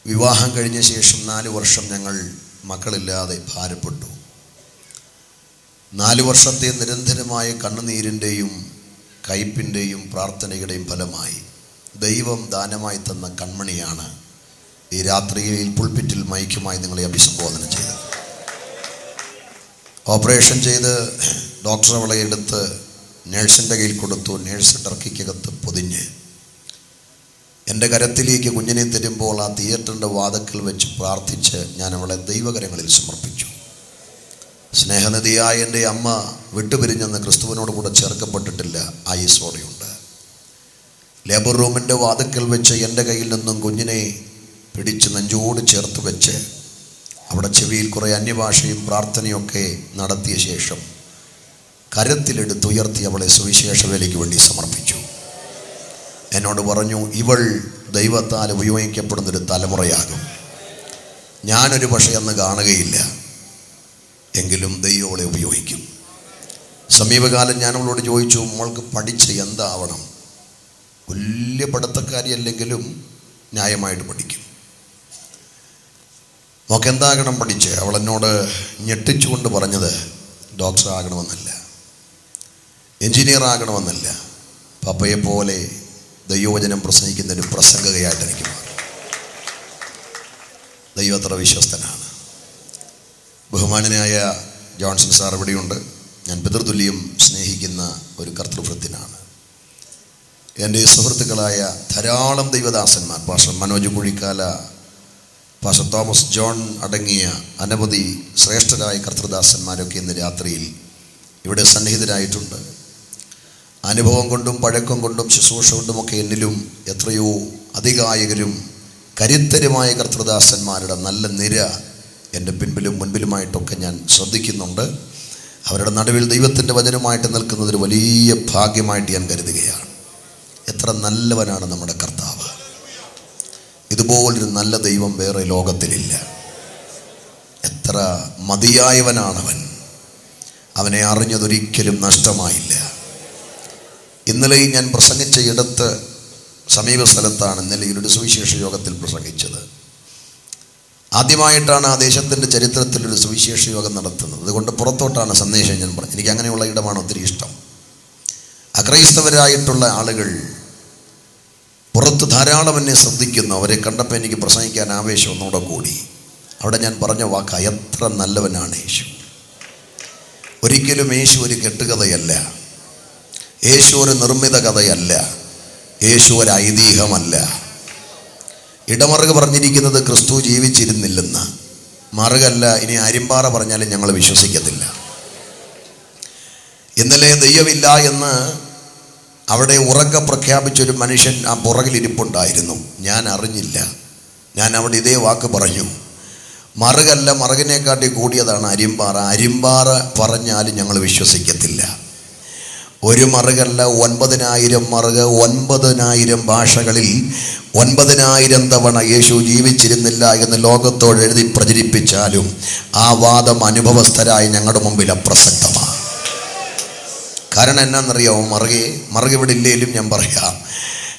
വിവാഹം കഴിഞ്ഞ ശേഷം 4 വർഷം ഞങ്ങൾ മക്കളില്ലാതെ ഭാരപ്പെട്ടു. 4 വർഷത്തെ നിരന്തരമായ കണ്ണുനീരിൻ്റെയും കയ്പിൻ്റെയും പ്രാർത്ഥനയുടെയും ഫലമായി ദൈവം ദാനമായി തന്ന കൺമണിയാണ് ഈ രാത്രിയിൽ പുൾപിറ്റിൽ മൈക്കുമായി നിങ്ങളെ അഭിസംബോധന ചെയ്തത്. ഓപ്പറേഷൻ ചെയ്ത് ഡോക്ടർ അവളെ എടുത്ത് നേഴ്സിൻ്റെ കയ്യിൽ കൊടുത്തു. നേഴ്സ് ടർക്കിക്കകത്ത് പൊതിഞ്ഞ് എൻ്റെ കരത്തിലേക്ക് കുഞ്ഞിനെ തരുമ്പോൾ ആ തിയേറ്ററിൻ്റെ വാതിൽക്കൽ വെച്ച് പ്രാർത്ഥിച്ച് ഞാൻ അവളെ ദൈവകരങ്ങളിൽ സമർപ്പിച്ചു. സ്നേഹനിധിയായ എൻ്റെ അമ്മ വിട്ടുപിരിഞ്ഞെന്ന് ക്രിസ്തുവിനോട് കൂടെ ചേർക്കപ്പെട്ടിട്ടില്ല, ആയുസ്സോടെയുണ്ട്. ലേബർ റൂമിൻ്റെ വാതിൽക്കൽ വെച്ച് എൻ്റെ കയ്യിൽ നിന്നും കുഞ്ഞിനെ പിടിച്ച് നെഞ്ചോട് ചേർത്ത് വെച്ച് അവിടെ ചെവിയിൽ കുറേ അന്യഭാഷയും പ്രാർത്ഥനയൊക്കെ നടത്തിയ ശേഷം കരത്തിലെടുത്തുയർത്തി അവളെ സുവിശേഷ വേലയ്ക്ക് വേണ്ടി സമർപ്പിച്ചു. എന്നോട് പറഞ്ഞു, ഇവൾ ദൈവത്താൽ ഉപയോഗിക്കപ്പെടുന്നൊരു തലമുറയാകും. ഞാനൊരു പക്ഷേ അന്ന് കാണുകയില്ല, എങ്കിലും ദൈവം അവളെ ഉപയോഗിക്കും. സമീപകാലം ഞാൻ അവളോട് ചോദിച്ചു, മോൾക്ക് പഠിച്ച് എന്താവണം? വലിയ പഠിത്തക്കാരിയല്ലെങ്കിലും ന്യായമായിട്ട് പഠിക്കും. മോൾക്ക് എന്താകണം പഠിച്ച്? അവളെന്നോട് ഞെട്ടിച്ചുകൊണ്ട് പറഞ്ഞത് ഡോക്ടർ ആകണമെന്നല്ല, എൻജിനീയർ ആകണമെന്നല്ല, പപ്പയെ പോലെ ദൈവവചനം പ്രസംഗിക്കുന്ന ഒരു പ്രസംഗകയായിട്ട് എനിക്ക് മാറി. ദൈവം അത്ര വിശ്വസ്തനാണ്. ബഹുമാനനായ ജോൺസൺ സാർ ഇവിടെയുണ്ട്. ഞാൻ പിതൃതുല്യം സ്നേഹിക്കുന്ന ഒരു കർത്തൃവൃത്തിനാണ്. എൻ്റെ സുഹൃത്തുക്കളായ ധാരാളം ദൈവദാസന്മാർ, pastor Manoj Kuzhikkala, pastor Thomas John അടങ്ങിയ അനവധി ശ്രേഷ്ഠരായ കർത്തൃദാസന്മാരൊക്കെ ഇന്ന് രാത്രിയിൽ ഇവിടെ സന്നിഹിതരായിട്ടുണ്ട്. അനുഭവം കൊണ്ടും പഴക്കം കൊണ്ടും ശുശ്രൂഷ കൊണ്ടുമൊക്കെ എന്നിലും എത്രയോ അധികായകരും കരുത്തരുമായ കർത്തൃദാസന്മാരുടെ നല്ല നിര എൻ്റെ പിൻപിലും മുൻപിലുമായിട്ടൊക്കെ ഞാൻ ശ്രദ്ധിക്കുന്നുണ്ട്. അവരുടെ നടുവിൽ ദൈവത്തിൻ്റെ വചനമായിട്ട് നിൽക്കുന്നതൊരു വലിയ ഭാഗ്യമായിട്ട് ഞാൻ കരുതുകയാണ്. എത്ര നല്ലവനാണ് നമ്മുടെ കർത്താവ്! ഇതുപോലൊരു നല്ല ദൈവം വേറെ ലോകത്തിലില്ല. എത്ര മതിയായവനാണവൻ! അവനെ അറിഞ്ഞതൊരിക്കലും നഷ്ടമായില്ല. ഇന്നലെയും ഞാൻ പ്രസംഗിച്ച ഇടത്ത് സമീപ സ്ഥലത്താണ് ഇന്നലെ ഒരു സുവിശേഷ യോഗത്തിൽ പ്രസംഗിച്ചത്. ആദ്യമായിട്ടാണ് ആ ദേശത്തിൻ്റെ ചരിത്രത്തിലൊരു സുവിശേഷ യോഗം നടത്തുന്നത്. അതുകൊണ്ട് പുറത്തോട്ടാണ് സന്ദേശം ഞാൻ പറഞ്ഞത്. എനിക്ക് അങ്ങനെയുള്ള ഇടമാണ് ഒത്തിരി ഇഷ്ടം. അക്രൈസ്തവരായിട്ടുള്ള ആളുകൾ പുറത്ത് ധാരാളം എന്നെ ശ്രദ്ധിക്കുന്നു. അവരെ കണ്ടപ്പോൾ എനിക്ക് പ്രസംഗിക്കാൻ ആവേശം ഒന്നുകൂടെ കൂടി. അവിടെ ഞാൻ പറഞ്ഞ വാക്ക്, എത്ര നല്ലവനാണ് യേശു! ഒരിക്കലും യേശു ഒരു കെട്ടുകഥയല്ല, യേശു ഒരു നിർമ്മിത കഥയല്ല, യേശു ഒരു ഐതിഹ്യമല്ല. ഇടമറുക പറഞ്ഞിരിക്കുന്നത് ക്രിസ്തു ജീവിച്ചിരുന്നില്ലെന്ന്. മറുകല്ല, ഇനി അരിമ്പാറ പറഞ്ഞാലും ഞങ്ങൾ വിശ്വസിക്കത്തില്ല. ഇന്നലെ ദൈവമില്ല എന്ന് അവിടെ ഉറക്കെ പ്രഖ്യാപിച്ചൊരു മനുഷ്യൻ ആ പുറകിലിരിപ്പുണ്ടായിരുന്നു. ഞാൻ അറിഞ്ഞില്ല. ഞാൻ അവിടെ ഇതേ വാക്ക് പറഞ്ഞു. മറുകല്ല, മറുകിനെക്കാട്ടി കൂടിയതാണ് അരിമ്പാറ. അരിമ്പാറ പറഞ്ഞാലും ഞങ്ങൾ വിശ്വസിക്കത്തില്ല. ഒരു മറുകല്ല, 9000 മറുക്, 9000 ഭാഷകളിൽ 9000 തവണ യേശു ജീവിച്ചിരുന്നില്ല എന്ന് ലോകത്തോട് എഴുതി പ്രചരിപ്പിച്ചാലും ആ വാദം അനുഭവസ്ഥരായി ഞങ്ങളുടെ മുമ്പിൽ അപ്രസക്തമാണ്. കാരണം എന്നാന്നറിയാമോ? മറുക് ഇവിടെ ഇല്ലേലും ഞാൻ പറയാം.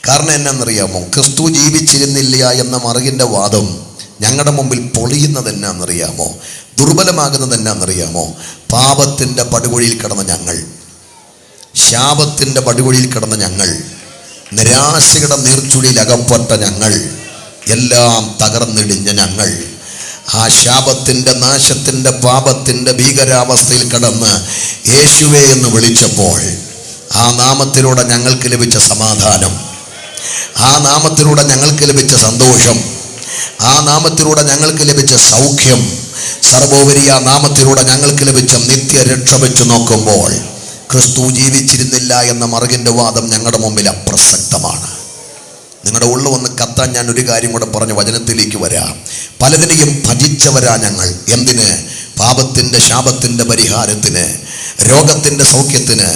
കാരണം എന്നാന്നറിയാമോ? ക്രിസ്തു ജീവിച്ചിരുന്നില്ല എന്ന മറുകിൻ്റെ വാദം ഞങ്ങളുടെ മുമ്പിൽ പൊളിയുന്നത് എന്നാന്നറിയാമോ? ദുർബലമാകുന്നത് എന്നാന്നറിയാമോ? പാപത്തിൻ്റെ പടുകുഴിയിൽ കിടന്ന ഞങ്ങൾ, ശാപത്തിൻ്റെ പടുകുഴിയിൽ കിടന്ന ഞങ്ങൾ, നിരാശയുടെ നീർച്ചുഴിയിൽ അകപ്പെട്ട ഞങ്ങൾ, എല്ലാം തകർന്നിടിഞ്ഞ ഞങ്ങൾ, ആ ശാപത്തിൻ്റെ, നാശത്തിൻ്റെ, പാപത്തിൻ്റെ ഭീകരാവസ്ഥയിൽ കിടന്ന് യേശുവേ എന്ന് വിളിച്ചപ്പോൾ ആ നാമത്തിലൂടെ ഞങ്ങൾക്ക് ലഭിച്ച സമാധാനം, ആ നാമത്തിലൂടെ ഞങ്ങൾക്ക് ലഭിച്ച സന്തോഷം, ആ നാമത്തിലൂടെ ഞങ്ങൾക്ക് ലഭിച്ച സൗഖ്യം, സർവോപരി ആ നാമത്തിലൂടെ ഞങ്ങൾക്ക് ലഭിച്ച നിത്യരക്ഷ വെച്ച് നോക്കുമ്പോൾ ക്രിസ്തു ജീവിച്ചിരുന്നില്ല എന്ന മറുകിൻ്റെ വാദം ഞങ്ങളുടെ മുമ്പിൽ അപ്രസക്തമാണ്. നിങ്ങളുടെ ഉള്ളിൽ വന്ന് കത്താൻ ഞാൻ ഒരു കാര്യം കൂടെ പറഞ്ഞ് വചനത്തിലേക്ക് വരാം. പലതിനെയും ഭജിച്ചവരാ ഞങ്ങൾ. എന്തിന്? പാപത്തിൻ്റെ, ശാപത്തിൻ്റെ പരിഹാരത്തിന്, രോഗത്തിൻ്റെ സൗഖ്യത്തിന്,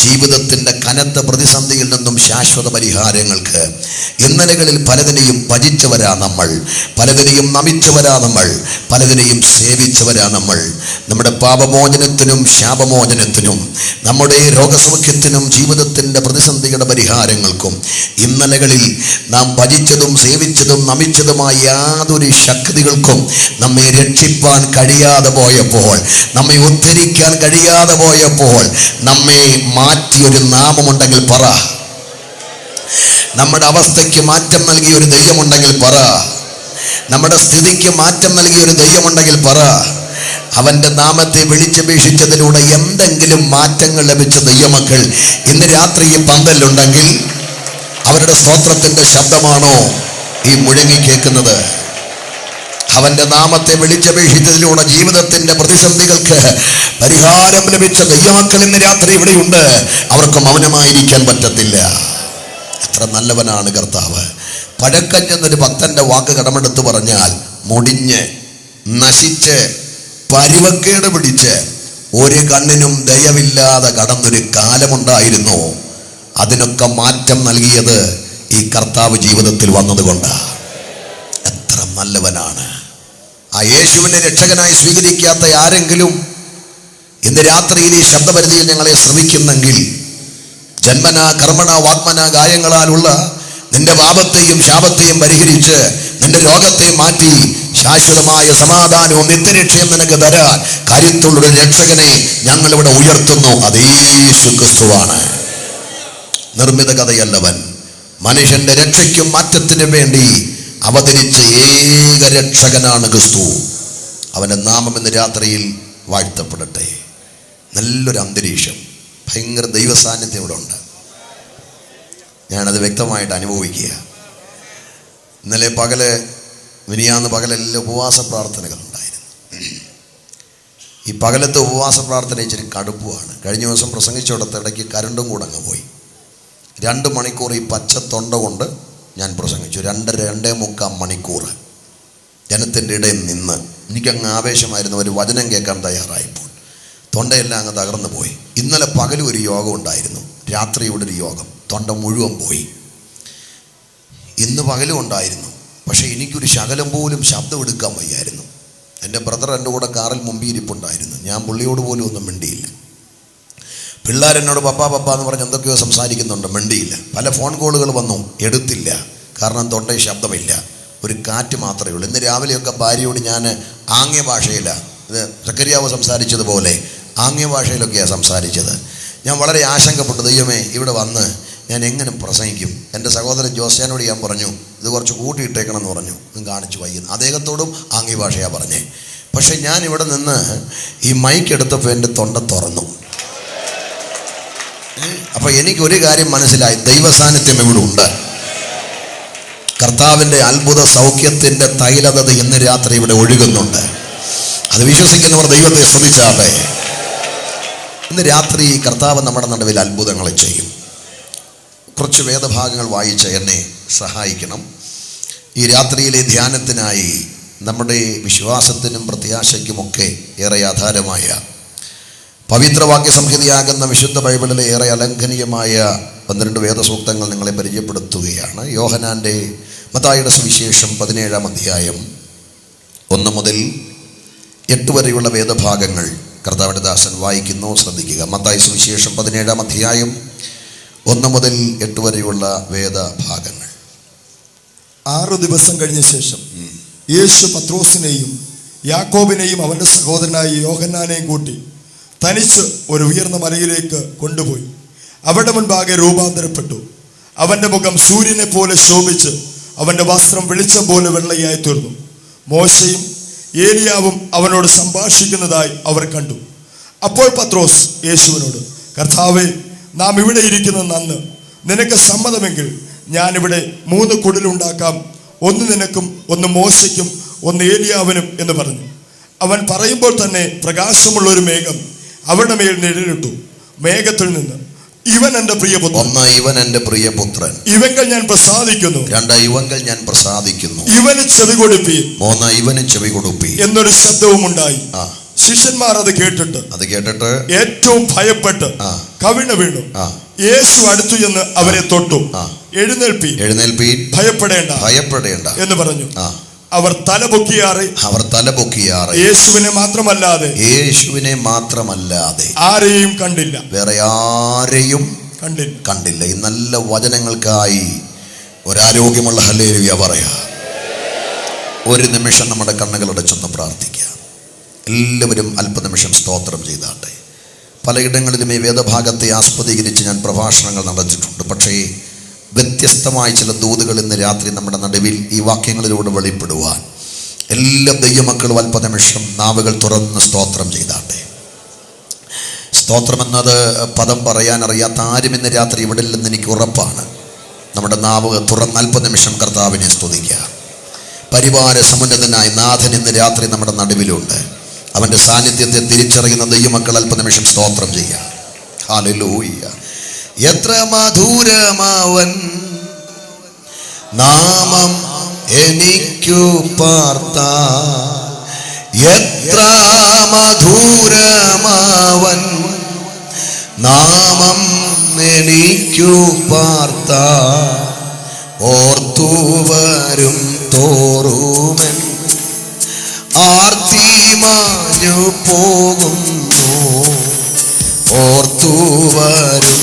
ജീവിതത്തിൻ്റെ കനത്ത പ്രതിസന്ധിയിൽ നിന്നും ശാശ്വത പരിഹാരങ്ങൾക്ക് ഇന്നലകളിൽ പലതിനെയും ഭജിച്ചവരാ നമ്മൾ, പലതിനെയും നമിച്ചവരാ നമ്മൾ, പലതിനെയും സേവിച്ചവരാ നമ്മൾ. നമ്മുടെ പാപമോചനത്തിനും ശാപമോചനത്തിനും നമ്മുടെ രോഗസൗഖ്യത്തിനും ജീവിതത്തിൻ്റെ പ്രതിസന്ധിയുടെ പരിഹാരങ്ങൾക്കും ഇന്നലകളിൽ നാം ഭജിച്ചതും സേവിച്ചതും നമിച്ചതുമായ യാതൊരു ശക്തികൾക്കും നമ്മെ രക്ഷിപ്പാൻ കഴിയാതെ പോയപ്പോൾ, നമ്മെ ഉദ്ധരിക്കാൻ കഴിയാതെ പോയപ്പോൾ നമ്മെ മാറ്റിയൊരു നാമമുണ്ടെങ്കിൽ പറ. നമ്മുടെ അവസ്ഥയ്ക്ക് മാറ്റം നൽകിയ ഒരു ദൈവമുണ്ടെങ്കിൽ പറ. നമ്മുടെ സ്ഥിതിക്ക് മാറ്റം നൽകിയ ഒരു ദൈവമുണ്ടെങ്കിൽ പറ. അവൻ്റെ നാമത്തെ വിളിച്ചപേക്ഷിച്ചതിലൂടെ എന്തെങ്കിലും മാറ്റങ്ങൾ ലഭിച്ച ദൈവമക്കൾ ഇന്ന് രാത്രി ഈ പന്തലുണ്ടെങ്കിൽ അവരുടെ സ്തോത്രത്തിൻ്റെ ശബ്ദമാണോ ഈ മുഴങ്ങി കേൾക്കുന്നത്? അവൻ്റെ നാമത്തെ വിളിച്ചപേക്ഷിച്ചതിലൂടെ ജീവിതത്തിൻ്റെ പ്രതിസന്ധികൾക്ക് പരിഹാരം ലഭിച്ച ദൈവമക്കൾ ഇന്ന് രാത്രി ഇവിടെയുണ്ട്. അവർക്ക് മൗനമായിരിക്കാൻ പറ്റത്തില്ല. എത്ര നല്ലവനാണ് കർത്താവ്. പഴക്കം ചെന്നൊരു ഭക്തൻ്റെ വാക്ക് കടമെടുത്ത് പറഞ്ഞാൽ മുടിഞ്ഞ് നശിച്ച് പരുവക്കേട് പിടിച്ച് ഒരു കണ്ണിനും ദയവില്ലാതെ കടന്നൊരു കാലമുണ്ടായിരുന്നു. അതിനൊക്കെ മാറ്റം നൽകിയത് ഈ കർത്താവ് ജീവിതത്തിൽ വന്നതുകൊണ്ടാണ്. എത്ര നല്ലവനാണ്. ആ യേശുവിനെ രക്ഷകനായി സ്വീകരിക്കാത്ത ആരെങ്കിലും ഇന്ന് രാത്രിയിൽ ഈ ശബ്ദപരിധിയിൽ ഞങ്ങളെ ശ്രമിക്കുന്നെങ്കിൽ, ജന്മന കർമ്മണ വാഗ്മന ഗായങ്ങളാലുള്ള നിന്റെ പാപത്തെയും ശാപത്തെയും പരിഹരിച്ച് നിന്റെ രോഗത്തെ മാറ്റി ശാശ്വതമായ സമാധാനവും നിത്യരക്ഷയും നിനക്ക് തരാൻ കരുത്തുള്ളൊരു രക്ഷകനെ ഞങ്ങളിവിടെ ഉയർത്തുന്നു. അത് യേശു ക്രിസ്തുവാണ്. നിർമ്മിത കഥയല്ലവൻ. മനുഷ്യന്റെ രക്ഷയ്ക്കും മാറ്റത്തിനും വേണ്ടി അവതരിച്ച ഏക രക്ഷകനാണ് ക്രിസ്തു. അവൻ്റെ നാമം ഇന്ന് രാത്രിയിൽ വാഴ്ത്തപ്പെടട്ടെ. നല്ലൊരു അന്തരീക്ഷം, ഭയങ്കര ദൈവസാന്നിധ്യം ഇവിടെ ഉണ്ട്. ഞാനത് വ്യക്തമായിട്ട് അനുഭവിക്കുക. ഇന്നലെ മിനിയാന്ന് പകലെല്ലാം ഉപവാസ പ്രാർത്ഥനകളുണ്ടായിരുന്നു. ഈ പകലത്തെ ഉപവാസ പ്രാർത്ഥന ഇച്ചിരി കടുപ്പമാണ്. കഴിഞ്ഞ ദിവസം പ്രസംഗിച്ചിടത്ത് ഇടയ്ക്ക് കരണ്ടും കൂടെ അങ്ങ് പോയി. 2 മണിക്കൂർ ഈ പച്ച തൊണ്ട കൊണ്ട് ഞാൻ പ്രസംഗിച്ചു. 2.5 മണിക്കൂർ ജനത്തിൻ്റെ ഇടയിൽ നിന്ന് എനിക്കങ്ങ് ആവേശമായിരുന്നു. ഒരു വചനം കേൾക്കാൻ തയ്യാറായപ്പോൾ തൊണ്ടയെല്ലാം അങ്ങ് തകർന്നു പോയി. ഇന്നലെ പകലും ഒരു യോഗം ഉണ്ടായിരുന്നു, രാത്രി ഇവിടെ ഒരു യോഗം. തൊണ്ട മുഴുവൻ പോയി. ഇന്ന് പകലും ഉണ്ടായിരുന്നു, പക്ഷേ എനിക്കൊരു ശകലം പോലും ശബ്ദം എടുക്കാൻ വയ്യായിരുന്നു. എൻ്റെ ബ്രദർ എൻ്റെ കൂടെ കാറിൽ മുമ്പിൽ ഇരിപ്പുണ്ടായിരുന്നു. ഞാൻ പുള്ളിയോട് പോലും ഒന്നും മിണ്ടിയില്ല. പിള്ളേരെന്നോട് പപ്പ എന്ന് പറഞ്ഞ് എന്തൊക്കെയോ സംസാരിക്കുന്നുണ്ട്, മിണ്ടിയില്ല. പല ഫോൺ കോളുകൾ വന്നു, എടുത്തില്ല. കാരണം തൊണ്ടയിൽ ശബ്ദമില്ല, ഒരു കാറ്റ് മാത്രമേ ഉള്ളൂ. ഇന്ന് രാവിലെയൊക്കെ ഭാര്യയോട് ഞാൻ ആംഗ്യ ഭാഷയിലാണ്, ഇത് സക്കരിയാവ് സംസാരിച്ചതുപോലെ ആംഗ്യ ഭാഷയിലൊക്കെയാണ് സംസാരിച്ചത്. ഞാൻ വളരെ ആശങ്കപ്പെട്ടു, ദൈവമേ ഇവിടെ വന്ന് ഞാൻ എങ്ങനെ പ്രസംഗിക്കും? എൻ്റെ സഹോദരൻ ജോസ്യാനോട് ഞാൻ പറഞ്ഞു, ഇത് കുറച്ച് കൂട്ടിയിട്ടേക്കണം എന്ന് പറഞ്ഞു. കാണിച്ചു വയ്യുന്നു. അദ്ദേഹത്തോടും ആംഗ്യ ഭാഷയാണ് പറഞ്ഞേ. പക്ഷെ ഞാൻ ഇവിടെ നിന്ന് ഈ മൈക്ക് എടുത്തപ്പോൾ എൻ്റെ തൊണ്ട തുറന്നു. അപ്പോൾ എനിക്കൊരു കാര്യം മനസ്സിലായി, ദൈവസാന്നിധ്യം ഇവിടെ ഉണ്ട്. കർത്താവിൻ്റെ അത്ഭുത സൗഖ്യത്തിൻ്റെ തൈലത ഇന്ന് രാത്രി ഇവിടെ ഒഴുകുന്നുണ്ട്. അത് വിശ്വസിക്കുന്നവർ ദൈവത്തെ സ്തുതിച്ചാട്ടെ. ഇന്ന് രാത്രി കർത്താവ് നമ്മുടെ നടുവിൽ അത്ഭുതങ്ങളെ ചെയ്യും. കുറച്ച് വേദഭാഗങ്ങൾ വായിച്ച് എന്നെ സഹായിക്കണം. ഈ രാത്രിയിലെ ധ്യാനത്തിനായി നമ്മുടെ വിശ്വാസത്തിനും പ്രത്യാശയ്ക്കുമൊക്കെ ഏറെ ആധാരമായ പവിത്രവാക്യ സംഹിതയാകുന്ന വിശുദ്ധ ബൈബിളിലെ ഏറെ അലംഘനീയമായ 12 വേദസൂക്തങ്ങൾ നിങ്ങളെ പരിചയപ്പെടുത്തുകയാണ്. മത്തായിയുടെ സുവിശേഷം 17-ാം അധ്യായം 1 മുതൽ 8 വരെയുള്ള വേദഭാഗങ്ങൾ കർത്താവിൻ്റെ ദാസൻ വായിക്കുന്നു. ശ്രദ്ധിക്കുക. മത്തായി സുവിശേഷം 17-ാം അധ്യായം 1 മുതൽ 8 വരെയുള്ള വേദഭാഗങ്ങൾ. 6 ദിവസം കഴിഞ്ഞ ശേഷം യേശു പത്രോസിനെയും യാക്കോബിനെയും അവൻ്റെ സഹോദരനായ യോഹന്നാനെയും കൂട്ടി തനിച്ച് ഒരു ഉയർന്ന മലയിലേക്ക് കൊണ്ടുപോയി അവരുടെ മുൻപാകെ രൂപാന്തരപ്പെട്ടു. അവൻ്റെ മുഖം സൂര്യനെ പോലെ ശോഭിച്ച് അവൻ്റെ വസ്ത്രം വെളിച്ചം പോലെ വെള്ളയായി തീർന്നു. മോശയും ഏലിയാവും അവനോട് സംഭാഷിക്കുന്നതായി അവർ കണ്ടു. അപ്പോൾ പത്രോസ് യേശുവിനോട്, കർത്താവേ, നാം ഇവിടെ ഇരിക്കുന്നത് നന്ന്. നിനക്ക് സമ്മതമെങ്കിൽ ഞാനിവിടെ 3 കുടിലുണ്ടാക്കാം, ഒന്ന് നിനക്കും, ഒന്ന് മോശയ്ക്കും, ഒന്ന് ഏലിയാവിനും എന്ന് പറഞ്ഞു. അവൻ പറയുമ്പോൾ തന്നെ പ്രകാശമുള്ള ഒരു മേഘം അവരുടെ മേൽ നിഴലിട്ടു. മേഘത്തിൽ നിന്ന്, ഇവൻ എൻ്റെ പ്രിയപുത്രൻ, ഇവൻ എൻ്റെ പ്രിയപുത്രൻ, ഇവങ്കൽ ഞാൻ പ്രസാദിക്കുന്നു, ഇവങ്കൽ ഞാൻ പ്രസാദിക്കുന്നു, ഇവന് ചെവി കൊടുപ്പീൻ, ഇവന് ചെവി കൊടുപ്പീൻ എന്നൊരു ശബ്ദവും ഉണ്ടായി. ശിഷ്യന്മാർ അത് കേട്ടിട്ട് ഏറ്റവും ഭയപ്പെട്ട് കവിണ് വീണു. യേശു അടുത്തു എന്ന് അവരെ തൊട്ടു. എഴുന്നേൽപ്പീൻ, ഭയപ്പെടേണ്ട എന്ന് പറഞ്ഞു. അവർ തലപൊക്കിയാറി യേശുവിനെ മാത്രമല്ലാതെ ആരെയും കണ്ടില്ല. വേറെ ആരെയും കണ്ടില്ല. ഈ നല്ല വചനങ്ങൾക്കായി ഒരാരോഗ്യമുള്ള ഹല്ലേലൂയ പറയാ. ഒരു നിമിഷം നമ്മുടെ കണ്ണുകളടച്ചൊന്ന് പ്രാർത്ഥിക്കാം. എല്ലാവരും അല്പനിമിഷം സ്തോത്രം ചെയ്താട്ടെ. പലയിടങ്ങളിലും ഈ വേദഭാഗത്തെ ആസ്പദീകരിച്ച് ഞാൻ പ്രഭാഷണങ്ങൾ നടത്തിയിട്ടുണ്ട്. പക്ഷേ വ്യത്യസ്തമായ ചില ദൂതുകൾ ഇന്ന് രാത്രി നമ്മുടെ നടുവിൽ ഈ വാക്യങ്ങളിലൂടെ വെളിപ്പെടുവാൻ എല്ലാ ദൈവമക്കളും അല്പനിമിഷം നാവുകൾ തുറന്ന് സ്തോത്രം ചെയ്താട്ടെ. സ്തോത്രം എന്നത് പദം പറയാൻ അറിയാത്ത ആരും ഇന്ന് രാത്രി ഇവിടെ ഇല്ലെന്ന് എനിക്ക് ഉറപ്പാണ്. നമ്മുടെ നാവ് തുറന്ന് അല്പനിമിഷം കർത്താവിനെ സ്തുതിക്കുക. പരിവാര സമുന്നതനായ നാഥൻ ഇന്ന് രാത്രി നമ്മുടെ നടുവിലുണ്ട്. അവൻ്റെ സാന്നിധ്യത്തെ തിരിച്ചറിയുന്ന ദൈവമക്കൾ അല്പനിമിഷം സ്തോത്രം ചെയ്യുക. ഹല്ലേലൂയ. എത്ര മധുരമാവൻ നാമം എനിക്കു പാർത്താൽ, എത്ര മധുരമാവൻ നാമം എനിക്കു പാർത്താൽ, ഓർത്തു വരും തോറുമൻ ആർത്തി മാഞ്ഞു പോകുന്നു. ഓർത്തു വരും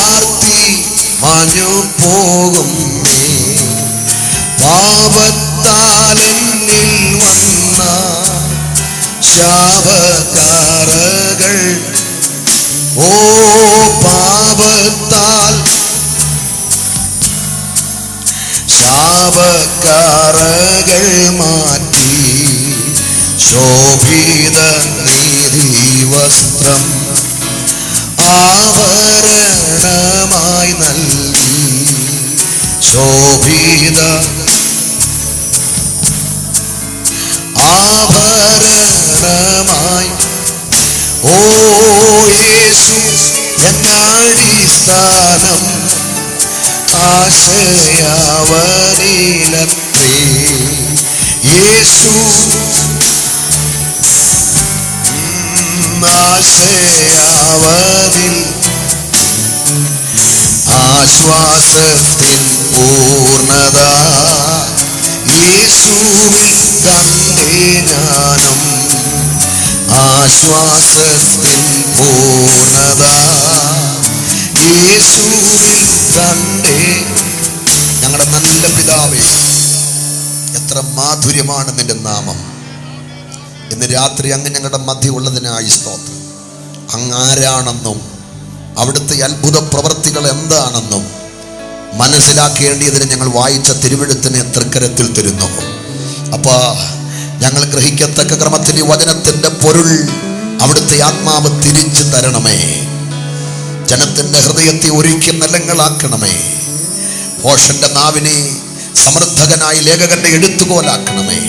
ആർത്തി മാഞ്ഞു പോകുന്നേ. പാപത്താൽ എന്നിൽ വന്ന ശാപകാരകൾ, പാപത്താൽ ശാപകാരകൾ മാറ്റി ശോഭിത നീതി വസ്ത്രം ആഭരണമായി നൽകി. ശോഭിത ആഭരണമായി യേശു എന്നടിസ്ഥാനം, ആശയവനിലത്രേ. യേശു ആശയവനിൽ ആശ്വാസത്തിൻ പൂർണ്ണത യേശുവിൽ കണ്ടേ ഞാനും. ആശ്വാസത്തിൻ പൂർണ്ണത യേശുവിൽ കണ്ടേ. ഞങ്ങളുടെ നല്ല പിതാവേ, എത്ര മാധുര്യമാണ് നിന്റെ നാമം. ഇന്ന് രാത്രി അങ്ങ് ഞങ്ങളുടെ മധ്യ ഉള്ളതിനായി സ്തോത്രം. അങ്ങ് ആരാണെന്നും അവിടുത്തെ അത്ഭുത പ്രവൃത്തികൾ എന്താണെന്നും മനസ്സിലാക്കേണ്ടിയതിന് ഞങ്ങൾ വായിച്ച തിരുവെഴുത്തിനെ തൃക്കരത്തിൽ തരുന്നു. അപ്പാ, ഞങ്ങൾ ഗ്രഹിക്കത്തക്ക ക്രമത്തിൽ ഈ വചനത്തിൻ്റെ പൊരുൾ അവിടുത്തെ ആത്മാവ് തിരിച്ചു തരണമേ. ജനത്തിൻ്റെ ഹൃദയത്തെ ഒരുക്കി നിലങ്ങളാക്കണമേ. ഭോഷന്റെ നാവിനെ സമൃദ്ധകനായി ലേഖകന്റെ എഴുത്തുകോലാക്കണമേ.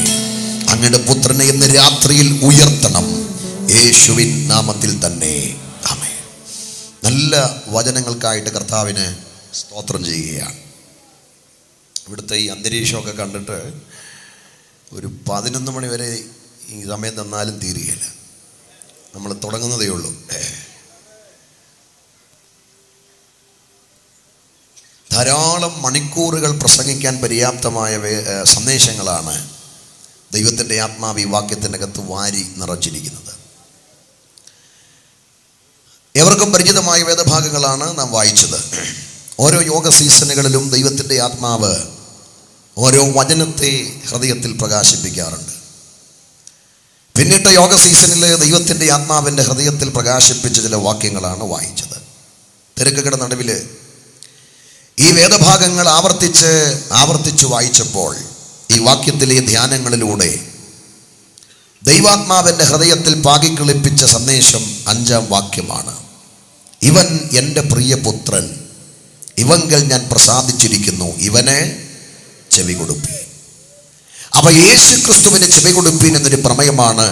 അങ്ങയുടെ പുത്രനെ ഇന്ന് രാത്രിയിൽ ഉയർത്തണം, യേശുവിൻ നാമത്തിൽ തന്നെ. ആമേൻ. നല്ല വചനങ്ങൾക്കായിട്ട് കർത്താവിന് സ്തോത്രം ചെയ്യുകയാണ്. ഇവിടുത്തെ ഈ അന്തരീക്ഷമൊക്കെ കണ്ടിട്ട് ഒരു 11 മണി വരെ ഈ സമയം തന്നാലും തീരുകയില്ല. നമ്മൾ തുടങ്ങുന്നതേ ഉള്ളൂ. ധാരാളം മണിക്കൂറുകൾ പ്രസംഗിക്കാൻ പര്യാപ്തമായ സന്ദേശങ്ങളാണ് ദൈവത്തിൻ്റെ ആത്മാവ് ഈ വാക്യത്തിൻ്റെ അകത്ത് വാരി നിറച്ചിരിക്കുന്നത്. ഏവർക്കും പരിചിതമായ വേദഭാഗങ്ങളാണ് നാം വായിച്ചത്. ഓരോ യോഗ സീസണുകളിലും ദൈവത്തിൻ്റെ ആത്മാവ് ഓരോ വചനത്തെ ഹൃദയത്തിൽ പ്രകാശിപ്പിക്കാറുണ്ട്. പിന്നിട്ട യോഗ സീസണിൽ ദൈവത്തിൻ്റെ ആത്മാവിൻ്റെ ഹൃദയത്തിൽ പ്രകാശിപ്പിച്ച ചില വാക്യങ്ങളാണ് വായിച്ചത്. തിരക്കുകളുടെ നടുവിൽ ഈ വേദഭാഗങ്ങൾ ആവർത്തിച്ച് വായിച്ചപ്പോൾ ഈ വാക്യത്തിലെ ധ്യാനങ്ങളിലൂടെ ദൈവാത്മാവിൻ്റെ ഹൃദയത്തിൽ പാകിക്കളിപ്പിച്ച സന്ദേശം 5-ാം വാക്യമാണ്. ഇവൻ എൻ്റെ പ്രിയപുത്രൻ, ഇവങ്കൽ ഞാൻ പ്രസാദിച്ചിരിക്കുന്നു, ഇവനെ ചെവി കൊടുപ്പീൻ. അപ്പൊ യേശു ക്രിസ്തുവിന് ചെവി കൊടുപ്പീൻ എന്നൊരു പ്രമേയമാണ്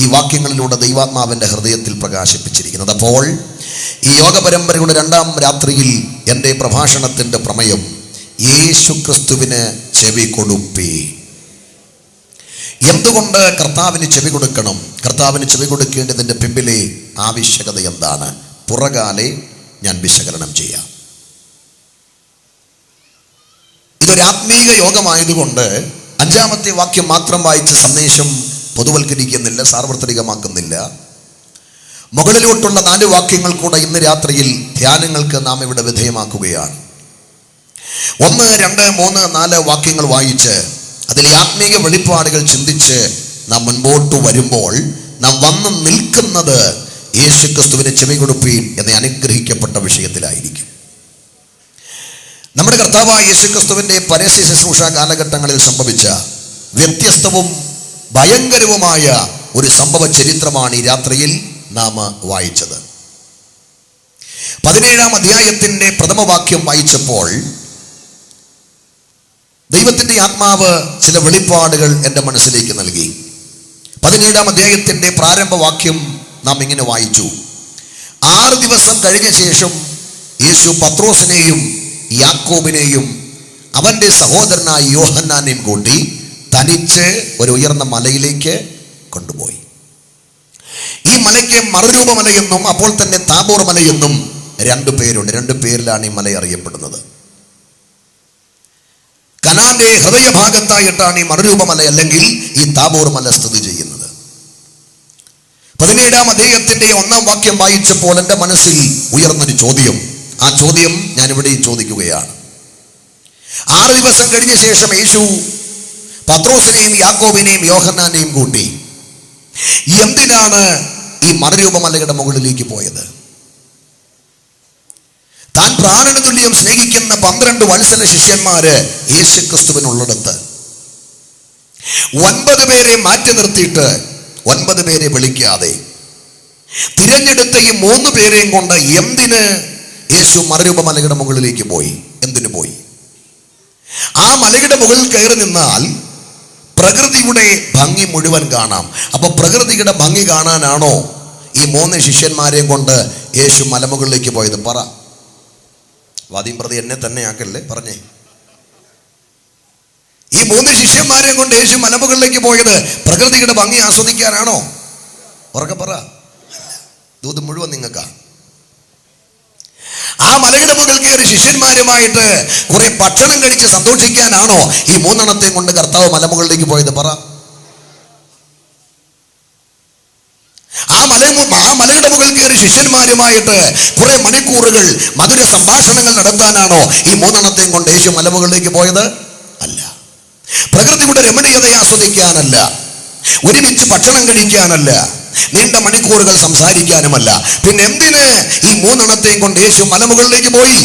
ഈ വാക്യങ്ങളിലൂടെ ദൈവാത്മാവിൻ്റെ ഹൃദയത്തിൽ പ്രകാശിപ്പിച്ചിരിക്കുന്നത്. അപ്പോൾ ഈ യോഗ പരമ്പരയുടെ 2-ാം രാത്രിയിൽ എൻ്റെ പ്രഭാഷണത്തിൻ്റെ പ്രമേയം യേശു ക്രിസ്തുവിന് ചെവി കൊടുപ്പീൻ. എന്തുകൊണ്ട് കർത്താവിന് ചെവി കൊടുക്കണം? കർത്താവിന് ചെവി കൊടുക്കേണ്ടതിൻ്റെ പിമ്പിലെ ആവശ്യകത എന്താണ്? പുറകാലെ ഞാൻ വിശകലനം ചെയ്യാം. ഇതൊരു ആത്മീക യോഗമായതുകൊണ്ട് 5-ാമത്തെ വാക്യം മാത്രം വായിച്ച് സന്ദേശം പൊതുവൽക്കരിക്കുന്നില്ല, സാർവത്രികമാക്കുന്നില്ല. മുകളിലോട്ടുള്ള 4 വാക്യങ്ങൾ കൂടെ ഇന്ന് രാത്രിയിൽ ധ്യാനങ്ങൾക്ക് നാം ഇവിടെ വിധേയമാക്കുകയാണ്. 1, 2, 3, 4 വാക്യങ്ങൾ വായിച്ച് അതിലെ ആത്മീക വെളിപ്പാടുകൾ ചിന്തിച്ച് നാം മുൻപോട്ട് വരുമ്പോൾ നാം വന്ന് നിൽക്കുന്നത് യേശുക്രിസ്തുവിനെ ചെവി കൊടുപ്പീൻ എന്ന അനുഗ്രഹിക്കപ്പെട്ട വിഷയത്തിലായിരിക്കും. നമ്മുടെ കർത്താവായ യേശുക്രിസ്തുവിൻ്റെ പരസ്യ ശുശ്രൂഷ കാലഘട്ടങ്ങളിൽ സംഭവിച്ച വ്യത്യസ്തവും ഭയങ്കരവുമായ ഒരു സംഭവ ചരിത്രമാണ് ഈ രാത്രിയിൽ നാം വായിച്ചത്. 17-ാം അധ്യായത്തിൻ്റെ പ്രഥമ വാക്യം വായിച്ചപ്പോൾ ദൈവത്തിൻ്റെ ആത്മാവ് ചില വെളിപ്പാടുകൾ എൻ്റെ മനസ്സിലേക്ക് നൽകി. 17-ാം അധ്യായത്തിൻ്റെ പ്രാരംഭ വാക്യം നാം ഇങ്ങനെ വായിച്ചു: 6 ദിവസം കഴിഞ്ഞ ശേഷം യേശു പത്രോസിനെയും യാക്കോബിനെയും അവൻ്റെ സഹോദരനായ യോഹന്നാനെയും കൂട്ടി തനിച്ച് ഒരു ഉയർന്ന മലയിലേക്ക് കൊണ്ടുപോയി. ഈ മലയ്ക്ക് മറുരൂപമലയെന്നും അപ്പോൾ തന്നെ താബോർ മലയെന്നും 2 പേരുണ്ട്. 2 പേരിലാണ് ഈ മല അറിയപ്പെടുന്നത്. കനാന്റെ ഹൃദയഭാഗത്തായിട്ടാണ് ഈ മറുരൂപമല അല്ലെങ്കിൽ ഈ താബോർ മല സ്ഥിതി ചെയ്യുന്നത്. 17-ാം അധ്യായത്തിന്റെ 1-ാം വാക്യം വായിച്ചപ്പോൾ എൻ്റെ മനസ്സിൽ ഉയർന്നൊരു ചോദ്യം. ആ ചോദ്യം ഞാനിവിടെ ചോദിക്കുകയാണ്. 6 ദിവസം കഴിഞ്ഞ ശേഷം യേശു പത്രോസിനെയും യാക്കോബിനെയും യോഹന്നാനെയും കൂട്ടി എന്തിനാണ് ഈ മറുരൂപമലയുടെ മുകളിലേക്ക് പോയത്? താൻ പ്രാണനതുല്യം സ്നേഹിക്കുന്ന 12 വത്സല ശിഷ്യന്മാര് യേശുക്രിസ്തുവിനുള്ളിടത്ത് 9 പേരെ മാറ്റി നിർത്തിയിട്ട് 9 പേരെ വിളിക്കാതെ തിരഞ്ഞെടുത്ത ഈ 3 പേരെയും കൊണ്ട് എന്തിന് യേശു മറുരൂപമലയുടെ മുകളിലേക്ക് പോയി? എന്തിനു പോയി? ആ മലയുടെ മുകളിൽ കയറി നിന്നാൽ പ്രകൃതിയുടെ ഭംഗി മുഴുവൻ കാണാം. അപ്പൊ പ്രകൃതിയുടെ ഭംഗി കാണാനാണോ ഈ 3 ശിഷ്യന്മാരെയും കൊണ്ട് യേശു മലമുകളിലേക്ക് പോയത്? പറ. വാദിയും പ്രതി എന്നെ തന്നെ ആക്കല്ലേ, പറഞ്ഞേ. ഈ 3 ശിഷ്യന്മാരെയും കൊണ്ട് യേശു മലമുകളിലേക്ക് പോയത് പ്രകൃതിയുടെ ഭംഗി ആസ്വദിക്കാനാണോ? ഉറക്കെ പറ. ദൂത് മുഴുവൻ നിങ്ങൾക്കാ. ആ മലയുടെ മുകളിൽ കയറി ശിഷ്യന്മാരുമായിട്ട് കുറെ ഭക്ഷണം കഴിച്ച് സന്തോഷിക്കാനാണോ ഈ 3 എണ്ണത്തെയും കൊണ്ട് കർത്താവ് മലമുകളിലേക്ക് പോയത്? പറ. ആ മലയുടെ മുകളിൽ കയറി ശിഷ്യന്മാരുമായിട്ട് കുറെ മണിക്കൂറുകൾ മധുര സംഭാഷണങ്ങൾ നടത്താനാണോ ഈ 3 എണ്ണത്തെയും കൊണ്ട് യേശു മലമുകളിലേക്ക് പോയത്? അല്ല. പ്രകൃതിയുടെ രമണീയതയെ ആസ്വദിക്കാനല്ല, ഒരുമിച്ച് ഭക്ഷണം കഴിക്കാനല്ല, നീണ്ട മണിക്കൂറുകൾ സംസാരിക്കാനുമല്ല. പിന്നെ എന്തിന് ഈ 3 എണ്ണത്തെയും കൊണ്ട് യേശു മലമുകളിലേക്ക് പോയി?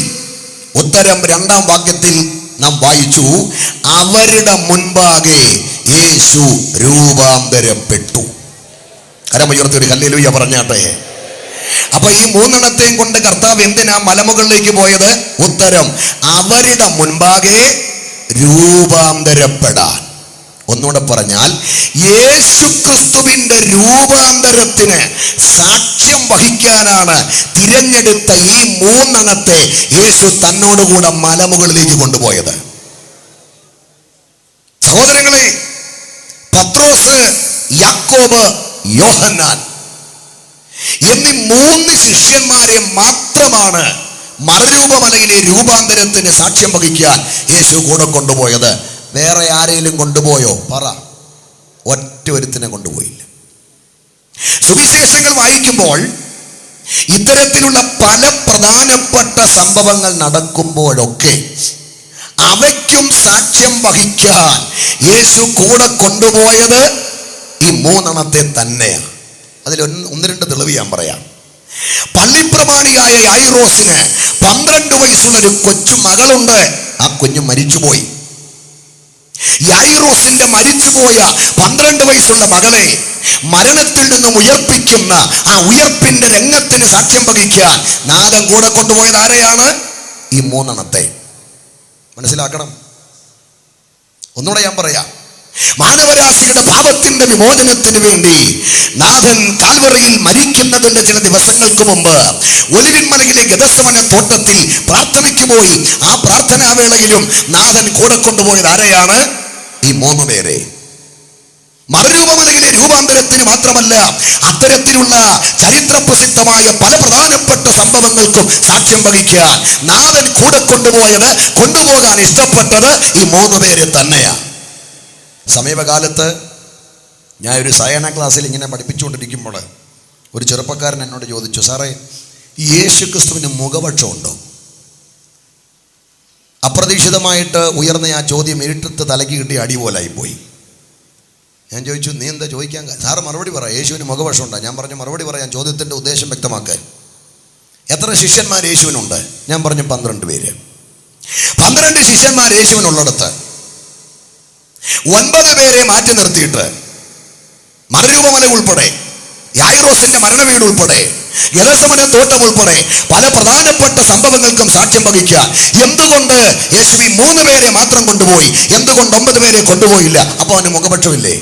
ഉത്തരം 2-ാം വാക്യത്തിൽ നാം വായിച്ചു: അവരുടെ മുൻപാകെ യേശു രൂപാന്തരപ്പെട്ടു. കരമുയർത്തി ഒരു ഹല്ലേലൂയ പറഞ്ഞാട്ടെ. അപ്പൊ ഈ 3 എണ്ണത്തെയും കൊണ്ട് കർത്താവ് എന്തിനാ മലമുകളിലേക്ക് പോയത്? ഉത്തരം അവരുടെ മുൻപാകെ രൂപാന്തരപ്പെടാൻ. ഒന്നുകൂടെ പറഞ്ഞാൽ യേശുക്രിസ്തുവിന്റെ രൂപാന്തരത്തിന് സാക്ഷ്യം വഹിക്കാനാണ് തിരഞ്ഞെടുത്ത ഈ 3 എണ്ണത്തെ യേശു തന്നോടുകൂടെ മലമുകളിലേക്ക് കൊണ്ടുപോയത്. സഹോദരങ്ങളെ, പത്രോസ്, യാക്കോബ്, യോഹന്നാൻ എന്നീ 3 ശിഷ്യന്മാരെ മാത്രമാണ് മറുരൂപമലയിലെ രൂപാന്തരത്തിന് സാക്ഷ്യം വഹിക്കാൻ യേശു കൂടെ കൊണ്ടുപോയത്. വേറെ ആരെങ്കിലും കൊണ്ടുപോയോ? പറ. ഒറ്റ ഒരുത്തിനെ കൊണ്ടുപോയില്ല. സുവിശേഷങ്ങൾ വായിക്കുമ്പോൾ ഇത്തരത്തിലുള്ള പല പ്രധാനപ്പെട്ട സംഭവങ്ങൾ നടക്കുമ്പോഴൊക്കെ അവയ്ക്കും സാക്ഷ്യം വഹിക്കാൻ യേശു കൂടെ കൊണ്ടുപോയത് ഈ 3 എണ്ണത്തെ തന്നെയാണ്. അതിൽ 1-2 തെളിവ് ഞാൻ പറയാം. പള്ളിപ്രമാണിയായ യായിറോസിന് 12 വയസ്സുള്ളൊരു കൊച്ചു മകളുണ്ട്. ആ കുഞ്ഞു മരിച്ചുപോയി. യായിറോസിന്റെ മരിച്ചുപോയ 12 വയസ്സുള്ള മകളെ മരണത്തിൽ നിന്നും ഉയർപ്പിക്കുന്ന ആ ഉയർപ്പിന്റെ രംഗത്തിന് സാക്ഷ്യം വഹിക്കാൻ നാഥൻ കൂടെ കൊണ്ടുപോയത് ആരെയാണ്? ഈ 3 എണ്ണത്തെ. മനസ്സിലാക്കണം. ഒന്നുകൂടെ ഞാൻ പറയാം. മാനവരാശിയുടെ പാപത്തിന്റെ വിമോചനത്തിന് വേണ്ടി നാഥൻ കാൽവറിയിൽ മരിക്കുന്നതിന്റെ ചില ദിവസങ്ങൾക്ക് മുമ്പ് ഒലിവിൻ മലയിലെ ഗെത്സമന തോട്ടത്തിൽ പ്രാർത്ഥനയ്ക്ക് പോയി. ആ പ്രാർത്ഥനാവേളയിലും നാഥൻ കൂടെ കൊണ്ടുപോയത് ആരെയാണ്? ഈ 3 പേരെ. മറുരൂപമലയിലെ രൂപാന്തരത്തിന് മാത്രമല്ല, അത്തരത്തിലുള്ള ചരിത്രപ്രസിദ്ധമായ പല പ്രധാനപ്പെട്ട സംഭവങ്ങൾക്കും സാക്ഷ്യം വഹിക്കാൻ നാഥൻ കൂടെ കൊണ്ടുപോകാൻ ഇഷ്ടപ്പെട്ടത് ഈ 3 പേരെ തന്നെയാണ്. സമീപകാലത്ത് ഞാൻ ഒരു സയന ക്ലാസ്സിൽ ഇങ്ങനെ പഠിപ്പിച്ചുകൊണ്ടിരിക്കുമ്പോൾ ഒരു ചെറുപ്പക്കാരൻ എന്നോട് ചോദിച്ചു, സാറേ, ഈ യേശു ക്രിസ്തുവിന് മുഖപക്ഷമുണ്ടോ? അപ്രതീക്ഷിതമായിട്ട് ഉയർന്ന ആ ചോദ്യം ഇരുട്ടത്ത് തലയ്ക്ക് കിട്ടിയ അടി പോലായിപ്പോയി. ഞാൻ ചോദിച്ചു, നീ എന്താ ചോദിക്കാൻ? സാറ് മറുപടി പറ, യേശുവിന് മുഖപക്ഷമുണ്ടോ? ഞാൻ പറഞ്ഞു, മറുപടി പറയാൻ, ചോദ്യത്തിൻ്റെ ഉദ്ദേശം വ്യക്തമാക്കാൻ. എത്ര ശിഷ്യന്മാർ യേശുവിനുണ്ട്? ഞാൻ പറഞ്ഞു 12 പേര്. 12 ശിഷ്യന്മാർ യേശുവിനുള്ളിടത്ത് 9 പേരെ മാറ്റി നിർത്തിയിട്ട് മറുരൂപമല ഉൾപ്പെടെ, യായിറോസിന്റെ മരണവീട് ഉൾപ്പെടെ, ഗെത്സമനെ തോട്ടം ഉൾപ്പെടെ പല പ്രധാനപ്പെട്ട സംഭവങ്ങൾക്കും സാക്ഷ്യം വഹിക്കാൻ എന്തുകൊണ്ട് യേശു ഈ 3 പേരെ മാത്രം കൊണ്ടുപോയി? എന്തുകൊണ്ട് 9 പേരെ കൊണ്ടുപോയില്ല? അപ്പോൾ അവന് മുഖപക്ഷമില്ലേ?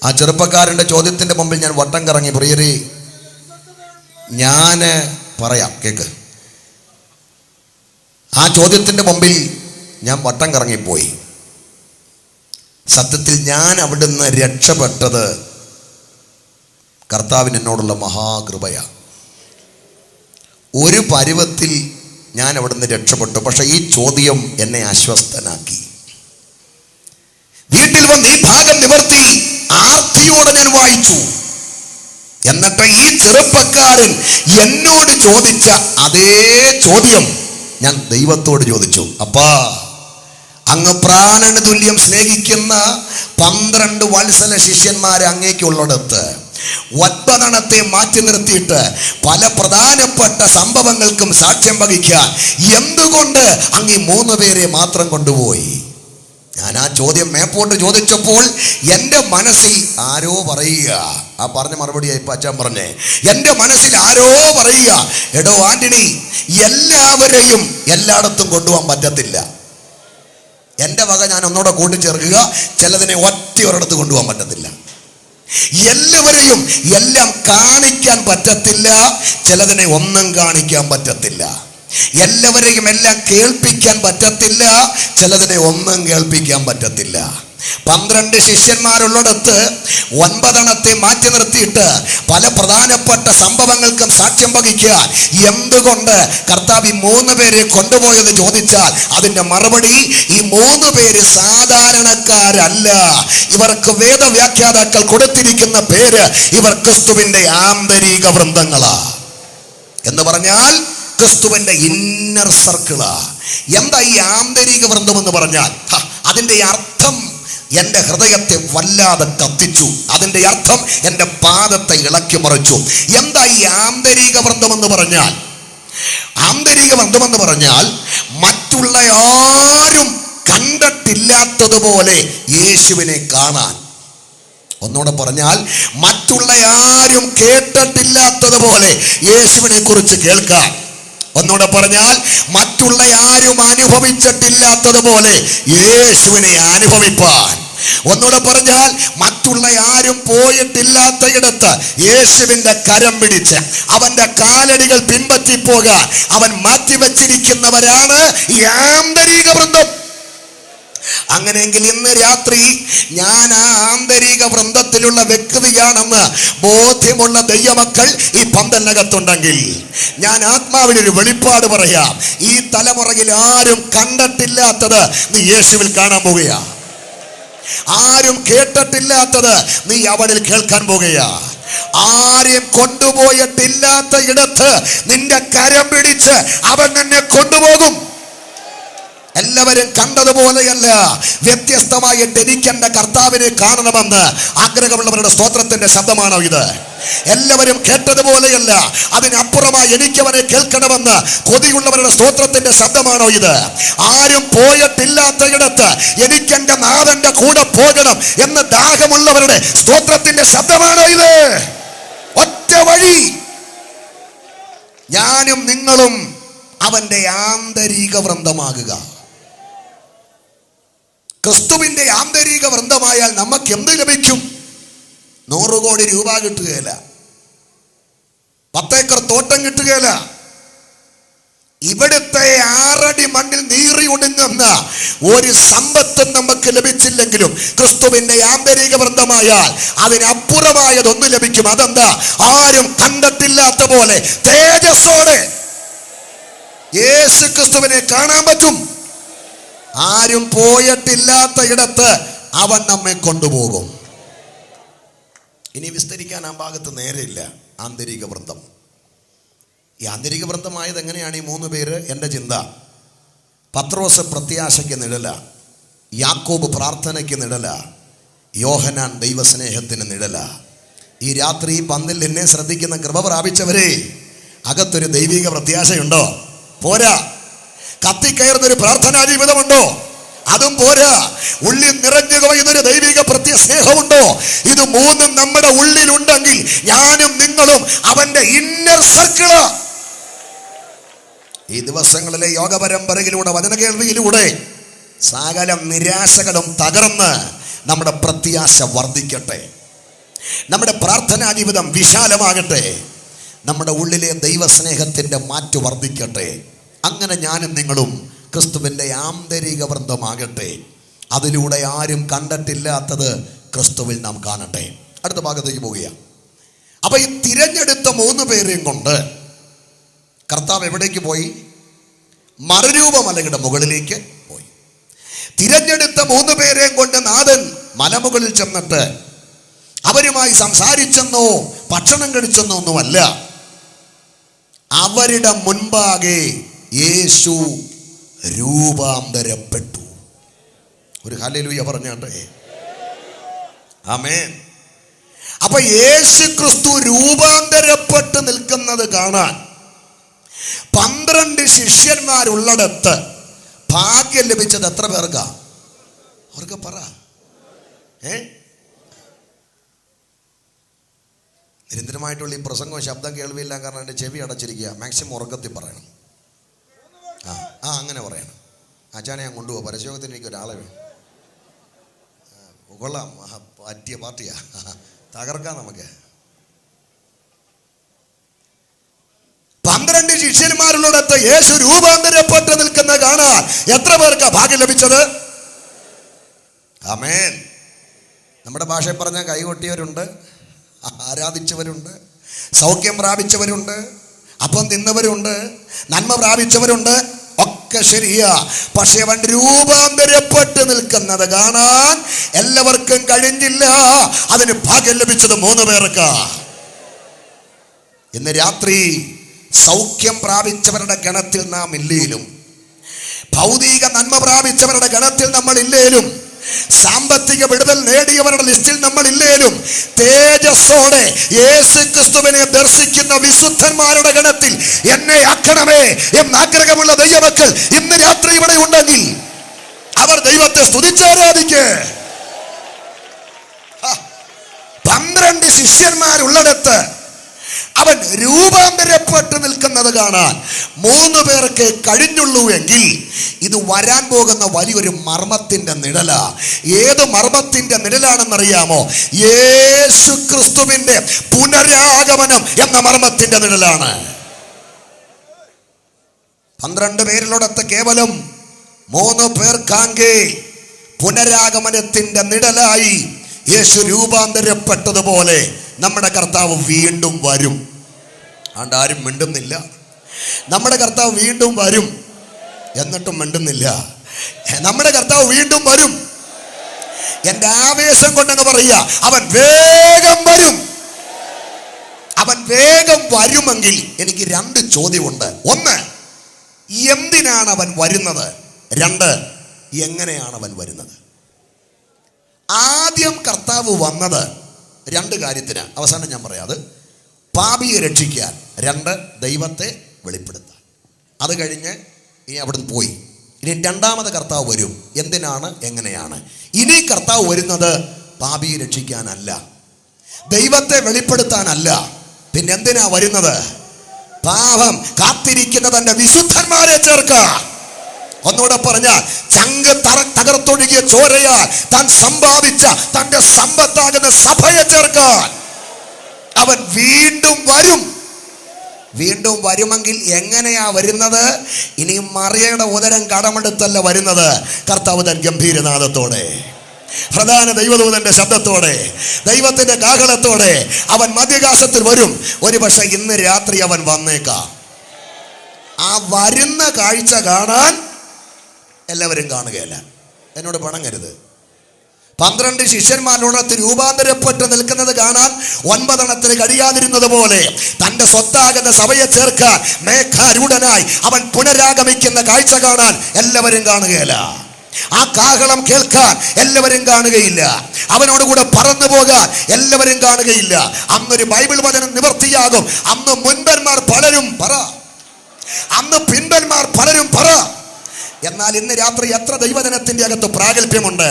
ആ ചെറുപ്പക്കാരൻ്റെ ചോദ്യത്തിൻ്റെ മുമ്പിൽ ഞാൻ വട്ടം കറങ്ങി. പ്രിയരെ, ഞാൻ പറയാം, കേക്ക്. ആ ചോദ്യത്തിൻ്റെ മുമ്പിൽ ഞാൻ വട്ടം കറങ്ങിപ്പോയി. സത്യത്തിൽ ഞാൻ അവിടുന്ന് രക്ഷപ്പെട്ടത് കർത്താവിന് എന്നോടുള്ള മഹാകൃപയാണ്. ഒരു പരുവത്തിൽ ഞാൻ അവിടുന്ന് രക്ഷപ്പെട്ടു. പക്ഷെ ഈ ചോദ്യം എന്നെ അസ്വസ്ഥനാക്കി. വീട്ടിൽ വന്ന് ഈ ഭാഗം നിവർത്തി ആർത്തിയോടെ ഞാൻ വായിച്ചു. എന്നിട്ട് ഈ ചെറുപ്പക്കാരൻ എന്നോട് ചോദിച്ച അതേ ചോദ്യം ഞാൻ ദൈവത്തോട് ചോദിച്ചു. അപ്പാ, അങ്ങ് പ്രാണന് തുല്യം സ്നേഹിക്കുന്ന 12 വത്സല ശിഷ്യന്മാരെ അങ്ങേക്കുള്ളിടത്ത് 9 മാറ്റി നിർത്തിയിട്ട് പല പ്രധാനപ്പെട്ട സംഭവങ്ങൾക്കും സാക്ഷ്യം വഹിക്കാൻ എന്തുകൊണ്ട് അങ്ങ് 3 പേരെ മാത്രം കൊണ്ടുപോയി? ഞാൻ ആ ചോദ്യം മേപ്പോട്ട് ചോദിച്ചപ്പോൾ എൻ്റെ മനസ്സിൽ ആരോ പറയുക, ആ പറഞ്ഞ മറുപടിയായി ഇപ്പം അച്ഛൻ പറഞ്ഞേ, എൻ്റെ മനസ്സിൽ ആരോ പറയുക, എടോ ആന്റണി, എല്ലാവരെയും എല്ലായിടത്തും കൊണ്ടുപോകാൻ പറ്റത്തില്ല. എൻ്റെ വക ഞാൻ ഒന്നുകൂടെ കൂട്ടിച്ചേർക്കുക, ചിലതിനെ ഒറ്റയൊരിടത്ത് കൊണ്ടുപോകാൻ പറ്റത്തില്ല. എല്ലാവരെയും എല്ലാം കാണിക്കാൻ പറ്റത്തില്ല, ചിലതിനെ ഒന്നും കാണിക്കാൻ പറ്റത്തില്ല. എല്ലാവരെയും എല്ലാം കേൾപ്പിക്കാൻ പറ്റത്തില്ല, ചിലതിനെ ഒന്നും കേൾപ്പിക്കാൻ പറ്റത്തില്ല. 12 ശിഷ്യന്മാരുള്ളിടത്ത് 9 മാറ്റി നിർത്തിയിട്ട് പല പ്രധാനപ്പെട്ട സംഭവങ്ങൾക്കും സാക്ഷ്യം വഹിക്കാൻ എന്തുകൊണ്ട് കർത്താവ് ഈ 3 പേരെ കൊണ്ടുപോയെന്ന് ചോദിച്ചാൽ അതിൻ്റെ മറുപടി, ഈ 3 പേര് സാധാരണക്കാരല്ല. ഇവർക്ക് വേദവ്യാഖ്യാതാക്കൾ കൊടുത്തിരിക്കുന്ന പേര്, ഇവർ ക്രിസ്തുവിൻ്റെ ആന്തരിക വൃന്ദങ്ങളാ. എന്ന് പറഞ്ഞാൽ ക്രിസ്തുവിൻ്റെ ഇന്നർ സർക്കിളാ. എന്താ ഈ ആന്തരിക വൃന്ദം എന്ന് പറഞ്ഞാൽ? അതിൻ്റെ അർത്ഥം എൻ്റെ ഹൃദയത്തെ വല്ലാതെ കത്തിച്ചു. അതിൻ്റെ അർത്ഥം എൻ്റെ പാദത്തെ ഇളക്കി മറിച്ചു. എന്താ ഈ ആന്തരിക വൃന്ദമെന്ന് പറഞ്ഞാൽ? ആന്തരിക വൃന്ദമെന്ന് പറഞ്ഞാൽ മറ്റുള്ള ആരും കണ്ടിട്ടില്ലാത്തതുപോലെ യേശുവിനെ കാണാൻ. ഒന്നുകൂടെ പറഞ്ഞാൽ, മറ്റുള്ള ആരും കേട്ടിട്ടില്ലാത്തതുപോലെ യേശുവിനെ കുറിച്ച് കേൾക്കാൻ. ഒന്നുകൂടെ പറഞ്ഞാൽ, മറ്റുള്ള ആരും അനുഭവിച്ചിട്ടില്ലാത്തതുപോലെ യേശുവിനെ അനുഭവിപ്പാൻ. ഒന്നുകൂടെ പറഞ്ഞാൽ, മറ്റുള്ള ആരും പോയിട്ടില്ലാത്തയിടത്ത് യേശുവിൻ്റെ കരം പിടിച്ച് അവൻ്റെ കാലടികൾ പിൻപറ്റി പോകാൻ അവൻ മാറ്റിവെച്ചിരിക്കുന്നവരാണ് ഈ ആന്തരിക വൃന്ദം. അങ്ങനെയെങ്കിൽ ഇന്ന് രാത്രി ഞാൻ ആ ആന്തരിക വൃന്ദത്തിലുള്ള വ്യക്തിയാണെന്ന് ബോധ്യമുള്ള ദൈവമക്കൾ ഈ പന്തലിനകത്തുണ്ടെങ്കിൽ ഞാൻ ആത്മാവിനൊരു വെളിപ്പാട് പറയാം. ഈ തലമുറയിൽ ആരും കണ്ടിട്ടില്ലാത്തത് നീ യേശുവിൽ കാണാൻ പോകുകയാ. ആരും കേട്ടിട്ടില്ലാത്തത് നീ അവനിൽ കേൾക്കാൻ പോകുകയാ. ആരെയും കൊണ്ടുപോയിട്ടില്ലാത്ത ഇടത്ത് നിന്റെ കരം പിടിച്ച് അവൻ നിന്നെ കൊണ്ടുപോകും. എല്ലാവരും കണ്ടതുപോലെയല്ല, വ്യത്യസ്തമായിട്ട് എനിക്ക് എൻ്റെ കർത്താവിനെ കാണണമെന്ന് ആഗ്രഹമുള്ളവരുടെ സ്തോത്രത്തിന്റെ ശബ്ദമാണോ ഇത്? എല്ലാവരും കേട്ടതുപോലെയല്ല, അതിനപ്പുറമായി എനിക്കവനെ കേൾക്കണമെന്ന് കൊതിയുള്ളവരുടെ സ്തോത്രത്തിന്റെ ശബ്ദമാണോ ഇത്? ആരും പോയിട്ടില്ലാത്ത ഇടത്ത് എനിക്കെൻ്റെ നാഥന്റെ കൂടെ പോകണം എന്ന് ദാഹമുള്ളവരുടെ സ്തോത്രത്തിന്റെ ശബ്ദമാണോ ഇത്? ഒറ്റ വഴി, ഞാനും നിങ്ങളും അവന്റെ ആന്തരിക വൃന്ദമാകുക. ക്രിസ്തുവിന്റെ ആന്തരിക വൃന്ദമായാൽ നമുക്ക് എന്ത് ലഭിക്കും? 100 കോടി രൂപ കിട്ടുകയില്ല, 10 ഏക്കർ തോട്ടം കിട്ടുകയില്ല, ഇവിടുത്തെ 6 അടി മണ്ണിൽ നീറി ഒടുങ്ങുന്ന ഒരു സമ്പത്തും നമുക്ക് ലഭിച്ചില്ലെങ്കിലും ക്രിസ്തുവിന്റെ ആന്തരിക വൃന്ദമായാൽ അതിനപ്പുറമായതൊന്നും ലഭിക്കും. അതെന്താ? ആരും കണ്ടിട്ടില്ലാത്ത പോലെ തേജസ്സോടെ യേശു ക്രിസ്തുവിനെ കാണാൻ പറ്റും. ആരും പോയിട്ടില്ലാത്ത ഇടത്ത് അവൻ നമ്മെ കൊണ്ടുപോകും. ഇനി വിസ്തരിക്കാൻ ആ ഭാഗത്ത് നേരെയില്ല. ആന്തരിക വൃന്ദം, ഈ ആന്തരിക വൃന്ദമായത് എങ്ങനെയാണ്? ഈ 3 പേര് എൻ്റെ ചിന്ത. പത്രോസ് പ്രത്യാശയ്ക്ക് നിഴല, യാക്കോബ് പ്രാർത്ഥനയ്ക്ക് നിഴല, യോഹന്നാൻ ദൈവസ്നേഹത്തിന് നിഴല. ഈ രാത്രി പന്തിൽ എന്നെ ശ്രദ്ധിക്കുന്ന കൃപ പ്രാപിച്ചവരെ, അകത്തൊരു ദൈവിക പ്രത്യാശയുണ്ടോ? പോരാ. കത്തിക്കയറുന്നൊരു പ്രാർത്ഥനാ ജീവിതമുണ്ടോ? അതും പോരാ. ഉള്ളിൽ നിറഞ്ഞു കവിയുന്നൊരു ദൈവിക സ്നേഹമുണ്ടോ? ഇത് 3 നമ്മുടെ ഉള്ളിലുണ്ടെങ്കിൽ ഞാനും നിങ്ങളും അവന്റെ ഇന്നർ സർക്കിള്. ഈ ദിവസങ്ങളിലെ യോഗ പരമ്പരയിലൂടെ, വചന കേൾവിയിലൂടെ സകല നിരാശകളും തകർന്ന് നമ്മുടെ പ്രത്യാശ വർദ്ധിക്കട്ടെ. നമ്മുടെ പ്രാർത്ഥനാ ജീവിതം വിശാലമാകട്ടെ. നമ്മുടെ ഉള്ളിലെ ദൈവസ്നേഹത്തിൻ്റെ മാറ്റ് വർദ്ധിക്കട്ടെ. അങ്ങനെ ഞാനും നിങ്ങളും ക്രിസ്തുവിൻ്റെ ആന്തരിക വൃന്ദമാകട്ടെ. അതിലൂടെ ആരും കണ്ടിട്ടില്ലാത്തത് ക്രിസ്തുവിൽ നാം കാണട്ടെ. അടുത്ത ഭാഗത്തേക്ക് പോവുകയാണ്. അപ്പൊ ഈ തിരഞ്ഞെടുത്ത 3 പേരെയും കൊണ്ട് കർത്താവ് എവിടേക്ക് പോയി? മറുരൂപമലയുടെ മുകളിലേക്ക് പോയി. തിരഞ്ഞെടുത്ത 3 പേരെയും കൊണ്ട് നാഥൻ മലമുകളിൽ ചെന്നിട്ട് അവരുമായി സംസാരിച്ചെന്നോ ഭക്ഷണം കഴിച്ചെന്നോ ഒന്നുമല്ല. അവരുടെ മുൻപാകെ യേശു രൂപാന്തരപ്പെട്ടു. ഒരു ഹല്ലേലൂയ പറഞ്ഞാട്ടെ. ആമേൻ. അപ്പൊ യേശു ക്രിസ്തു രൂപാന്തരപ്പെട്ട് നിൽക്കുന്നത് കാണാൻ 12 ശിഷ്യന്മാരുള്ളിടത്ത് ഭാഗ്യം ലഭിച്ചത് എത്ര പേർക്കാ? അവർക്ക് പറ. നിരന്തരമായിട്ടുള്ള ഈ പ്രസംഗവും ശബ്ദം കേൾവിയില്ല. കാരണം എൻ്റെ ചെവി അടച്ചിരിക്കുക. മാക്സിമം ഉറക്കത്തിൽ പറയണം. അങ്ങനെ പറയണം. അച്ഛനെ ഞാൻ കൊണ്ടുപോകാം. പരസ്യോഗത്തിന് എനിക്ക് ഒരാളെ വേണം. കൊള്ളാം, പറ്റിയ പാർട്ടിയാ, തകർക്കാം നമുക്ക്. 12 ശിഷ്യന്മാരുള്ളിടത്ത് യേശു രൂപാന്തരപ്പെട്ട് നിൽക്കുന്ന കാണാൻ എത്ര പേർക്കാ ഭാഗ്യം ലഭിച്ചത്? ആമേൻ. നമ്മുടെ ഭാഷയിൽ പറഞ്ഞാൽ കൈകൊട്ടിയവരുണ്ട്, ആരാധിച്ചവരുണ്ട്, സൗഖ്യം പ്രാപിച്ചവരുണ്ട്, അപ്പം തിന്നവരുണ്ട്, നന്മ പ്രാപിച്ചവരുണ്ട്. ഒക്കെ ശരിയാ. പക്ഷെ അവൻ രൂപാന്തരപ്പെട്ട് നിൽക്കുന്നത് കാണാൻ എല്ലാവർക്കും കഴിഞ്ഞില്ല. അതിന് ഭാഗ്യം ലഭിച്ചത് 3 പേർക്കാ. ഇന്ന് രാത്രി സൗഖ്യം പ്രാപിച്ചവരുടെ ഗണത്തിൽ നാം ഇല്ലേലും, ഭൗതിക നന്മ പ്രാപിച്ചവരുടെ ഗണത്തിൽ നമ്മൾ ഇല്ലേലും, സാമ്പത്തിക വിടുതൽ നേടിയവരുടെ ലിസ്റ്റിൽ നമ്മൾ ഇല്ലേലും, തേജസ്സോടെ യേശു ക്രിസ്തുവിനെ ദർശിക്കുന്ന വിശുദ്ധന്മാരുടെ ഗണത്തിൽ എന്നെ ആക്കണമേ എന്ന് ആഗ്രഹമുള്ള ദൈവമക്കൾ ഇന്ന് രാത്രി ഇവിടെ ഉണ്ടെങ്കിൽ അവർ ദൈവത്തെ സ്തുതിച്ചാരാധിക്ക്. 12 ശിഷ്യന്മാരുള്ളിടത്ത് അവൻ രൂപാന്തരപ്പെട്ട് നിൽക്കുന്നത് കാണാൻ 3 പേർക്ക് കഴിഞ്ഞുള്ളൂ എങ്കിൽ ഇത് വരാൻ പോകുന്ന വലിയൊരു മർമ്മത്തിന്റെ നിഴല. ഏത് മർമ്മത്തിന്റെ നിഴലാണെന്നറിയാമോ? യേശു ക്രിസ്തുവിന്റെ പുനരാഗമനം എന്ന മർമ്മത്തിന്റെ നിഴലാണ്. 12 പേരിലൊടത്ത് കേവലം 3 പേർക്കാങ്കെ പുനരാഗമനത്തിന്റെ നിഴലായി യേശു രൂപാന്തരപ്പെട്ടതുപോലെ നമ്മുടെ കർത്താവ് വീണ്ടും വരും. ആരും മിണ്ടുന്നില്ല. നമ്മുടെ കർത്താവ് വീണ്ടും വരും, എന്നിട്ടും മിണ്ടുന്നില്ല. നമ്മുടെ കർത്താവ് വീണ്ടും വരും. എന്റെ ആവേശം കൊണ്ടങ്ങ് പറയുക, അവൻ വേഗം വരും. അവൻ വേഗം വരുമെങ്കിൽ എനിക്ക് 2 ചോദ്യമുണ്ട്. 1, എന്തിനാണ് അവൻ വരുന്നത്? 2, എങ്ങനെയാണ് അവൻ വരുന്നത്? ആദ്യം കർത്താവ് വന്നത് 2 കാര്യത്തിന്. അവസാനം ഞാൻ പറയാം. അത് പാപിയെ രക്ഷിക്കാൻ, 2 ദൈവത്തെ വെളിപ്പെടുത്താൻ. അത് കഴിഞ്ഞ് ഇനി അവിടുന്ന് പോയി. ഇനി 2ാമത് കർത്താവ് വരും. എന്തിനാണ്? എങ്ങനെയാണ്? ഇനി കർത്താവ് വരുന്നത് പാപിയെ രക്ഷിക്കാനല്ല, ദൈവത്തെ വെളിപ്പെടുത്താനല്ല. പിന്നെ എന്തിനാ വരുന്നത്? പാപം കാത്തിരിക്കുന്ന തന്റെ വിശുദ്ധന്മാരെ ചേർക്കാൻ. ഒന്നുകൂടെ പറഞ്ഞാൽ, ചങ്ക് തകർത്തൊഴുകിയ ചോരയാൽ താൻ സമ്പാദിച്ച തന്റെ സമ്പത്താകുന്ന സഭയെ ചേർക്കാൻ അവൻ വീണ്ടും വരും. വീണ്ടും വരുമെങ്കിൽ എങ്ങനെയാ വരുന്നത്? ഇനി മറിയയുടെ ഉദരം കടമെടുത്തല്ല വരുന്നത്. കർത്താവ് തൻ ഗംഭീരനാദത്തോടെ, പ്രധാന ദൈവദൂതന്റെ ശബ്ദത്തോടെ, ദൈവത്തിന്റെ കാഹളത്തോടെ അവൻ മധ്യാകാശത്തിൽ വരും. ഒരു പക്ഷെ ഇന്ന് രാത്രി അവൻ വന്നേക്കാം. ആ വരുന്ന കാഴ്ച കാണാൻ എല്ലാവരും കാണുകയല്ല. എന്നോട് പണങ്ങരുത്. 12 ശിഷ്യന്മാരോടൊത്ത് രൂപാന്തരപ്പെട്ട് നിൽക്കുന്നത് കാണാൻ 9 എണ്ണത്തിന് കഴിയാതിരുന്നത് പോലെ തന്റെ സ്വത്താകുന്ന സഭയെ ചേർക്കാൻ മേഘാരൂഢനായി അവൻ പുനരാഗമിക്കുന്ന കാഴ്ച കാണാൻ എല്ലാവരും കാണുകയില്ല. ആ കാഹളം കേൾക്കാൻ എല്ലാവരും കാണുകയില്ല. അവനോടുകൂടെ പറന്നു പോകാൻ എല്ലാവരും കാണുകയില്ല. അന്നൊരു ബൈബിൾ വചനം നിവർത്തിയാകും. അന്ന് മുൻപന്മാർ പലരും പറ, അന്ന് പിൻപന്മാർ പലരും പറ. എന്നാൽ ഇന്ന് രാത്രി എത്ര ദൈവജനത്തിന്റെ അകത്ത് പ്രാഗൽഭ്യമുണ്ട്.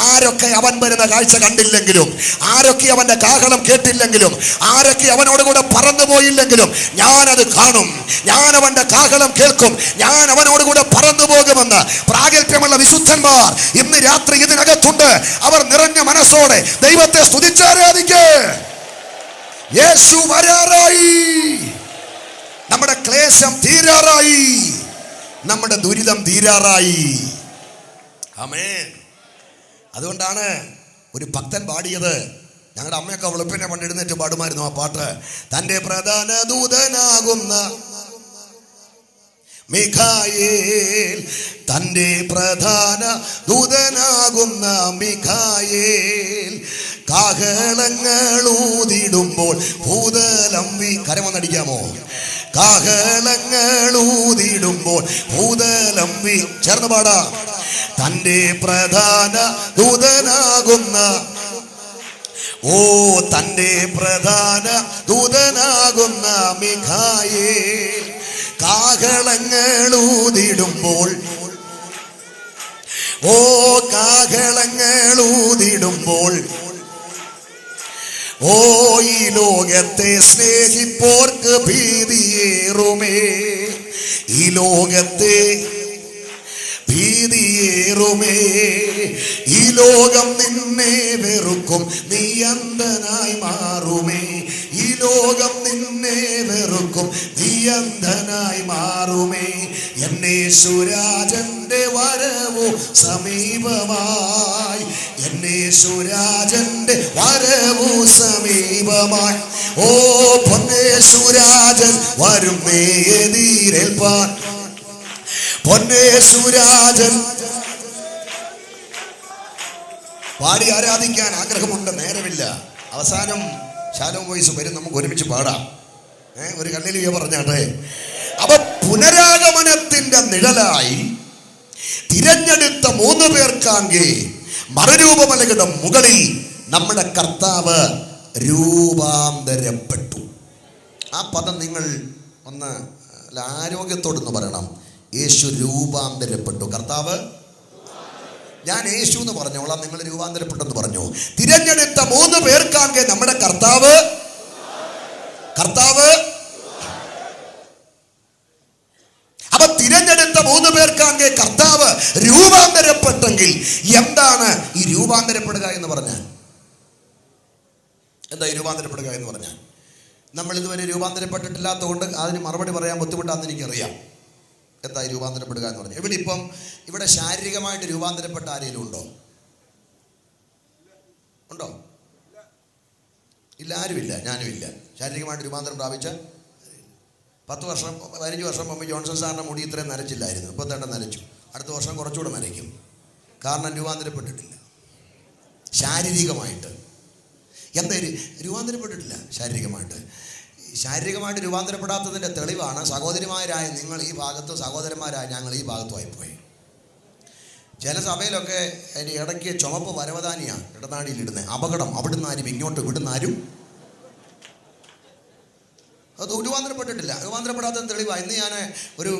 ആരൊക്കെ അവൻ വരുന്ന കാഴ്ച കണ്ടില്ലെങ്കിലും, ആരൊക്കെ അവന്റെ കാഹളം കേട്ടില്ലെങ്കിലും, ആരൊക്കെ അവനോടുകൂടെ പറന്നു പോയില്ലെങ്കിലും, ഞാനത് കാണും, ഞാൻ അവന്റെ കാഹളം കേൾക്കും, ഞാൻ അവനോടുകൂടെ പറന്നു പോകുമെന്ന് പ്രാഗൽഭ്യമുള്ള വിശുദ്ധന്മാർ ഇന്ന് രാത്രി ഇതിനകത്തുണ്ട്. അവർ നിറഞ്ഞ മനസ്സോടെ ദൈവത്തെ സ്തുതിച്ചാരാധിക്കേ. യേശു വരാറായി. നമ്മുടെ ക്ലേശം തീരാറായി. നമ്മുടെ ദുരിതം തീരാറായി. ആമേൻ. അതുകൊണ്ടാണ് ഒരു ഭക്തൻ പാടിയത്. ഞങ്ങളുടെ അമ്മയൊക്കെ വെളുപ്പിനെ പണ്ട് എഴുന്നേറ്റ് പാടുമായിരുന്നു ആ പാട്ട്. തൻ്റെ പ്രധാന ദൂതനാകുന്ന മിഖായേൽ, തൻ്റെ പ്രധാന ദൂതനാകുന്ന മിഖായേൽ കാഹളങ്ങൾ ഊതിടുമ്പോൾ ഭൂതലം കരമൊന്നടിക്കാമോ? കാഹളങ്ങൾ ഊതിടുമ്പോൾ ഭൂതലം ചേർന്ന് പാടാം. തൻ്റെ പ്രധാന ദൂതനാകുന്ന, ഓ തൻ്റെ പ്രധാന ദൂതനാകുന്ന മിഖായേൽ കാഹളങ്ങൾ ഊതിടുമ്പോൾ, ഓ കാഹളങ്ങൾ ഊതിടുമ്പോൾ, ഓ ഈ ലോകത്തെ സ്നേഹിപ്പോർക്ക് ഭീതിയേറുമേ, ഈ ലോകത്തെ ഭീതിയേറുമേ, ഈ ലോകം നിന്നെ വെറുക്കും, നീ അന്ധനായി മാറുമേ, ഈ ലോകം നിന്നെ വെറുക്കും, നീ അന്ധനായി മാറുമേ. എന്നേശുരാജന്റെ വരവു സമീപമായി, എന്നേശുരാജന്റെ വരവു സമീപമായി. ഓ പൊന്നേശുരാജൻ വരുന്നേ എതിരേൽപ്പാൻ, പൊന്നേശുരാജൻ. പാടി ആരാധിക്കാൻ ആഗ്രഹമുണ്ട്, നേരമില്ല. അവസാനം ശാലോം വോയിസ് വരും, നമുക്ക് ഒരുമിച്ച് പാടാം. ഒരു കണ്ണിലിയ പറഞ്ഞാട്ടെ. അപ്പൊ പുനരാഗമനത്തിന്റെ നിഴലായി തിരഞ്ഞെടുത്ത 3 പേർക്കാങ്കെ മറുരൂപമലയുടെ മുകളിൽ നമ്മുടെ കർത്താവ് രൂപാന്തരപ്പെട്ടു. ആ പദം നിങ്ങൾ ഒന്ന് ആരോഗ്യത്തോടൊന്ന് പറയണം. യേശു രൂപാന്തരപ്പെട്ടു. കർത്താവ്, ഞാൻ യേശു എന്ന് പറഞ്ഞോളാം, നിങ്ങൾ രൂപാന്തരപ്പെട്ടെന്ന് പറഞ്ഞു. തിരഞ്ഞെടുത്ത 3 പേർക്കാങ്കെ നമ്മുടെ കർത്താവ് അപ്പൊ തിരഞ്ഞെടുത്ത 3 പേർക്കാങ്കെ കർത്താവ് രൂപാന്തരപ്പെട്ടെങ്കിൽ എന്താണ് ഈ രൂപാന്തരപ്പെടുക എന്ന് പറഞ്ഞാൽ? എന്താ ഈ രൂപാന്തരപ്പെടുക എന്ന് പറഞ്ഞാൽ? നമ്മൾ ഇതുവരെ രൂപാന്തരപ്പെട്ടിട്ടില്ലാത്തതുകൊണ്ട് അതിന് മറുപടി പറയാൻ ബുദ്ധിമുട്ടാണെന്ന് എനിക്കറിയാം. എന്താ ഈ രൂപാന്തരപ്പെടുക എന്ന് പറഞ്ഞാൽ? ഇവിടെ ശാരീരികമായിട്ട് രൂപാന്തരപ്പെട്ട ആരെങ്കിലും ഉണ്ടോ? ഇല്ല, ആരുമില്ല. ഞാനുമില്ല. ശാരീരികമായിട്ട് രൂപാന്തരം പ്രാപിച്ച 10 വർഷം 15 വർഷം മുമ്പ് ജോൺസൺ സാറിൻ്റെ മുടി ഇത്രയും നരച്ചില്ലായിരുന്നു. ഇപ്പോൾ തന്നെ നരച്ചു. അടുത്ത വർഷം കുറച്ചുകൂടെ നരയ്ക്കും. കാരണം രൂപാന്തരപ്പെട്ടിട്ടില്ല ശാരീരികമായിട്ട്. എന്താ രൂപാന്തരപ്പെട്ടിട്ടില്ല ശാരീരികമായിട്ട്? ശാരീരികമായിട്ട് രൂപാന്തരപ്പെടാത്തതിൻ്റെ തെളിവാണ് സഹോദരിമാരായ നിങ്ങൾ ഈ ഭാഗത്തും സഹോദരന്മാരായ ഞങ്ങൾ ഈ ഭാഗത്തുമായിപ്പോയി. ചില സഭയിലൊക്കെ അതിൻ്റെ ഇടയ്ക്ക് ചുമപ്പ് വരവധാനിയാണ് ഇടനാടിയിലിടുന്നത്. അപകടം. അവിടുന്ന് ആരും ഇങ്ങോട്ട് ഇവിടുന്ന് ആരും അത് രൂപാന്തരപ്പെട്ടിട്ടില്ല. രൂപാന്തരപ്പെടാത്തതിന് തെളിവാണ്. ഇന്ന് ഞാൻ ഒരു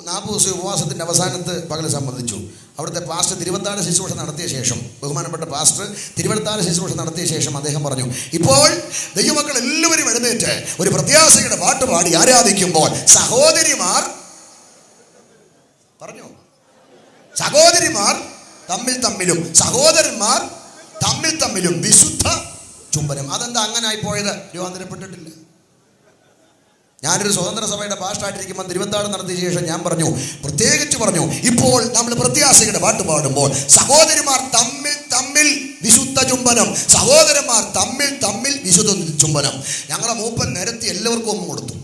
40 ദിവസം ഉപവാസത്തിൻ്റെ അവസാനത്ത് പകൽ സംബന്ധിച്ചു. അവിടുത്തെ പാസ്റ്റർ തിരുവത്താഴ ശുശ്രൂഷ നടത്തിയ ശേഷം, ബഹുമാനപ്പെട്ട പാസ്റ്റർ തിരുവത്താഴ ശുശ്രൂഷ നടത്തിയ ശേഷം അദ്ദേഹം പറഞ്ഞു, ഇപ്പോൾ ദൈവമക്കൾ എല്ലാവരും എഴുന്നേറ്റ് ഒരു പ്രത്യാശയുടെ പാട്ട് പാടി ആരാധിക്കുമ്പോൾ സഹോദരിമാർ പറഞ്ഞു, സഹോദരിമാർ തമ്മിലും സഹോദരന്മാർ തമ്മിലും വിശുദ്ധ ചുംബനം. അതെന്താ അങ്ങനെ ആയിപ്പോയത്? രൂപാന്തരപ്പെട്ടിട്ടില്ല. ഞാനൊരു സ്വതന്ത്ര സഭയുടെ പാസ്റ്ററായിട്ടിരിക്കുമ്പോൾ തിരുവന്താടം നടത്തിയ ശേഷം ഞാൻ പറഞ്ഞു, പ്രത്യേകിച്ച് പറഞ്ഞു, ഇപ്പോൾ നമ്മൾ പ്രത്യാശയുടെ പാട്ട് പാടുമ്പോൾ സഹോദരിമാർ തമ്മിൽ തമ്മിൽ വിശുദ്ധ ചുംബനം, സഹോദരന്മാർ തമ്മിൽ തമ്മിൽ വിശുദ്ധ ചുംബനം. ഞങ്ങളുടെ മൂപ്പൻ നിരത്തി എല്ലാവർക്കും ഒന്നും കൊടുത്തു.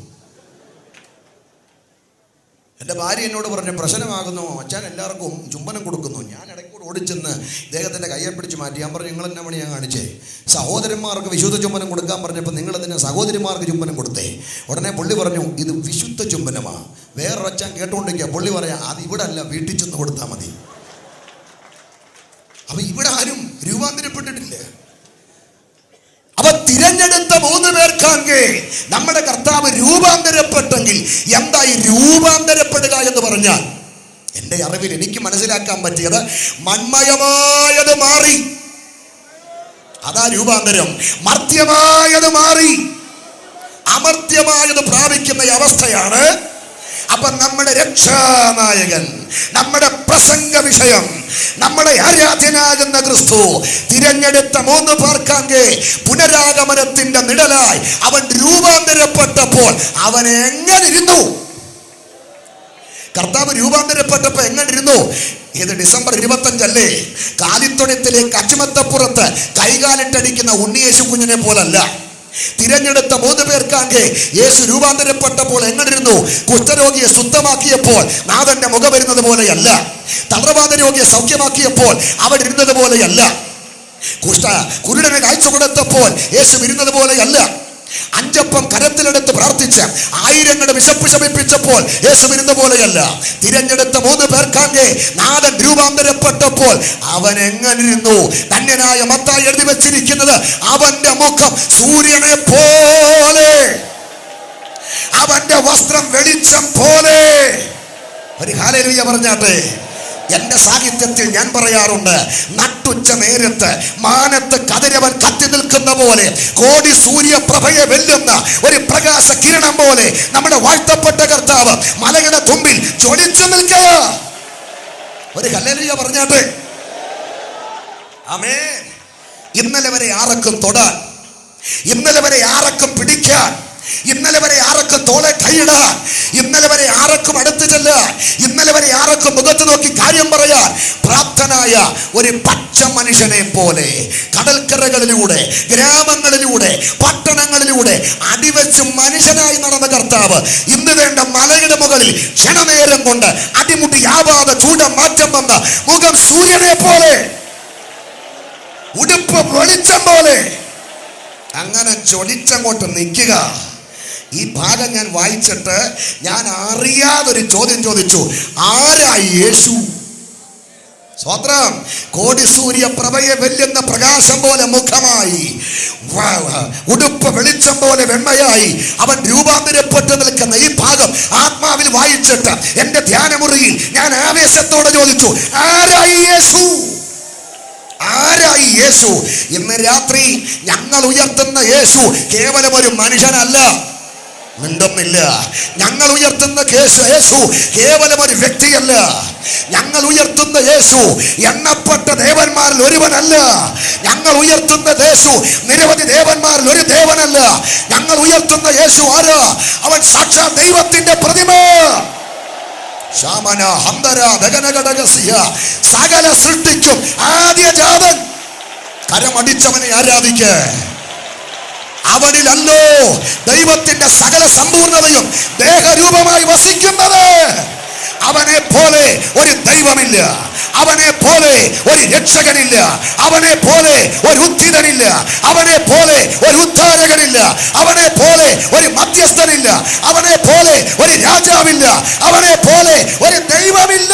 എൻ്റെ ഭാര്യ എന്നോട് പറഞ്ഞു, പ്രശ്നമാകുന്നു അച്ഛൻ, എല്ലാവർക്കും ചുംബനം കൊടുക്കുന്നു. ഞാൻ ഇടയ്ക്കൂടെ ഓടിച്ചെന്ന് ഇദ്ദേഹത്തിൻ്റെ കയ്യെ പിടിച്ച് മാറ്റി. ഞാൻ പറഞ്ഞു, നിങ്ങൾ എന്നാ പണി ഞാൻ കാണിച്ചേ? സഹോദരന്മാർക്ക് വിശുദ്ധ ചുംബനം കൊടുക്കാൻ പറഞ്ഞപ്പോൾ നിങ്ങളതിന് സഹോദരിമാർക്ക് ചുംബനം കൊടുത്തേ. ഉടനെ പുള്ളി പറഞ്ഞു, ഇത് വിശുദ്ധ ചുംബനമാണ്. വേറൊരച്ഛൻ കേട്ടുകൊണ്ടിരിക്കുക. പുള്ളി പറയാം, അത് ഇവിടെ അല്ല, വീട്ടിൽ ചെന്ന് കൊടുത്താൽ മതി. അപ്പം ഇവിടെ ആരും രൂപാന്തരപ്പെട്ടിട്ടില്ല. അവ തിരഞ്ഞെടുത്ത 3 പേർക്കാണെങ്കിൽ നമ്മുടെ കർത്താവ് രൂപാന്തരപ്പെട്ടെങ്കിൽ എന്തായി രൂപാന്തരപ്പെടുക എന്ന് പറഞ്ഞാൽ, എൻ്റെ അറിവിൽ എനിക്ക് മനസ്സിലാക്കാൻ പറ്റിയത്, മൺമയമായത് മാറി, അതാ രൂപാന്തരം. മർത്യമായത് മാറി, അമർത്യമായത് പ്രാപിക്കുന്ന അവസ്ഥയാണ്. അപ്പൊ നമ്മുടെ രക്ഷാനായകൻ, നമ്മുടെ പ്രസംഗ വിഷയം, നമ്മുടെ ആരാധ്യനാകുന്ന ക്രിസ്തു തിരഞ്ഞെടുത്ത 3 പേർക്കാങ്കെ പുനരാഗമനത്തിന്റെ നിഴലായി അവൻ രൂപാന്തരപ്പെട്ടപ്പോൾ അവൻ എങ്ങനിരുന്നു? കർത്താവ് രൂപാന്തരപ്പെട്ടപ്പോൾ എങ്ങനിരുന്നു? ഇത് ഡിസംബർ 25 അല്ലേ? കാലിത്തൊഴുത്തിലേക്ക് അച്ചുമത്തപ്പുറത്ത് കൈകാലിട്ടടിക്കുന്ന ഉണ്ണിയേശു കുഞ്ഞിനെ പോലല്ല. തിരഞ്ഞെടുത്ത 3 പേർക്കാങ്കെ യേശു രൂപാന്തരപ്പെട്ടപ്പോൾ എങ്ങനിരുന്നു? കുഷ്ഠരോഗിയെ ശുദ്ധമാക്കിയപ്പോൾ നാഥന്റെ മുഖം വരുന്നത് പോലെയല്ല. തളർവാദ രോഗിയെ സൗഖ്യമാക്കിയപ്പോൾ അവിടെ ഇരുന്നത് പോലെയല്ല. കുരുടനെ കാഴ്ച കൊടുത്തപ്പോൾ യേശു ഇരുന്നത് പോലെയല്ല. 5 അപ്പം കരത്തിലെടുത്ത് പ്രാർത്ഥിച്ച് 1000 വിശപ്പ് ശമിപ്പിച്ചപ്പോൾ യേശു ഇരുന്ന പോലെയല്ല. തിരഞ്ഞെടുത്ത 3 പേർക്കാങ്കെ നാഥൻ രൂപാന്തരപ്പെട്ടപ്പോൾ അവൻ എങ്ങനിരുന്നു? ധന്യനായ മത്തായി എഴുതി വെച്ചിരിക്കുന്നത്, അവന്റെ മുഖം സൂര്യനെ പോലെ, അവന്റെ വസ്ത്രം വെളിച്ചം പോലെ. ഒരു ഹല്ലേലൂയ പറഞ്ഞാട്ടെ. എന്റെ സാഹിത്യത്തിൽ ഞാൻ പറയാറുണ്ട്, നട്ടുച്ച നേരത്ത് മാനത്ത് കതിരവൻ കത്തി നിൽക്കുന്ന പോലെ, കോടി സൂര്യപ്രഭയെ വെല്ലുന്ന ഒരു പ്രകാശ കിരണം പോലെ നമ്മുടെ വാഴ്ത്തപ്പെട്ട കർത്താവ് മലയുടെ തുമ്പിൽ ജ്വലിച്ചു നിൽക്കുക. ഒരു ഹല്ലേലൂയ പറഞ്ഞാട്ടെ. ആമേൻ. ഇന്നലെ വരെ ആർക്കും തൊടാൻ, ഇന്നലെ വരെ ആർക്കും പിടിക്കാൻ, ഇന്നലെ വരെ ആർക്കും തോളെ കൈയിടാൻ, ഇന്നലെ വരെ ആർക്കും അടുത്ത് ചെല്ലാൻ, ഇന്നലെ വരെ ആർക്കും മുഖത്ത് നോക്കി കാര്യം പറയാൻ പ്രാപ്തനായ ഒരു പച്ച മനുഷ്യനെ പോലെ കടൽക്കരകളിലൂടെ, ഗ്രാമങ്ങളിലൂടെ, പട്ടണങ്ങളിലൂടെ അടിവെച്ച് മനുഷ്യനായി നടന്ന കർത്താവ് ഇന്ന് വേണ്ട മലയുടെ മുകളിൽ ക്ഷണനേരം കൊണ്ട് അടിമുടി ആവാതെ ചൂടം മാറ്റം വന്ന മുഖം സൂര്യനെ പോലെ, ഉടുപ്പ് വെളിച്ചം പോലെ, അങ്ങനെ ജ്വലിച്ചങ്ങോട്ട് നിൽക്കുക. ഈ ഭാഗം ഞാൻ വായിച്ചിട്ട് ഞാൻ അറിയാതൊരു ചോദ്യം ചോദിച്ചു, ആരായി യേശു? സ്വത്രം. കോടി സൂര്യ പ്രഭയെ വെല്ലുന്ന പ്രകാശം പോലെ മുഖമായി, ഉടുപ്പ് വെളിച്ചം പോലെ വെണ്മയായി അവൻ രൂപാന്തരപ്പെട്ട് നിൽക്കുന്ന ഈ ഭാഗം ആത്മാവിൽ വായിച്ചിട്ട് എന്റെ ധ്യാനമുറിയിൽ ഞാൻ ആവേശത്തോടെ ചോദിച്ചു, ആരായി യേശു? ആരായി യേശു? ഇന്ന് രാത്രി ഞങ്ങൾ ഉയർത്തുന്ന യേശു കേവലം ഒരു മനുഷ്യനല്ല. മിണ്ടുന്നില്ല. ഞങ്ങൾ ഉയർത്തുന്ന യേശു കേവലം ഒരു വ്യക്തിയല്ല. ഞങ്ങൾ ഉയർത്തുന്ന യേശു എണ്ണപ്പെട്ട ദേവന്മാരിൽ ഒരുവനല്ല. ഞങ്ങൾ ഉയർത്തുന്ന യേശു നിരവധി ദേവന്മാരിൽ ഒരു ദേവനല്ല. ഞങ്ങൾ ഉയർത്തുന്ന യേശു ആരാ? അവൻ സാക്ഷാൽ ദൈവത്തിന്റെ പ്രതിമ. സകല സൃഷ്ടിക്കും ആദ്യജാതൻ. കരമടിച്ചവനെ ആരാധിക്ക. അവനിലല്ലോ ദൈവത്തിന്റെ സകല സമ്പൂർണതയും ദേഹരൂപമായി വസിക്കുന്നത്. അവനെ പോലെ ഒരു ദൈവമില്ല, അവനെ പോലെ ഒരു രക്ഷകനില്ല, അവനെ പോലെ ഒരു ഉദ്ധിതനില്ല, അവനെ പോലെ ഒരു ഉദ്ധാരകനില്ല, അവനെ പോലെ ഒരു മധ്യസ്ഥനില്ല, അവനെ പോലെ ഒരു രാജാവില്ല, അവനെ പോലെ ഒരു ദൈവമില്ല.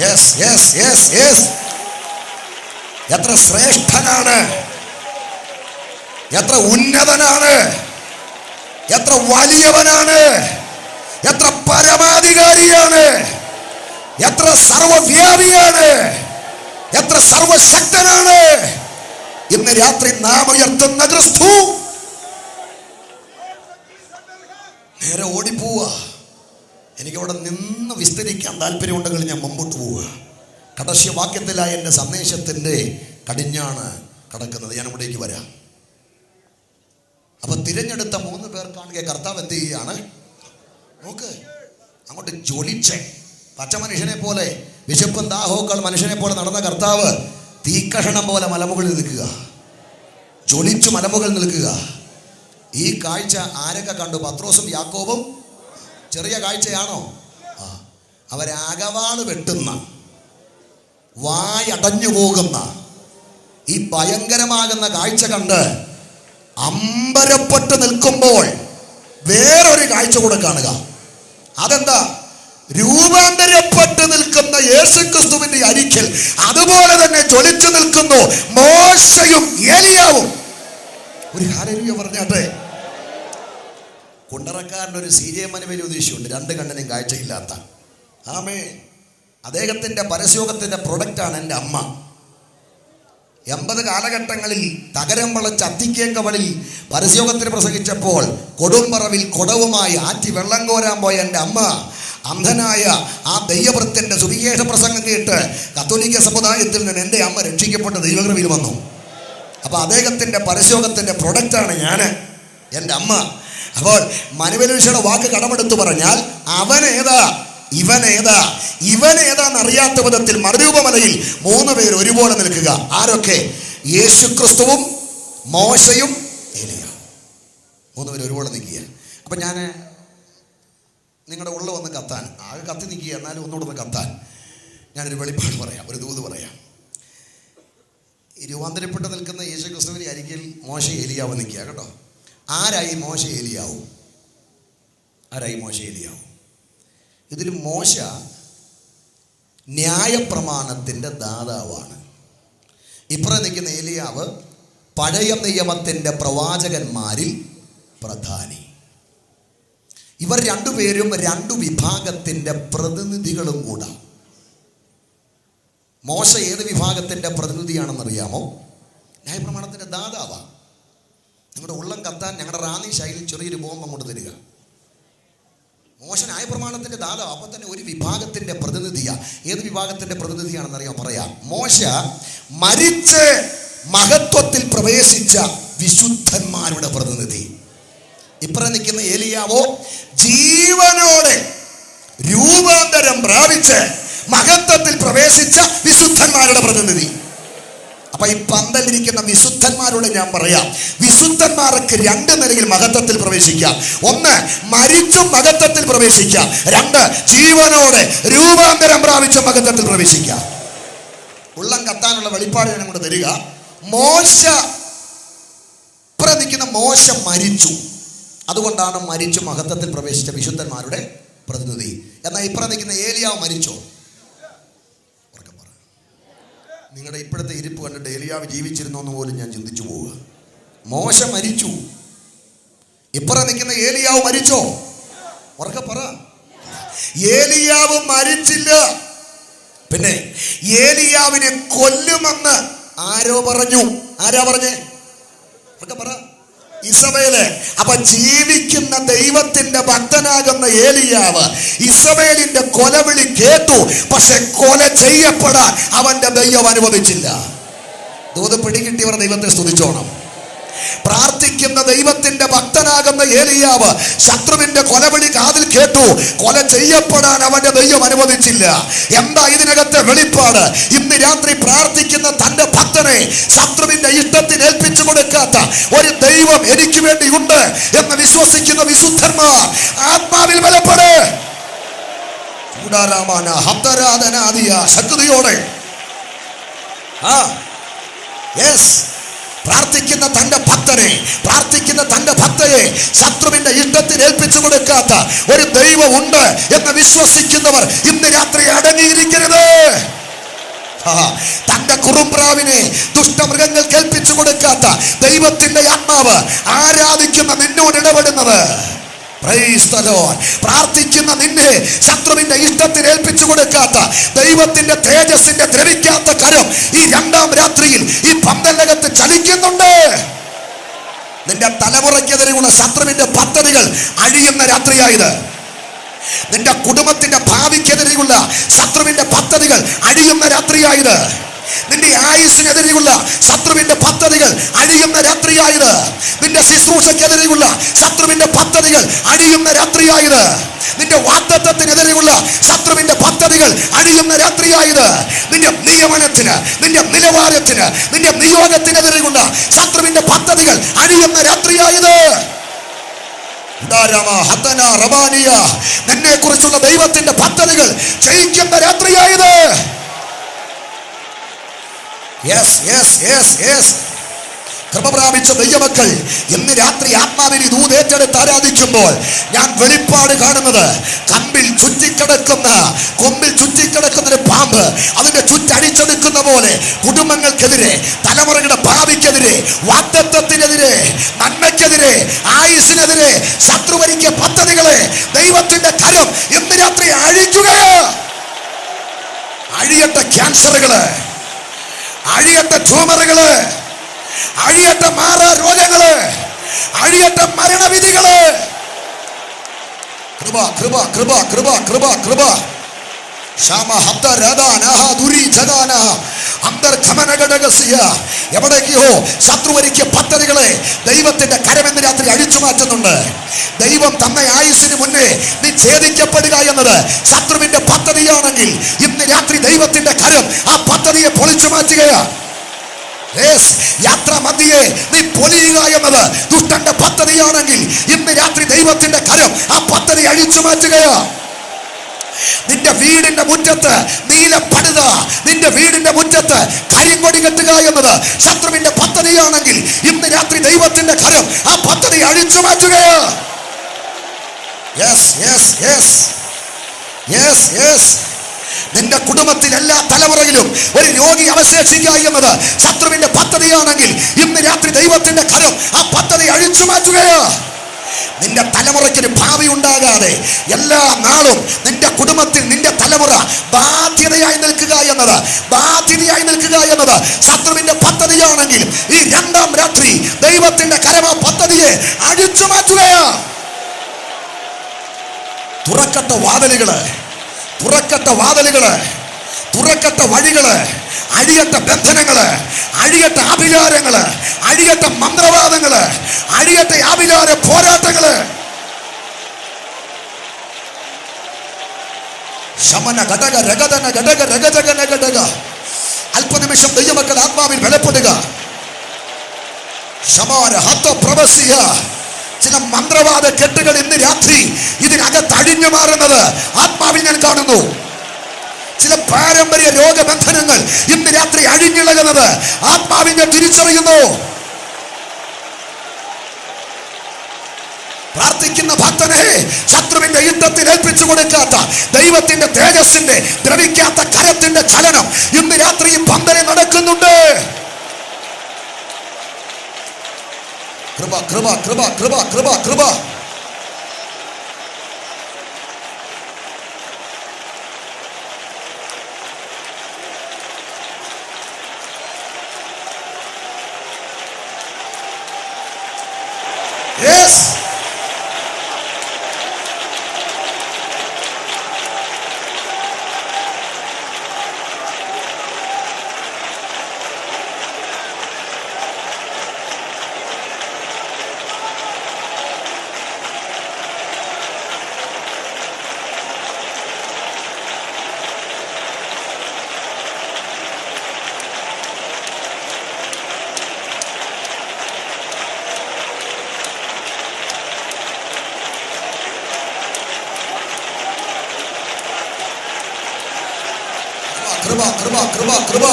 Yes yes yes yes. എത്ര ശ്രേഷ്ഠനാണ്, എത്ര ഉന്നതനാണ്, എത്ര വലിയവനാണ്, എത്ര പരമാധികാരിയാണ്, എത്ര സർവവ്യാപിയാണ്, എത്ര സർവശക്തനാണ്. ഇന്ന് രാത്രി നാം ഉയർത്തുന്ന ക്രിസ്തു നേരെ ഓടിപ്പോവുക. എനിക്കവിടെ നിന്ന് വിസ്തരിക്കാൻ താല്പര്യമുണ്ടെങ്കിൽ ഞാൻ മുമ്പോട്ട് പോവുക. കടശ്യ വാക്യത്തിലായ എൻ്റെ സന്ദേശത്തിൻ്റെ കടിഞ്ഞാണ് കടക്കുന്നത്. ഞാൻ ഇവിടേക്ക് വരാം. അപ്പൊ തിരഞ്ഞെടുത്ത 3 പേർക്കാണെങ്കിൽ കർത്താവ് എന്ത് ചെയ്യുകയാണ്? നോക്ക്, അങ്ങോട്ട് ജ്വലിച്ച് പച്ച മനുഷ്യനെ പോലെ, വിശപ്പും ദാഹോക്കൾ മനുഷ്യനെ പോലെ നടന്ന കർത്താവ് തീക്കഷണം പോലെ മലമുകളിൽ നിൽക്കുക, ജ്വലിച്ചു മലമുകളിൽ നിൽക്കുക. ഈ കാഴ്ച ആരൊക്കെ കണ്ടു? പത്രോസും യാക്കോബും. ചെറിയ കാഴ്ചയാണോ? അവരകവാള് വെട്ടുന്ന, വായടഞ്ഞു പോകുന്ന ഈ ഭയങ്കരമാകുന്ന കാഴ്ച കണ്ട് അമ്പരപ്പെട്ട് നിൽക്കുമ്പോൾ വേറൊരു കാഴ്ച കൂടെ കാണുക. അതെന്താ? രൂപാന്തരപ്പെട്ട് നിൽക്കുന്ന യേശുക്രിസ്തുവിന്റെ അരികിൽ അതുപോലെ തന്നെ ജ്വലിച്ചു നിൽക്കുന്നു മോശയും ഏലിയാവും. ഒരു ഹല്ലേലൂയ പറഞ്ഞാട്ടെ. കുണ്ടറക്കാരൻ്റെ ഒരു CJ മനുവേലി ഉദ്ദേശിച്ചുണ്ട്, 2 കണ്ണിനും കാഴ്ചയില്ലാത്ത. ആമേൻ. അദ്ദേഹത്തിൻ്റെ പരസ്യോഗത്തിൻ്റെ പ്രൊഡക്റ്റാണ് എൻ്റെ അമ്മ. 80 കാലഘട്ടങ്ങളിൽ തകരം വളച്ച് അത്തിക്കേങ്കവളിൽ പരസ്യോഗത്തിന് പ്രസംഗിച്ചപ്പോൾ കൊടുമ്പറവിൽ കൊടവുമായി ആറ്റി വെള്ളം കോരാൻ പോയ എൻ്റെ അമ്മ, അന്ധനായ ആ ദൈവവൃത്തൻ്റെ സുവിശേഷ പ്രസംഗം കേട്ട് കത്തോലിക്ക സമുദായത്തിൽ നിന്ന് എൻ്റെ അമ്മ രക്ഷിക്കപ്പെട്ട ദൈവകൃപയിൽ വന്നു. അപ്പോൾ അദ്ദേഹത്തിൻ്റെ പരസ്യോഗത്തിൻ്റെ പ്രൊഡക്റ്റാണ് ഞാൻ, എൻ്റെ അമ്മ. അപ്പോൾ മനുവലുഷയുടെ വാക്ക് കടമെടുത്തു പറഞ്ഞാൽ ഇവനേതാന്നറിയാത്ത വിധത്തിൽ മറുരൂപമലയിൽ 3 പേർ ഒരുപോലെ നിൽക്കുക. ആരൊക്കെ? യേശുക്രിസ്തുവും മോശയും ഏലിയാവും. 3 പേർ ഒരുപോലെ നിൽക്കുക. അപ്പം ഞാൻ നിങ്ങളുടെ ഉള്ളിൽ വന്ന് കത്താൻ, ആകെ കത്തി നിൽക്കുക, എന്നാലും ഒന്നുകൂടെ ഒന്ന് കത്താൻ ഞാനൊരു വെളിപ്പാട് പറയാം, ഒരു ദൂത് പറയാം. ഈ രൂപാന്തരപ്പെട്ട് നിൽക്കുന്ന യേശുക്രിസ്തുവിനെ അരികിൽ മോശ ഏലിയാവ് നിൽക്കുക കേട്ടോ. ആരായി മോശ ഏലിയാവും? ഇതിൽ മോശ ന്യായപ്രമാണത്തിൻ്റെ ദാതാവാണ്. ഇപ്പുറം നിൽക്കുന്ന ഏലിയാവ് പഴയ നിയമത്തിൻ്റെ പ്രവാചകന്മാരിൽ പ്രധാനി. ഇവർ 2 പേരും 2 വിഭാഗത്തിൻ്റെ പ്രതിനിധികളും കൂടാ. മോശ ഏത് വിഭാഗത്തിൻ്റെ പ്രതിനിധിയാണെന്നറിയാമോ? ന്യായപ്രമാണത്തിൻ്റെ ദാതാവാണ്. നിങ്ങളുടെ ഉള്ളം കത്താൻ ഞങ്ങളുടെ റാന്നി ശൈലി ചെറിയൊരു ബോംബ് അങ്ങോട്ട് തരിക. മോശ ന്യായപ്രമാണത്തിൻ്റെ ദാതാവ്. അപ്പോൾ തന്നെ ഒരു വിഭാഗത്തിൻ്റെ പ്രതിനിധിയാണ്. ഏത് വിഭാഗത്തിൻ്റെ പ്രതിനിധിയാണെന്നറിയാം? പറയാം. മോശ മരിച്ച് മഹത്വത്തിൽ പ്രവേശിച്ച വിശുദ്ധന്മാരുടെ പ്രതിനിധി. ഇപ്പുറം നിൽക്കുന്ന ഏലിയാവോ ജീവനോടെ രൂപാന്തരം പ്രാപിച്ച് മഹത്വത്തിൽ പ്രവേശിച്ച വിശുദ്ധന്മാരുടെ പ്രതിനിധി. അപ്പൊ ഈ പന്തലിരിക്കുന്ന വിശുദ്ധന്മാരോട് ഞാൻ പറയാം, വിശുദ്ധന്മാർക്ക് 2 നിലയിൽ മഹത്വത്തിൽ പ്രവേശിക്കാം. 1 മരിച്ചും മഹത്വത്തിൽ പ്രവേശിക്കാം. 2 ജീവനോടെ രൂപാന്തരം പ്രാപിച്ച മഹത്വത്തിൽ പ്രവേശിക്കാം. ഉള്ളം കത്താനുള്ള വെളിപ്പാട് ഞാൻ അങ്ങോട്ട് തരിക. നിൽക്കുന്ന മോശ മരിച്ചു, അതുകൊണ്ടാണ് മരിച്ചു മഹത്വത്തിൽ പ്രവേശിച്ച വിശുദ്ധന്മാരുടെ പ്രതിനിധി. എന്നാൽ ഇപ്പുറം നിൽക്കുന്ന ഏലിയാവ് മരിച്ചോ? നിങ്ങളുടെ ഇപ്പോഴത്തെ ഇരിപ്പ് കണ്ടിട്ട് ഏലിയാവ് ജീവിച്ചിരുന്നോ എന്ന് പോലും ഞാൻ ചിന്തിച്ചു പോവുക. മോശ മരിച്ചു, ഇപ്പുറം നിൽക്കുന്ന ഏലിയാവ് മരിച്ചോ? ഉറക്കെ പറ. ഏലിയാവ് മരിച്ചില്ല. പിന്നെ ഏലിയാവിനെ കൊല്ലുമെന്ന് ആരോ പറഞ്ഞു. ആരാ പറഞ്ഞേ? ഉറക്കെ പറ. ഇസബേല്. അപ്പൊ ജീവിക്കുന്ന ദൈവത്തിന്റെ ഭക്തനാകുന്ന ഏലിയാവ് ഇസബേലിന്റെ കൊലവിളി കേട്ടു, പക്ഷെ കൊല ചെയ്യപ്പെടാൻ അവന്റെ ദൈവം അനുവദിച്ചില്ല. ദൂത് പിടികിട്ടിയവർ ദൈവത്തെ സ്തുതിച്ചോണം. പ്രാർത്ഥിക്കുന്ന ദൈവത്തിന്റെ ഭക്തനാകുന്ന ഏലിയാവ് ശത്രുവിന്റെ കൊലവിളി കാതിൽ കേട്ടു, കൊല ചെയ്യപ്പെടാൻ അവന്റെ ദൈവം അനുവദിച്ചില്ല. എന്താ ഇതിനകത്തെ വെളിപ്പാട്? ഇന്ന് രാത്രി പ്രാർത്ഥിക്കുന്ന തന്റെ ഭക്തനെ ശത്രുവിന്റെ ഇഷ്ടത്തിന് ഏൽപ്പിച്ചു കൊടുക്കാത്ത ഒരു ദൈവം എനിക്ക് വേണ്ടി ഉണ്ട് എന്ന് വിശ്വസിക്കുന്ന വിശുദ്ധന്മാർ ആത്മാവിൽ ബലപ്പെട്. ശക്തിയോടെ പ്രാർത്ഥിക്കുന്ന തന്റെ ഭക്തനെ, പ്രാർത്ഥിക്കുന്ന തന്റെ ഭക്തയെ ശത്രുവിന്റെ ഇഷ്ടത്തിന് ഏൽപ്പിച്ചു കൊടുക്കാത്ത ഒരു ദൈവം ഉണ്ട് എന്ന് വിശ്വസിക്കുന്നവർ ഇന്ന് രാത്രി അടങ്ങിയിരിക്കരുത്. തന്റെ കുറുമ്പ്രാവിനെ ദുഷ്ടമൃഗങ്ങൾ കേൾപ്പിച്ചു കൊടുക്കാത്ത ദൈവത്തിന്റെ ആത്മാവ് ആരാധിക്കുന്ന നിന്നോട് ഇടപെടുന്നത്. പ്രാർത്ഥിക്കുന്ന നിന്നെ ശത്രുവിന്റെ ഇഷ്ടത്തിന് ഏൽപ്പിച്ചു കൊടുക്കാത്ത ദൈവത്തിന്റെ തേജസ്സിന്റെ ദ്രവിക്കാത്ത കരം ഈ 2ാം രാത്രിയിൽ ഈ പന്തലകത്ത് ചലിക്കുന്നുണ്ട്. നിന്റെ തലമുറയ്ക്കെതിരെയുള്ള ശത്രുവിന്റെ പദ്ധതികൾ അഴിയുന്ന രാത്രിയായത്. നിന്റെ കുടുംബത്തിന്റെ ഭാവിക്കെതിരെയുള്ള ശത്രുവിന്റെ പദ്ധതികൾ അഴിയുന്ന രാത്രിയായത്. നിന്റെ ആയുസിനെതിരെയുള്ള ശത്രുവിന്റെ പദ്ധതികൾ അഴിയുന്ന രാത്രിയായത്. നിന്റെ ശുശ്രൂഷക്കെതിരെയുള്ള ശത്രുവിന്റെ പദ്ധതികൾ അഴിയുന്ന രാത്രിയായത്. നിന്റെ വാഗ്ദത്തത്തിനെതിരെയുള്ള ശത്രുവിന്റെ പദ്ധതികൾ അഴിയുന്ന രാത്രിയായത്. നിന്റെ നിയമനത്തിന്, നിന്റെ നിലവാരത്തിന്, നിന്റെ നിയോഗത്തിനെതിരെയുള്ള ശത്രുവിന്റെ പദ്ധതികൾ അഴിയുന്ന രാത്രിയായത്. നിന്നെ കുറിച്ചുള്ള ദൈവത്തിന്റെ പദ്ധതികൾ ജയിക്കുന്ന രാത്രിയായത്. കൃപ പ്രാപിച്ച ദൈവമക്കൾ ഇന്ന് രാത്രി ആത്മാവിൽ ദൂത് ഏറ്റെടുത്ത് ആരാധിക്കുമ്പോൾ ഞാൻ വെളിപ്പാട് കാണുന്നത് കൊമ്പിൽ ചുറ്റിക്കിടക്കുന്ന ഒരു പാമ്പ് അതിന്റെ ചുറ്റടിച്ചെടുക്കുന്ന പോലെ കുടുംബങ്ങൾക്കെതിരെ, തലമുറകളുടെ ഭാവിക്കെതിരെ, വാഗ്ദത്തത്തിനെതിരെ, നന്മയ്ക്കെതിരെ, ആയുസിനെതിരെ ശത്രുവരിക്ക പദ്ധതികളെ ദൈവത്തിന്റെ കരം ഇന്ന് രാത്രി അഴിക്കുകയോ. അഴിയട്ടെ ക്യാൻസറുകള്, അഴിയട്ടെ ട്യൂമറുകള്, അഴിയട്ടെ മാറാ രോഗങ്ങള്, അഴിയട്ടെ മരണവിധികള്. കൃപ കൃപ കൃപ കൃപ കൃപ കൃപ. എവിടേക്കോ ശത്രുവരിക്ക പദ്ധതികളെ ദൈവത്തിന്റെ കരമെന്ന് രാത്രി അഴിച്ചു മാറ്റുന്നുണ്ട്. ദൈവം തന്ന ആയുസിന് മുന്നേ നീ ഛേദിക്കപ്പെടുക എന്നത് ശത്രുവിന്റെ പദ്ധതിയാണെങ്കിൽ ഇന്ന് രാത്രി ദൈവത്തിന്റെ കരം ആ പദ്ധതിയെ പൊളിച്ചു മാറ്റുകയാണ്. യാത്രാ മധ്യേ നീ പൊലിയുക എന്നത് ദുഷ്ടന്റെ പദ്ധതിയാണെങ്കിൽ ഇന്ന് രാത്രി ദൈവത്തിന്റെ കരം ആ പദ്ധതി അഴിച്ചു മാറ്റുകയാ. നിന്റെ വീടിന്റെ മുറ്റത്ത് നീലപ്പടുക, നിന്റെ വീടിന്റെ മുറ്റത്ത് കരിങ്കൊടി കെട്ടുക എന്നത് ശത്രുവിന്റെ പദ്ധതിയാണെങ്കിൽ ഇന്ന് രാത്രി ദൈവത്തിന്റെ കരം ആ പദ്ധതി അഴിച്ചു മാറ്റുകയാ. നിന്റെ കുടുംബത്തിൽ എല്ലാ തലമുറയിലും ഒരു രോഗി അവശേഷിക്കുക എന്നത് ശത്രുവിന്റെ പദ്ധതിയാണെങ്കിൽ ഇന്ന് രാത്രി ദൈവത്തിന്റെ കരം ആ പദ്ധതി അഴിച്ചു മാറ്റുകയാ. നിന്റെ തലമുറയ്ക്കൊരു ഭാവി ഉണ്ടാകാതെ എല്ലാ നാളും നിന്റെ കുടുംബത്തിൽ നിന്റെ തലമുറ ബാധ്യതയായി നിൽക്കുക എന്നത് ശത്രുവിന്റെ പദ്ധതിയാണെങ്കിൽ ഈ രണ്ടാം രാത്രി ദൈവത്തിന്റെ കരം ആ പദ്ധതിയെ അഴിച്ചു മാറ്റുകയാ. തുറക്കട്ട വാതിലുകള്, തുറക്കട്ട വഴികള്, അഴിയട്ട ബന്ധനങ്ങള്, അഴിയട്ട ആഭിചാരങ്ങള്, അഴിയട്ട മന്ത്രവാദങ്ങള്, അഴിയട്ട ആഭിചാര പോരാട്ടങ്ങള്. ശമന ഘടക രഗതന ഘടക രഗതകന ഘടക. അല്പനിമിഷം ദൈവമക്കൾ ആത്മാവിൽ ബലപ്പെടുക. ശമാന ഹത്ത പ്രവസിയ. ചില മന്ത്രവാദ കെട്ടുകൾ ഇന്ന് രാത്രി ഇതിനകത്ത് അഴിഞ്ഞു മാറുന്നത് ആത്മാവിൽ ഞാൻ കാണുന്നു. ചില പാരമ്പര്യ രോഗബന്ധനങ്ങൾ ഇന്ന് രാത്രി അഴിഞ്ഞിളകുന്നത് ആത്മാവിൽ ഞാൻ തിരിച്ചറിയുന്നു. പ്രാർത്ഥിക്കുന്ന ഭക്തനെ ശത്രുവിന്റെ യുദ്ധത്തിൽ ഏൽപ്പിച്ചു കൊടുക്കാത്ത ദൈവത്തിന്റെ തേജസ്സിന്റെ ദ്രവിക്കാത്ത കരത്തിന്റെ ചലനം ഇന്ന് രാത്രി പന്തലിൽ നടക്കുന്നുണ്ട്. കൃപ കൃപ കൃപ കൃപ കൃപ കൃപ. Yes. കൃപ കൃപ കൃപ കൃപ.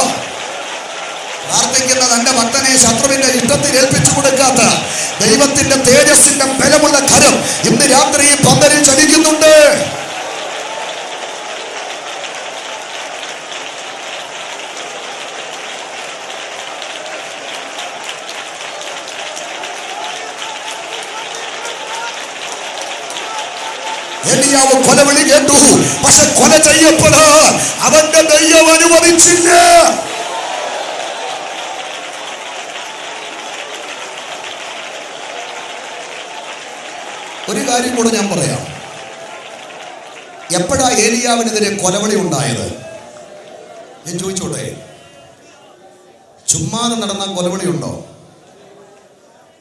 പ്രാർത്ഥിക്കുന്ന തന്റെ ഭക്തനെ ശത്രുവിന്റെ ഇഷ്ടത്തിൽ ഏൽപ്പിച്ചു കൊടുക്കാത്ത ദൈവത്തിന്റെ തേജസ്സിന്റെ ബലമുള്ള കരം ഇന്ന് രാത്രി ഈ പന്തലിൽ ചലിക്കുന്നുണ്ട്. എലിയാവ് കൊലവിളി കേട്ടു, പക്ഷെ കൊല ചെയ്യപ്പെടാൻ അവന്റെ ദൈവം അനുവദിച്ചില്ല. ഒരു കാര്യം കൂടെ ഞാൻ പറയാം. എപ്പോഴാ ഏലിയാവിനെതിരെ കൊലവിളി ഉണ്ടായത്? ഞാൻ ചോദിച്ചോട്ടെ. ചുമ്മാതെ നടന്ന കൊലവിളി ഉണ്ടോ?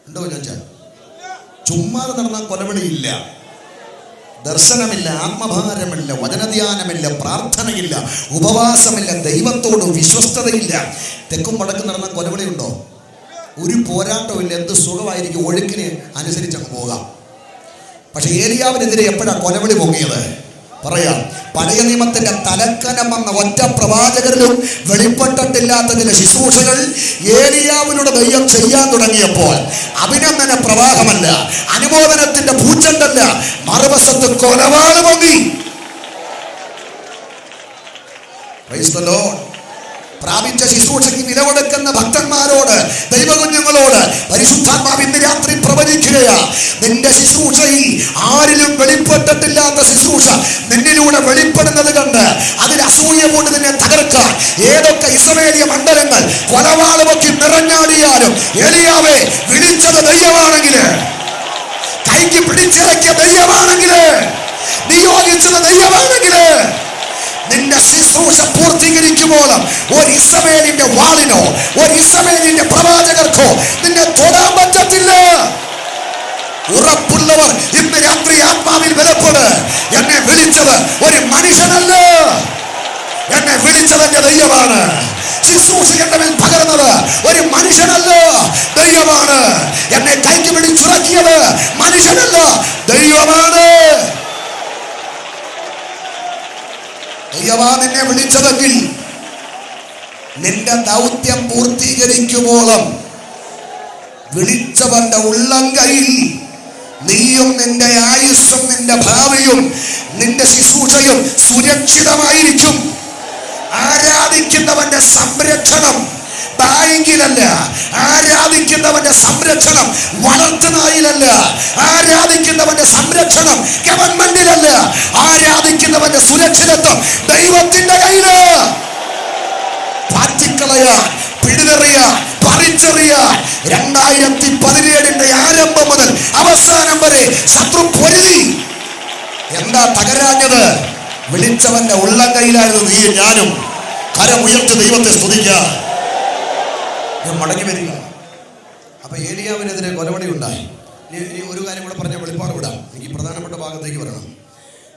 ഉണ്ടോ ചോദിച്ചാൽ? ചുമ്മാതെ നടന്ന കൊലവിളിയില്ല, ദർശനമില്ല, ആത്മഭാരമില്ല, വചനധ്യാനമില്ല, പ്രാർത്ഥനയില്ല, ഉപവാസമില്ല, ദൈവത്തോട് വിശ്വസ്തതയില്ല. തെക്കും വടക്കും നടന്ന കൊലവിളി ഉണ്ടോ? ഒരു പോരാട്ടമില്ല. എന്ത് സുഖമായിരിക്കും, ഒഴുക്കിന് അനുസരിച്ചങ്ങ് പോകാം. പക്ഷെ ഏലിയാവിനെതിരെ എപ്പോഴാണ് കൊലവിളി പൊങ്ങിയത്? പറയാം. പഴയ നിയമത്തിന്റെ തലക്കനം വന്ന ഒറ്റ പ്രവാചകരിലും വെളിപ്പെട്ടിട്ടില്ലാത്ത ചില ശുശ്രൂഷകൾ ഏലിയാവിനോട് ദൈവം ചെയ്യാൻ തുടങ്ങിയപ്പോൾ അഭിനന്ദന പ്രവാഹമല്ല, അനുമോദനത്തിന്റെ പൂച്ചണ്ടല്ല, മറുവശത്ത് കൊലവാള് പൊങ്ങി. Praise the Lord. പ്രാപിച്ച ശുശ്രൂഷയ്ക്ക് വിലകൊടുക്കുന്ന ഭക്തന്മാരോട്, ദൈവകുഞ്ഞുങ്ങളോട് പരിശുദ്ധാത്മാവ് ഇന്ന് രാത്രി പ്രവചിക്കുകയാ. നിന്റെ ശുശ്രൂഷയിൽ ആരിലും വെളിപ്പെട്ടിട്ടില്ലാത്ത ശുശ്രൂഷ നിന്നിലൂടെ വെളിപ്പെടുന്നത് കണ്ട് അതിൽ അസൂയ കൊണ്ട് നിന്നെ തകർക്കാൻ ഏതൊക്കെ ഇസ്രായേലിയ മണ്ഡലങ്ങൾ കൊലവാളുമൊക്കെ നിറഞ്ഞാടിയാലും ഏലിയാവേ വിളിച്ചത് ദൈവമാണെങ്കിൽ, കൈക്ക് പിടിച്ചിറക്കിയ ദൈവമാണെങ്കിൽ, നിയോഗിച്ചത് ദൈവമാണെങ്കിൽ, നിന്റെ ശുശ്രൂഷ പൂർത്തീകരിക്കുമ്പോഴും ഒരു ഇസ്രായേലിന്റെ വാളിനോ ഒരു ഇസ്രായേലിന്റെ പ്രവാചകർക്കോ നിന്നെ തൊടാൻ പറ്റത്തില്ല. ഉറപ്പുള്ളവർ ഇന്ന് രാത്രി ആത്മാവിൽ ബലപ്പെട്. എന്നെ വിളിച്ചത് ഒരു മനുഷ്യനല്ല, എന്നെ വിളിച്ചത് എന്റെ ദൈവമാണ്. ശുശ്രൂഷ എന്റെ മേൽ പകർന്നത് ഒരു മനുഷ്യനല്ല, ദൈവമാണ്. എന്നെ കൈക്ക് പിടിച്ചുറക്കിയത് മനുഷ്യനല്ല, ദൈവമാണ്. ദൈവമാ നിന്നെ വിളിച്ചതെങ്കിൽ നിന്റെ ദൗത്യം പൂർത്തീകരിക്കുമ്പോഴും വിളിച്ചവന്റെ ഉള്ളംകൈയിൽ നീയും നിന്റെ ആയുസ്സും നിന്റെ ഭാവിയും നിന്റെ ശുശ്രൂഷയും സുരക്ഷിതമായിരിക്കും. ആരാധിക്കുന്നവന്റെ സംരക്ഷണം ബാങ്കിലല്ല, ആരാധിക്കുന്നവന്റെ സംരക്ഷണം വളർത്തുനായിലല്ല, ആരാധിക്കുന്നവന്റെ സംരക്ഷണം ഗവൺമെന്റിലല്ല, ആരാധിക്കുന്നവന്റെ സുരക്ഷിതത്വം ദൈവത്തിന്റെ കയ്യില്. പാറ്റിക്കളയാൻ, പിടിതെറിയാൻ, പറിച്ചെറിയാൻ 2017 ആരംഭം മുതൽ അവസാനം വരെ ശത്രു പൊരുതി. എന്താ തകരാഞ്ഞത്? വിളിച്ചവന്റെ ഉള്ളം കയ്യിലായിരുന്നു നീ ഞാനും. കരം ഉയർത്തി ദൈവത്തെ സ്തുതിക്കുക. മടങ്ങി വരിക. അപ്പൊ ഏലിയാവിനെതിരെ കൊലവിളി ഉണ്ടായി. ഇനി ഒരു കാര്യം കൂടെ പറഞ്ഞ വെളിപ്പാട് വിടാം, എനിക്ക് പ്രധാനപ്പെട്ട ഭാഗത്തേക്ക് വരണം.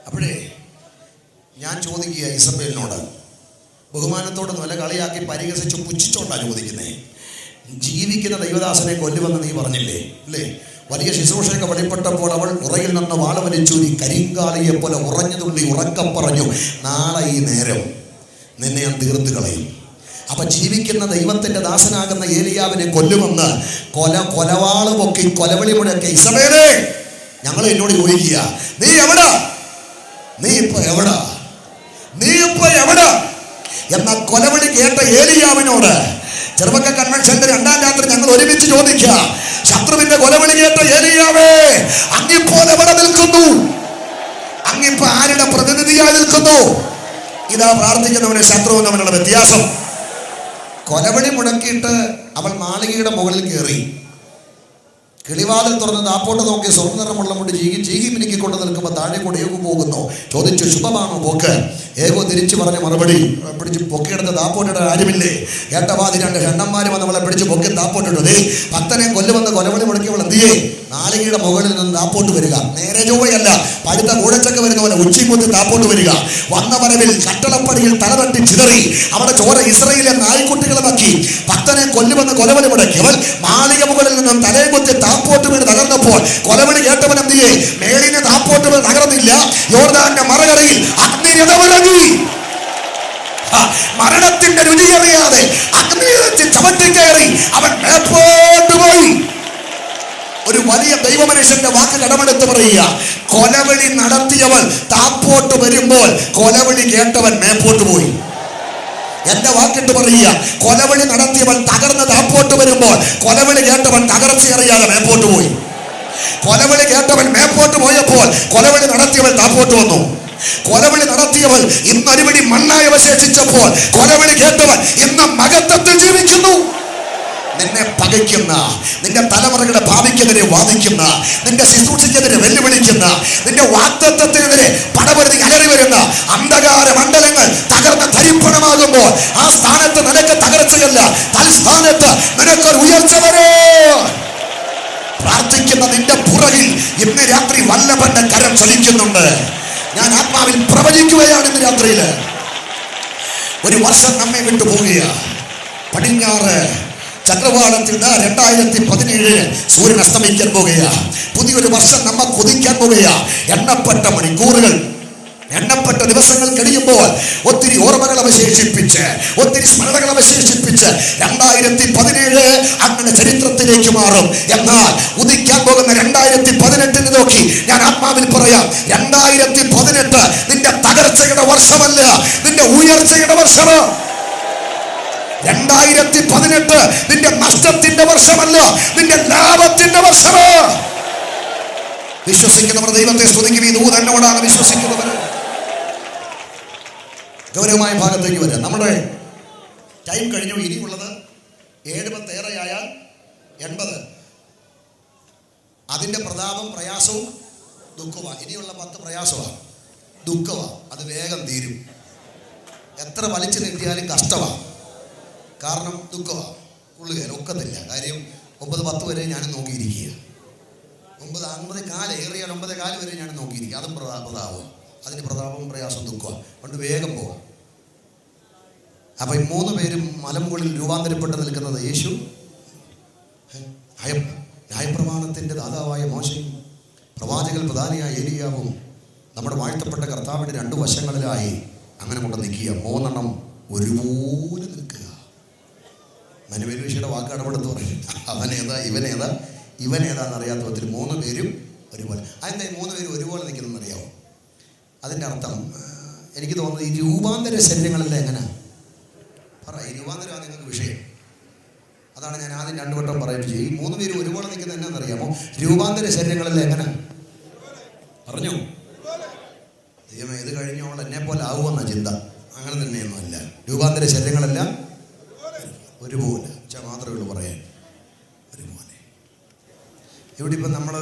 അപ്പോഴേ ഞാൻ ചോദിക്കുക ഇസബേലിനോട്, ബഹുമാനത്തോടെ നല്ല കളിയാക്കി പരിഹസിച്ച് പുച്ഛിച്ചോണ്ടാണ് ചോദിക്കുന്നേ. ജീവിക്കുന്ന ദൈവദാസനെ കൊല്ലുമെന്ന് നീ പറഞ്ഞില്ലേ അല്ലേ? വലിയ ശുശ്രൂഷയൊക്കെ വെളിപ്പെട്ടപ്പോൾ അവൾ ഉറയിൽ നിന്ന് വാള വലിച്ചൂരി കരിങ്കാലിയെ പോലെ ഉറഞ്ഞുതുള്ളി ഉറക്കം പറഞ്ഞു, നാളെ ഈ നേരം നിന്നെ ഞാൻ തീർത്ത് കളയും. അപ്പൊ ജീവിക്കുന്ന ദൈവത്തിന്റെ ദാസനാകുന്ന ഏലിയാവിനെ കൊല്ലുമെന്ന് കൊലവാള് പൊക്കി കൊലവിളി മുഴക്കി ഇസബേലേ ഞങ്ങൾ എന്നോട് ചോദിക്കുക, നീ എവിടാ, നീ ഇപ്പൊ എവിടാ, നീ ഇപ്പൊ എവിടാ എന്ന കൊലവിളി കേട്ട ഏലിയാവിനോട് ചെറുപ്പക്ക കൺവെൻഷന്റെ 2ാം രാത്രി ഞങ്ങൾ ഒരുമിച്ച് ചോദിക്കുക, ശത്രുവിന്റെ കൊലവിളി കേട്ട ഏലിയാവേ അങ്ങിപ്പോൾ എവിടെ നിൽക്കുന്നു? അങ്ങിപ്പോ ആരുടെ പ്രതിനിധിയായി നിൽക്കുന്നു? ഇതാ പ്രാർത്ഥിക്കുന്നവന് ശത്രുവും തമ്മിലുള്ള വ്യത്യാസം. കൊലവിളി മുടക്കിയിട്ട് അവൾ മാളികയുടെ മുകളിൽ കയറി, കിളിവാതിൽ തുറന്ന് താപ്പോട്ട് നോക്കി സ്വർണ്ണനിറമുള്ള മുണ്ട് ചീകി മിനുക്കിക്കൊണ്ട് നിൽക്കുമ്പോൾ താഴെ കൂടെ ഏകു പോകുന്നു. ചോദിച്ചു, ശുഭമാണോ പോക്ക്? ഏകോ തിരിച്ചു പറഞ്ഞ മറുപടി, പിടിച്ച് പൊക്കിയെടുത്ത് താപ്പോട്ടിട്ട് ആരുമില്ലേ? ഏട്ടവാതി 2 ഷണ്ണന്മാര് വന്ന് അവളെ പിടിച്ച് പൊക്കി താപ്പോട്ടിട്ടു. ഭക്തനെ കൊല്ലുമെന്ന് കൊലവിളി മുടക്കിയവൾ എന്തിയേ? മാളികയുടെ മുകളിൽ നിന്ന് താപ്പോട്ട് വരിക. നേരെ ചൊവ്വയല്ല, പഴുത്ത കൂടച്ചക്ക വരുന്ന പോലെ ഉച്ചിമുത്തി താപ്പോട്ട് വരിക. വന്ന വരവിൽ കട്ടളപ്പടിയിൽ തലതട്ടി ചിതറി അവിടെ ചോര ഇസ്രായേലിലെ നായ്ക്കുട്ടികളെ നക്കി ഭക്തനെ കൊല്ലുമെന്ന് കൊലവിളി മുടക്കിയവൾ മാളിക മുകളിൽ നിന്നും തലയെ കുത്തി താപ്പോട്ട് വീണ് തകർന്നപ്പോൾ കൊലവിളി കേട്ടവൻ എന്തിയെ? മേലിന് താപ്പോട്ട് വീണ് തകർന്നില്ല, യോർദാന്റെ മറകരയിൽ അഗ്നിരഥമിറങ്ങി. മരണത്തിന്റെ രുചിയറിയാതെ അഗ്നി ചവറ്റിക്കയറി അവൻ മേപ്പോട്ട് പോയി. ഒരു വലിയ ദൈവമനുഷ്യന്റെ വാക്ക് കടമെടുത്ത് പറയുക, കൊലവിളി നടത്തിയവൻ താപ്പോട്ട് വരുമ്പോൾ കൊലവിളി കേട്ടവൻ മേപ്പോട്ട് പോയി. എന്റെ വാക്കിട്ട് പറയുക, കൊലവിളി നടത്തിയവൻ തകർന്ന് താപ്പോട്ട് വരുമ്പോൾ കൊലവിളി കേട്ടവൻ തകർച്ചയറിയാതെ മേപ്പോട്ട് പോയി. കൊലവിളി കേട്ടവൻ മേപ്പോട്ട് പോയപ്പോൾ കൊലവിളി നടത്തിയവൻ താപ്പോട്ട് വന്നു. കൊലവിളി നടത്തിയവൻ ഇന്നൊരുപിടി മണ്ണായി അവശേഷിച്ചപ്പോൾ കൊലവിളി കേട്ടവൻ ഇന്ന് മഹത്വത്തിൽ ജീവിക്കുന്നു. നിന്നെ പകയ്ക്കുന്ന, നിന്റെ തലമുറകളുടെ ഭാവിക്കെതിരെ വാദിക്കുന്ന, നിന്റെ ശുശ്രൂഷയ്ക്കെതിരെ വെല്ലുവിളിക്കുന്ന, നിന്റെ വാഗ്ദത്തത്തിനെതിരെ പടപൊരുതി അലറി വരുന്ന അന്ധകാര മണ്ഡലങ്ങൾ തകർന്ന് ധരിപ്പ സമർപ്പണമാകുമ്പോൾ ആ സ്ഥാനത്ത് നിനക്ക് തകർച്ചയല്ല, തൽസ്ഥാനത്ത് നിനക്കൊരു ഉയർച്ച വരൂ. പ്രാർത്ഥിക്കുന്ന നിന്റെ പുറകിൽ ഇന്ന് രാത്രി വല്ലഭന്റെ കരം ചലിക്കുന്നുണ്ട്. ഞാൻ ആത്മാവിൽ പ്രവചിക്കുകയാണ്. ഇന്ന് രാത്രിയിൽ ഒരു വർഷം നമ്മെ വിട്ടു പോവുക. പടിഞ്ഞാറ് ചക്രവാളത്തിൽ 2017 സൂര്യൻ അസ്തമിക്കാൻ പോകുക. പുതിയൊരു വർഷം നമ്മെ കൊതിക്കാൻ പോകുക. എണ്ണപ്പെട്ട മണിക്കൂറുകൾ, എണ്ണപ്പെട്ട ദിവസങ്ങൾ കഴിയുമ്പോൾ ഒത്തിരി ഓർമ്മകൾ അവശേഷിപ്പിച്ച്, ഒത്തിരി സ്മരണകൾ അവശേഷിപ്പിച്ച് 2017 അങ്ങനെ ചരിത്രത്തിലേക്ക് മാറും. എന്നാൽ ഉദിക്കാൻ പോകുന്ന 2018 നോക്കി ഞാൻ ആത്മാവിൽ പറയാം, 2018 നിന്റെ തകർച്ചയുടെ വർഷമല്ല, നിന്റെ ഉയർച്ചയുടെ വർഷമാണ്. 2018 നിന്റെ നഷ്ടത്തിന്റെ വർഷമല്ല, നിന്റെ ലാഭത്തിന്റെ വർഷമാണ്. വിശ്വസിക്കുന്നവർ ദൈവത്തെ സ്തുതിക്കും. ഈ ദൂത് എന്നോടാണ് വിശ്വസിക്കുന്നവർ. ഗൗരവമായ ഭാഗത്തേക്ക് വരാം. നമ്മുടെ ടൈം കഴിഞ്ഞു. ഇനിയുള്ളത് 7:10 ആയാൽ 80. അതിൻ്റെ പ്രതാപം പ്രയാസവും ദുഃഖമാണ്. ഇനിയുള്ള 10 പ്രയാസമാണ്, ദുഃഖമാണ്. അത് വേഗം തീരും. എത്ര വലിച്ചു നിർത്തിയാലും കഷ്ടമാണ്. കാരണം ദുഃഖമാണ്. ഉള്ളുകയൻ ഒക്കത്തില്ല. കാര്യം 9-10 വരെ ഞാൻ നോക്കിയിരിക്കുക. 9-9 ഏറിയാൽ 9:15 വരെ ഞാൻ നോക്കിയിരിക്കുക. അതും പ്രതാപം. അതിന് പ്രതാപവും പ്രയാസവും ദുഃഖമാണ്. അതുകൊണ്ട് വേഗം പോവാം. അപ്പം ഈ 3 പേരും മലമുകളിൽ രൂപാന്തരപ്പെട്ട് നിൽക്കുന്നത് യേശു, ന്യായപ്രമാണത്തിൻ്റെ ദാതാവായ മോശയും പ്രവാചകൽ പ്രധാനിയായ ഏലിയാവും നമ്മുടെ വാഴ്ത്തപ്പെട്ട കർത്താവിൻ്റെ 2 വശങ്ങളിലായി അങ്ങനെ കൊണ്ട് നിൽക്കുക. 3 എണ്ണം ഒരുപോലെ നിൽക്കുക. മനുവേലുഷിയുടെ വാക്ക് ഇടപെടുത്ത് പറയും, അവനേതാ ഇവനേതാ ഇവനേതാന്ന് അറിയാത്ത ഒത്തിരി 3 പേരും ഒരുപോലെ. അതെന്താ 3 പേരും ഒരുപോലെ നിൽക്കുന്നതെന്ന് അറിയാമോ? അതിൻ്റെ അർത്ഥം എനിക്ക് തോന്നുന്നത് ഈ രൂപാന്തര ശരീരങ്ങളെല്ലാം എങ്ങനെ പറ, ഈ രൂപാന്തരമാണ് നിങ്ങൾക്ക് വിഷയം. അതാണ് ഞാൻ ആദ്യം 2 വട്ടം പറയിപ്പിച്ചു. ഈ 3 പേരും ഒരുപോലെ നിൽക്കുന്നത് എന്നാണെന്നറിയാമോ? രൂപാന്തര ശരീരങ്ങളെല്ലാം എങ്ങനെ പറഞ്ഞു. ദൈവം ഇത് കഴിഞ്ഞോൾ എന്നെ പോലെ ആവുമെന്ന ചിന്ത അങ്ങനെ തന്നെയൊന്നുമല്ല. രൂപാന്തര ശരീരങ്ങളെല്ലാം ഒരുപോലെ മാത്രമേ ഉള്ളൂ പറയാൻ. ഒരുപോലെ. ഇവിടെ ഇപ്പം നമ്മൾ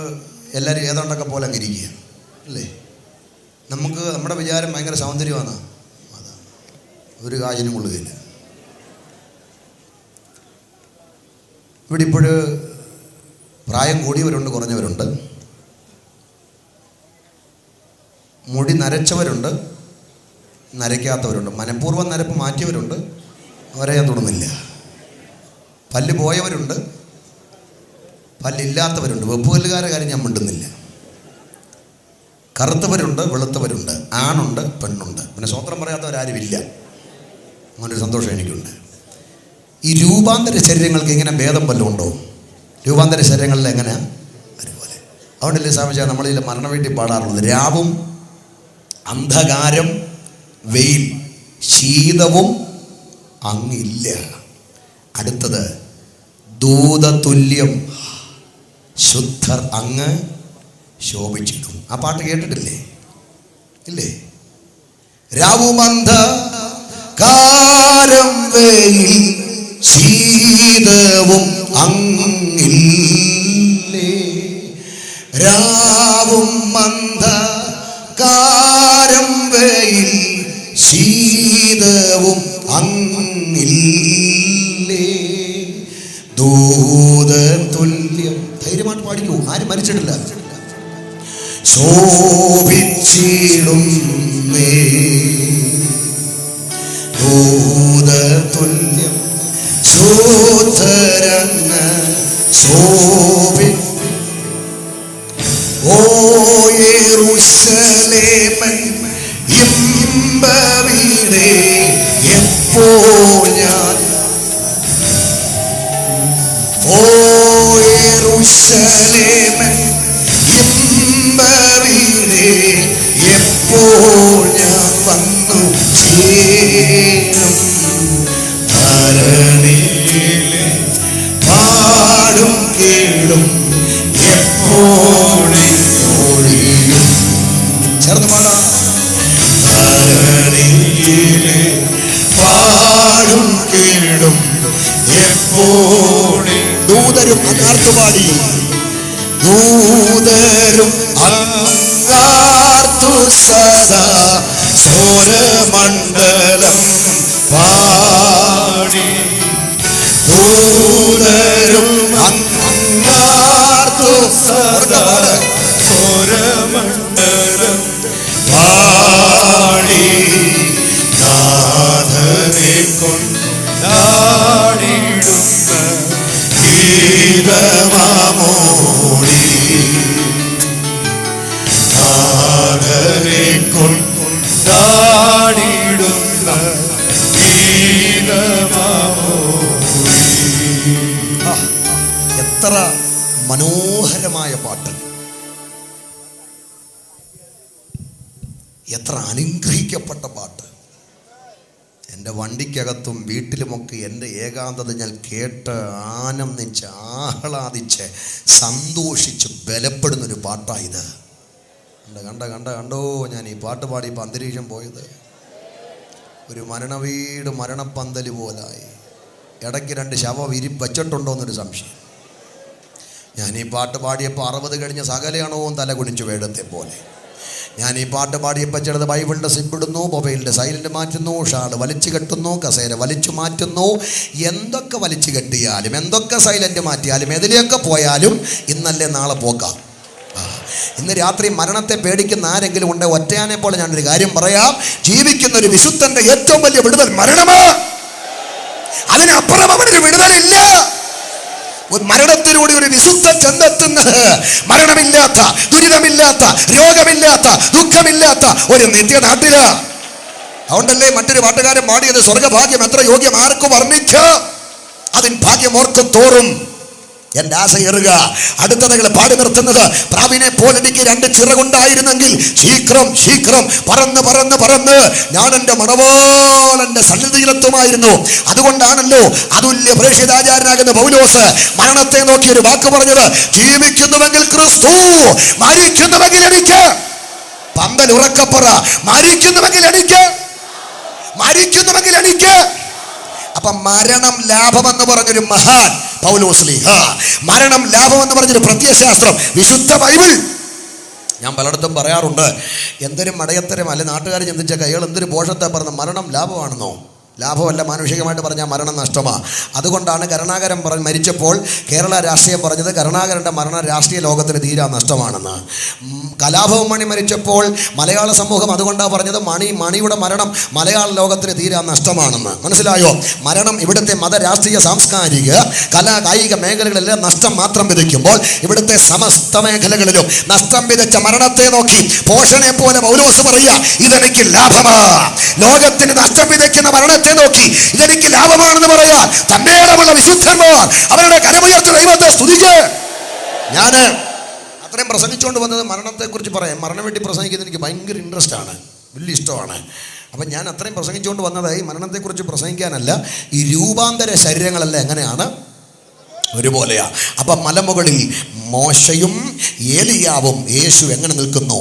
എല്ലാവരും ഏതാണ്ടൊക്കെ പോലെ അങ്ങ് ഇരിക്കുക അല്ലേ? നമുക്ക് നമ്മുടെ വിചാരം ഭയങ്കര സൗന്ദര്യമാണ്. അതാണ് ഒരു കാശിനും കൊള്ളുകയില്ല. ഇവിടെ ഇപ്പോഴ് പ്രായം കൂടിയവരുണ്ട്, കുറഞ്ഞവരുണ്ട്, മുടി നരച്ചവരുണ്ട്, നരയ്ക്കാത്തവരുണ്ട്, മനഃപൂർവ്വം നരപ്പ് മാറ്റിയവരുണ്ട്, അവരെ ഞാൻ തൊടുന്നില്ല. പല്ല് പോയവരുണ്ട്, പല്ലില്ലാത്തവരുണ്ട്, വെപ്പുകല്ലുകാരെ കാര്യം ഞാൻ മിണ്ടുന്നില്ല. കറുത്തവരുണ്ട്, വെളുത്തവരുണ്ട്, ആണുണ്ട്, പെണ്ണുണ്ട്, പിന്നെ സ്വത്രം പറയാത്തവരാരുമില്ല. അങ്ങനൊരു സന്തോഷം എനിക്കുണ്ട്. ഈ രൂപാന്തര ശരീരങ്ങൾക്ക് ഇങ്ങനെ ഭേദം വല്ലതും ഉണ്ടോ? രൂപാന്തര ശരീരങ്ങളിൽ എങ്ങനെ അതുപോലെ. അതുകൊണ്ടല്ലേ സാമിച്ചാൽ നമ്മളിൽ മരണ വീട്ടിൽ പാടാറുള്ളത്, രാവും അന്ധകാരം വെയിൽ ശീതവും അങ്ങില്ല. അടുത്തത് ദൂതതുല്യം ശുദ്ധർ അങ്ങ് ശോഭിച്ചിടും. ആ പാട്ട് കേട്ടിട്ടില്ലേ? ഇല്ലേ? രാവും അന്ധകാരം വെയിൽ ശീതവും അങ്ങില്ലേ. രാവും അന്ധകാരം വെയിൽ ശീതവും അങ്ങില്ലേ. ദൂതതുല്യം. ധൈര്യമായിട്ട് പാടിക്കൂ, ആരും മരിച്ചിട്ടില്ല. ശോഭിച്ചിടുന്നേ ദൂതതുല്യം ശോധരങ്ങ് ശോഭി. ഓ യെരൂശലേമൻ ഇമ്പവീടേ എപ്പോൾ ഞാൻ. ഓ യെരൂശലേമൻ ഇമ്പവീടേ എപ്പോൾ ഞാൻ വന്നു ചേരും. ധരണിയിലെ പാടും കേടും എപ്പോഴും ചേർന്ന് പാടാം. ധരണിയിലെ പാടും കേടും എപ്പോഴും. ദൂതരും അങ്ങാർത്തുപാടി, ദൂതരും അങ്ങാർത്തു സദാ സോരമണ്ഡലം കൊണ്ടാടിടുന്ന ഗീതമാമോടി നാഥനെ കൊണ്ടാടിടുന്ന ഗീതമാമോടി. എത്ര മനോഹരമായ പാട്ട്, എത്ര അനുഗ്രഹിക്കപ്പെട്ട പാട്ട്. എൻ്റെ വണ്ടിക്കകത്തും വീട്ടിലുമൊക്കെ എൻ്റെ ഏകാന്തത ഞാൻ കേട്ട് ആനന്ദിച്ച് ആഹ്ലാദിച്ച് സന്തോഷിച്ച് ബലപ്പെടുന്നൊരു പാട്ടായത്. കണ്ടോ ഞാൻ ഈ പാട്ട് പാടിയപ്പോൾ അന്തരീക്ഷം പോയത് ഒരു മരണവീട് മരണപ്പന്തല് പോലായി. ഇടയ്ക്ക് 2 ശവം വച്ചിട്ടുണ്ടോ എന്നൊരു സംശയം. ഞാൻ ഈ പാട്ട് പാടിയപ്പോൾ 60 കഴിഞ്ഞ സകലയാണോ തല കുനിച്ചു വേടത്തെ പോലെ. ഞാൻ ഈ പാട്ട് പാടിയപ്പോൾ ചിലത് ബൈബിളിൻ്റെ സിബിടുന്നു, മൊബൈലിൻ്റെ സൈലൻ്റ് മാറ്റുന്നു, ഷാൾ വലിച്ചു കെട്ടുന്നു, കസേര വലിച്ചു മാറ്റുന്നു. എന്തൊക്കെ വലിച്ചു കെട്ടിയാലും എന്തൊക്കെ സൈലൻ്റ് മാറ്റിയാലും എതിലെയൊക്കെ പോയാലും ഇന്നല്ലേ നാളെ പോക്കാം. ഇന്ന് രാത്രി മരണത്തെ പേടിക്കുന്ന ആരെങ്കിലും ഉണ്ട്? ഒറ്റയാനെ പോലെ ഞാനൊരു കാര്യം പറയാം. ജീവിക്കുന്ന ഒരു വിശുദ്ധന്റെ ഏറ്റവും വലിയ വിടുതൽ മരണമാ. അതിനപ്പുറം അവനൊരു വിടുതലില്ല. മരണത്തിലൂടെ ഒരു വിശുദ്ധ ചെന്നെത്തുന്നത് മരണമില്ലാത്ത, ദുരിതമില്ലാത്ത, രോഗമില്ലാത്ത, ദുഃഖമില്ലാത്ത ഒരു നിത്യനാട്ടില്. അതുകൊണ്ടല്ലേ മറ്റൊരു പാട്ടുകാരൻ പാടിയത്, സ്വർഗഭാഗ്യം എത്ര യോഗ്യം ആർക്കും വർണ്ണിച്ച് അതിൻ ഭാഗ്യം ഓർക്കും തോറും എൻ്റെ ആശയേറുക. അടുത്തതകൾ പാടി നിർത്തുന്നത്, പ്രാവിനെ പോലെ എനിക്ക് 2 ചിറകുണ്ടായിരുന്നെങ്കിൽ ശീഘ്രം ശീഘ്രം പറന്ന് പറന്ന് പറന്ന് ഞാൻ എൻ്റെ മണവാളന്റെ സന്നിധിയിലെത്തുമായിരുന്നു. അതുകൊണ്ടാണല്ലോ അതുല്യ പ്രേക്ഷിതാചാര്യനാകുന്ന പൗലോസ് മരണത്തെ നോക്കി ഒരു വാക്ക് പറഞ്ഞത്, ജീവിക്കുന്നുവെങ്കിൽ ക്രിസ്തു, മരിക്കുന്നുവെങ്കിൽ എനിക്ക്. പന്തൽ ഉറക്കപ്പറ, മരിക്കുന്നുവെങ്കിൽ എനിക്ക്, മരിക്കുന്നുവെങ്കിൽ എനിക്ക്. അപ്പൊ മരണം ലാഭമെന്ന് പറഞ്ഞൊരു മഹാൻ പൗലോസ്ലീഹ, മരണം ലാഭമെന്ന് പറഞ്ഞൊരു പ്രത്യയശാസ്ത്രം വിശുദ്ധ ബൈബിൾ. ഞാൻ പലയിടത്തും പറയാറുണ്ട്, എന്തൊരു മടയത്തരം അല്ലെ നാട്ടുകാർ ചിന്തിച്ച കൈകൾ എന്തൊരു പോഷത്തെ പറഞ്ഞ മരണം ലാഭമാണെന്നോ. ലാഭമല്ല, മാനുഷികമായിട്ട് പറഞ്ഞാൽ മരണം നഷ്ടമാണ്. അതുകൊണ്ടാണ് കരുണാകരൻ മരിച്ചപ്പോൾ കേരള രാഷ്ട്രീയം പറഞ്ഞത് കരുണാകരൻ്റെ മരണം രാഷ്ട്രീയ ലോകത്തിന് തീരാ നഷ്ടമാണെന്ന്. കലാഭവൻ മണി മരിച്ചപ്പോൾ മലയാള സമൂഹം അതുകൊണ്ടാണ് പറഞ്ഞത് മണിയുടെ മരണം മലയാള ലോകത്തിന് തീരാ നഷ്ടമാണെന്ന്. മനസ്സിലായോ? മരണം ഇവിടുത്തെ മത, രാഷ്ട്രീയ, സാംസ്കാരിക, കലാ, കായിക മേഖലകളിലെല്ലാം നഷ്ടം മാത്രം വിതയ്ക്കുമ്പോൾ ഇവിടുത്തെ സമസ്ത മേഖലകളിലും നഷ്ടം വിതച്ച മരണത്തെ നോക്കി പോഷനെ പോലെ പൗലോസ് പറയുക, ഇതെനിക്ക് ലാഭമാ. ലോകത്തിന് നഷ്ടം വിതയ്ക്കുന്ന മരണത്തെ നോക്കി ഇതെനിക്ക് ലാഭമാണെന്ന് പറയാൻ തന്റെ ഇടമുള്ള വിശുദ്ധന്മാർ അവരുടെ കരമുയർത്തി ദൈവത്തെ സ്തുതിക്ക്. ഞാൻ അത്രയും പ്രസംഗിച്ചുകൊണ്ട് വന്നത് മരണത്തെക്കുറിച്ച് പറയാം. മരണം വേണ്ടി പ്രസംഗിക്കുന്നത് എനിക്ക് ഭയങ്കര ഇൻട്രസ്റ്റ് ആണ്, വലിയ ഇഷ്ടമാണ്. അപ്പം ഞാൻ അത്രയും പ്രസംഗിച്ചുകൊണ്ട് വന്നത് ഈ മരണത്തെക്കുറിച്ച് പ്രസംഗിക്കാനല്ല, ഈ രൂപാന്തര ശരീരങ്ങളല്ല എങ്ങനെയാണ് ഒരുപോലെയാ. അപ്പം മലമുകളിൽ മോശയും ഏലിയാവും യേശു എങ്ങനെ നിൽക്കുന്നു?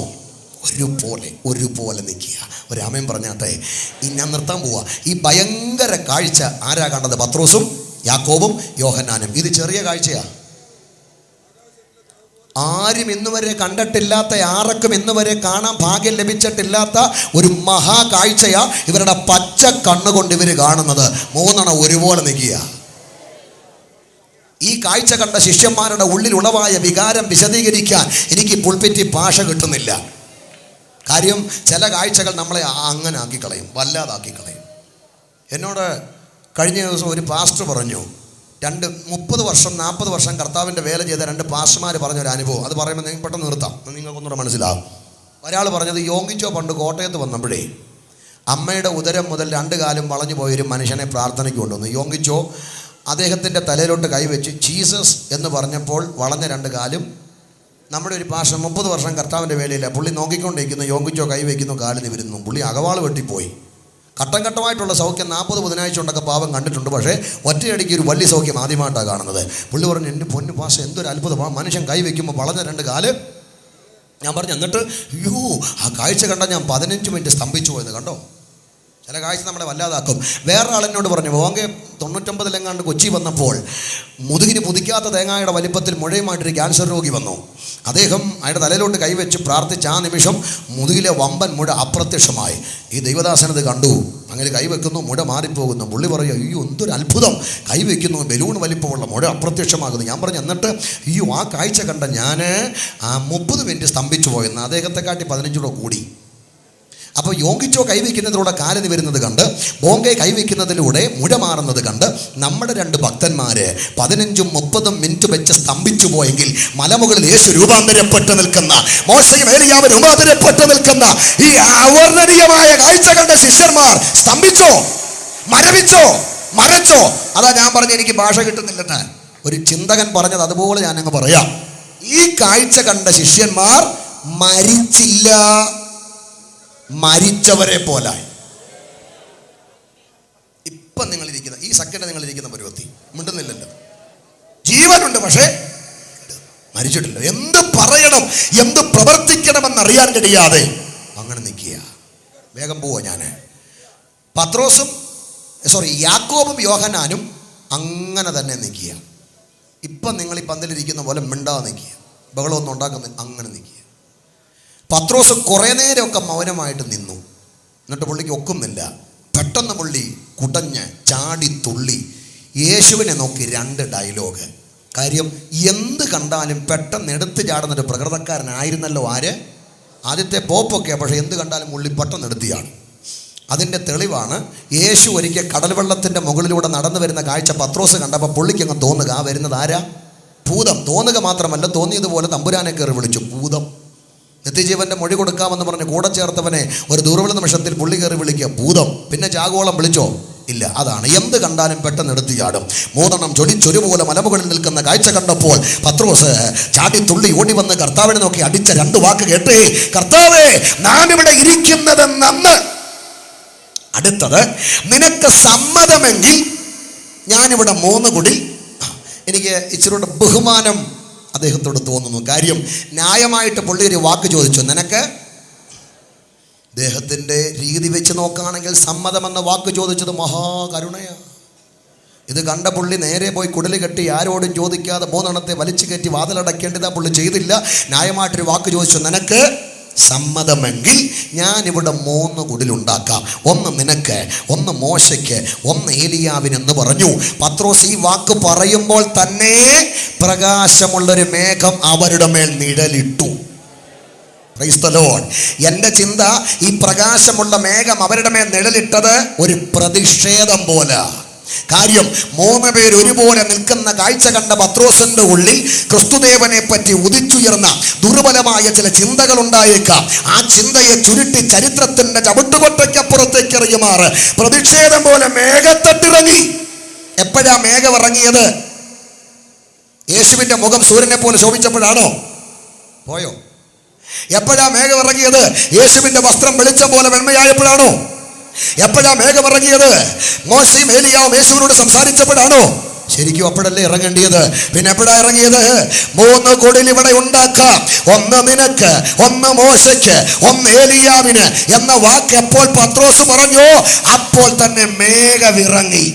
ഒരുപോലെ നിൽക്കുക. ഒരു ആമേൻ പറഞ്ഞാട്ടെ. ഞാൻ നിർത്താൻ പോവാ. ഈ ഭയങ്കര കാഴ്ച ആരാ കണ്ടത്? പത്രോസും യാക്കോബും യോഹന്നാനും. ഇത് ചെറിയ കാഴ്ചയാ. ആരും ഇന്നുവരെ കണ്ടിട്ടില്ലാത്ത, ആർക്കും ഇന്നുവരെ കാണാൻ ഭാഗ്യം ലഭിച്ചിട്ടില്ലാത്ത ഒരു മഹാകാഴ്ചയാ ഇവരുടെ പച്ച കണ്ണുകൊണ്ട് ഇവർ കാണുന്നത്. 3 ഒരുപോലെ നിൽക്കുക. ഈ കാഴ്ച കണ്ട ശിഷ്യന്മാരുടെ ഉള്ളിൽ ഉളവായ വികാരം വിശദീകരിക്കാൻ എനിക്ക് പുൾപിറ്റി ഭാഷ കിട്ടുന്നില്ല. കാര്യം ചില കാഴ്ചകൾ നമ്മളെ അങ്ങനെ ആക്കിക്കളയും, വല്ലാതാക്കി കളയും. എന്നോട് കഴിഞ്ഞ ദിവസം ഒരു പാസ്റ്റർ പറഞ്ഞു, 30 വർഷം 40 വർഷം കർത്താവിൻ്റെ വേല ചെയ്ത 2 പാസ്റ്റർമാർ പറഞ്ഞൊരു അനുഭവം. അത് പറയുമ്പോൾ നിങ്ങൾ പെട്ടെന്ന് നിർത്താം, നിങ്ങൾക്കൊന്നുകൂടെ മനസ്സിലാവും. ഒരാൾ പറഞ്ഞത്, യോഗിച്ചോ പണ്ട് കോട്ടയത്ത് വന്നപ്പോഴേ അമ്മയുടെ ഉദരം മുതൽ 2 കാലും വളഞ്ഞു പോയൊരു മനുഷ്യനെ പ്രാർത്ഥനയ്ക്ക് കൊണ്ടുവന്നു. യോഗിച്ചോ അദ്ദേഹത്തിൻ്റെ തലയിലോട്ട് കൈവച്ച് ജീസസ് എന്ന് പറഞ്ഞപ്പോൾ വളഞ്ഞ 2 കാലും. നമ്മുടെ ഒരു പാസ്റ്റർ 30 വർഷം കർത്താവിൻ്റെ വേലയില്ല, പുള്ളി നോക്കിക്കൊണ്ടിരിക്കുന്നു, യോഗിച്ചോ കൈവയ്ക്കുന്നു, കാല് നിവരുന്നു. പുള്ളി അകവാള് വെട്ടിപ്പോയി. ഘട്ടം ഘട്ടമായിട്ടുള്ള സൗഖ്യം 40 ബുധനാഴ്ച കൊണ്ടൊക്കെ പാവം കണ്ടിട്ടുണ്ട്. പക്ഷേ ഒറ്റയടിക്ക് ഒരു വലിയ സൗഖ്യം ആദ്യമായിട്ടാണ് കാണുന്നത്. പുള്ളി പറഞ്ഞു, എൻ്റെ പൊന്നു പാസ്റ്റർ എന്തൊരു അത്ഭുതമാണ്, മനുഷ്യൻ കൈവയ്ക്കുമ്പോൾ വളഞ്ഞ 2 കാല്. ഞാൻ പറഞ്ഞു, എന്നിട്ട് അയ്യോ ആ കാഴ്ച കണ്ടാൽ ഞാൻ 15 മിനിറ്റ് സ്തംഭിച്ചു പോയത്. കണ്ടോ, ചില കാഴ്ച നമ്മളെ വല്ലാതാക്കും. വേറെ ആളെന്നോട് പറഞ്ഞു, ഓങ്കെ 99 കൊച്ചി വന്നപ്പോൾ മുതുകിന് പുതിക്കാത്ത തേങ്ങായുടെ വലിപ്പത്തിൽ മുഴയുമായിട്ടൊരു ക്യാൻസർ രോഗി വന്നു. അദ്ദേഹം അയാളുടെ തലയിലോട്ട് കൈവച്ച് പ്രാർത്ഥിച്ച ആ നിമിഷം മുതുകിലെ വമ്പൻ മുഴ അപ്രത്യക്ഷമായി. ഈ ദൈവദാസനത് കണ്ടു. അങ്ങനെ കൈവെക്കുന്നു, മുഴ മാറിപ്പോകുന്നു. പുള്ളി പറയുക, അയ്യോ എന്തൊരു അത്ഭുതം, കൈവയ്ക്കുന്നു, ബലൂൺ വലിപ്പമുള്ള മുഴ അപ്രത്യക്ഷമാകുന്നു. ഞാൻ പറഞ്ഞു, എന്നിട്ട് അയ്യോ ആ കാഴ്ച കണ്ട ഞാൻ 30 മിനിറ്റ് സ്തംഭിച്ചു പോയെന്ന്. അദ്ദേഹത്തെക്കാട്ടി 15 കൂടി. അപ്പോൾ യോങ്കിച്ചോ കൈവയ്ക്കുന്നതിലൂടെ കാലന് വരുന്നത് കണ്ട്, ബോങ്കെ കൈവയ്ക്കുന്നതിലൂടെ മുഴ മാറുന്നത് കണ്ട് നമ്മുടെ 2 ഭക്തന്മാര് 15-30 മിനിറ്റ് വെച്ച് സ്തംഭിച്ചു പോയെങ്കിൽ, മലമുകളിൽ യേശു രൂപാന്തരപ്പെട്ട് നിൽക്കുന്ന, മോശയും ഏലിയാവും രൂപാന്തരപ്പെട്ട് നിൽക്കുന്ന ഈ അവർണ്ണനീയമായ കാഴ്ച കണ്ട ശിഷ്യന്മാർ സ്തംഭിച്ചോ, മരച്ചോ? അതാ ഞാൻ പറഞ്ഞ എനിക്ക് ഭാഷ കിട്ടുന്നില്ല. ഒരു ചിന്തകൻ പറഞ്ഞത് അതുപോലെ ഞാനങ്ങ് പറയാം. ഈ കാഴ്ച കണ്ട ശിഷ്യന്മാർ മരിച്ചില്ല, മരിച്ചവരെ പോലായി. ഇപ്പം നിങ്ങളിരിക്കുന്ന ഈ സെക്കൻഡ് നിങ്ങളിരിക്കുന്ന പരുവത്തി മിണ്ടുന്നില്ലല്ലോ. ജീവനുണ്ട്, പക്ഷേ മരിച്ചിട്ടില്ല. എന്ത് പറയണം, എന്ത് പ്രവർത്തിക്കണമെന്നറിയാൻ കഴിയാതെ അങ്ങനെ നിൽക്കുക. വേഗം പോവാ. ഞാൻ യാക്കോബും യോഹന്നാനും അങ്ങനെ തന്നെ നിൽക്കുക. ഇപ്പം നിങ്ങൾ ഈ പന്തലിരിക്കുന്ന പോലെ മിണ്ടാതെ നിൽക്കുക, ബഹളമൊന്നും ഉണ്ടാക്കുന്ന അങ്ങനെ നിൽക്കുക. പത്രോസ് കുറേ നേരമൊക്കെ മൗനമായിട്ട് നിന്നു. എന്നിട്ട് പുള്ളിക്ക് ഒക്കുന്നില്ല. പെട്ടെന്ന് പുള്ളി കുടഞ്ഞ് ചാടി തുള്ളി യേശുവിനെ നോക്കി 2 ഡയലോഗ്. കാര്യം എന്ത് കണ്ടാലും പെട്ടെന്ന് എടുത്ത് ചാടുന്നൊരു പ്രകൃതക്കാരനായിരുന്നല്ലോ ആര്? ആദ്യത്തെ പോപ്പൊക്കെ. പക്ഷേ എന്ത് കണ്ടാലും പുള്ളി പെട്ടെന്ന് എടുത്തിയാണ്. അതിൻ്റെ തെളിവാണ് യേശു ഒരിക്കൽ കടൽ വെള്ളത്തിൻ്റെ മുകളിലൂടെ നടന്നു വരുന്ന കാഴ്ച പത്രോസ് കണ്ടപ്പോൾ പുള്ളിക്ക് അങ്ങ് തോന്നുക, ആ വരുന്നത് ആരാ? ഭൂതം. തോന്നുക മാത്രമല്ല, തോന്നിയതുപോലെ തമ്പുരാനെ കയറി വിളിച്ചു ഭൂതം. നിത്യജീവൻ്റെ മൊഴി കൊടുക്കാമെന്ന് പറഞ്ഞ് കൂടെ ചേർത്തവനെ ഒരു ദുർബല നിമിഷത്തിൽ പുള്ളി കയറി വിളിക്കുക ഭൂതം. പിന്നെ ചാകോളം വിളിച്ചോ? ഇല്ല. അതാണ് എന്ത് കണ്ടാലും പെട്ടെന്ന് എടുത്തു ചാടും. 3 ചൊടിച്ചൊരുപോലെ മലമുകളിൽ നിൽക്കുന്ന കാഴ്ച കണ്ടപ്പോൾ പത്രോസ് ചാടി തുള്ളി ഓടി വന്ന് കർത്താവിനെ നോക്കി അടിച്ച 2 വാക്ക് കേട്ടേ, കർത്താവേ, നാം ഇവിടെ ഇരിക്കുന്നത് നന്ന്. അടുത്തത്, നിനക്ക് സമ്മതമെങ്കിൽ ഞാനിവിടെ 3 കുടിൽ. എനിക്ക് ഇച്ചിരൂടെ ബഹുമാനം അദ്ദേഹത്തോട് തോന്നുന്നു. കാര്യം ന്യായമായിട്ട് പുള്ളി ഒരു വാക്ക് ചോദിച്ചു, നിനക്ക്? അദ്ദേഹത്തിൻ്റെ രീതി വെച്ച് നോക്കുകയാണെങ്കിൽ സമ്മതമെന്ന വാക്ക് ചോദിച്ചത് മഹാകരുണയാണ്. ഇത് കണ്ട പുള്ളി നേരെ പോയി കുടല് കെട്ടി ആരോടും ചോദിക്കാതെ 3 വലിച്ചു കയറ്റി വാതിലടക്കേണ്ടതാ പുള്ളി ചെയ്തില്ല. ന്യായമായിട്ടൊരു വാക്ക് ചോദിച്ചു, നിനക്ക് സമ്മതമെങ്കിൽ ഞാനിവിടെ 3 കുടിലുണ്ടാക്കാം. 1 നിനക്ക്, 1 മോശയ്ക്ക്, 1 ഏലിയാവിനെന്ന് പറഞ്ഞു. പത്രോസ് ഈ വാക്ക് പറയുമ്പോൾ തന്നെ പ്രകാശമുള്ളൊരു മേഘം അവരുടെ മേൽ നിഴലിട്ടു. Praise the Lord. എൻ്റെ ചിന്ത, ഈ പ്രകാശമുള്ള മേഘം അവരുടെ മേൽ നിഴലിട്ടത് ഒരു പ്രതിഷേധം പോലെ. കാര്യം 3 പേർ ഒരുപോലെ നിൽക്കുന്ന കാഴ്ച കണ്ട പത്രോസിന്റെ ഉള്ളിൽ ക്രിസ്തുദേവനെ പറ്റി ഉദിച്ചുയർന്ന ദുർബലമായ ചില ചിന്തകൾ ഉണ്ടായേക്കാം. ആ ചിന്തയെ ചുരുട്ടി ചരിത്രത്തിന്റെ ചവിട്ടുകൊട്ടയ്ക്കപ്പുറത്തേക്ക് എറിയുമാറ് പ്രതിഷേധം പോലെ മേഘത്തട്ടിറങ്ങി. എപ്പോഴാ മേഘം ഇറങ്ങിയത്? യേശുവിന്റെ മുഖം സൂര്യനെ പോലെ ശോഭിച്ചപ്പോഴാണോ? പോയോ? എപ്പോഴാ മേഘം ഇറങ്ങിയത്? യേശുവിന്റെ വസ്ത്രം വെളിച്ചം പോലെ വെണ്മയായപ്പോഴാണോ? എപ്പോഴാ മേഘം ഇറങ്ങിയത്? മോശയും ഏലിയാവും യേശുവിനോട് സംസാരിച്ചപ്പോഴാണോ? ശരിക്കും അപ്പോഴല്ലേ ഇറങ്ങേണ്ടിയത്. പിന്നെ എപ്പോഴാ ഇറങ്ങിയത്? 3 കുടിൽ ഇവിടെ ഉണ്ടാക്കാം. 1 നിനക്ക്, 1 മോശയ്ക്ക്, 1 ഏലിയാവിന് എന്ന വാക്ക് എപ്പോൾ പത്രോസ് പറഞ്ഞു, അപ്പോൾ തന്നെ മേഘമിറങ്ങി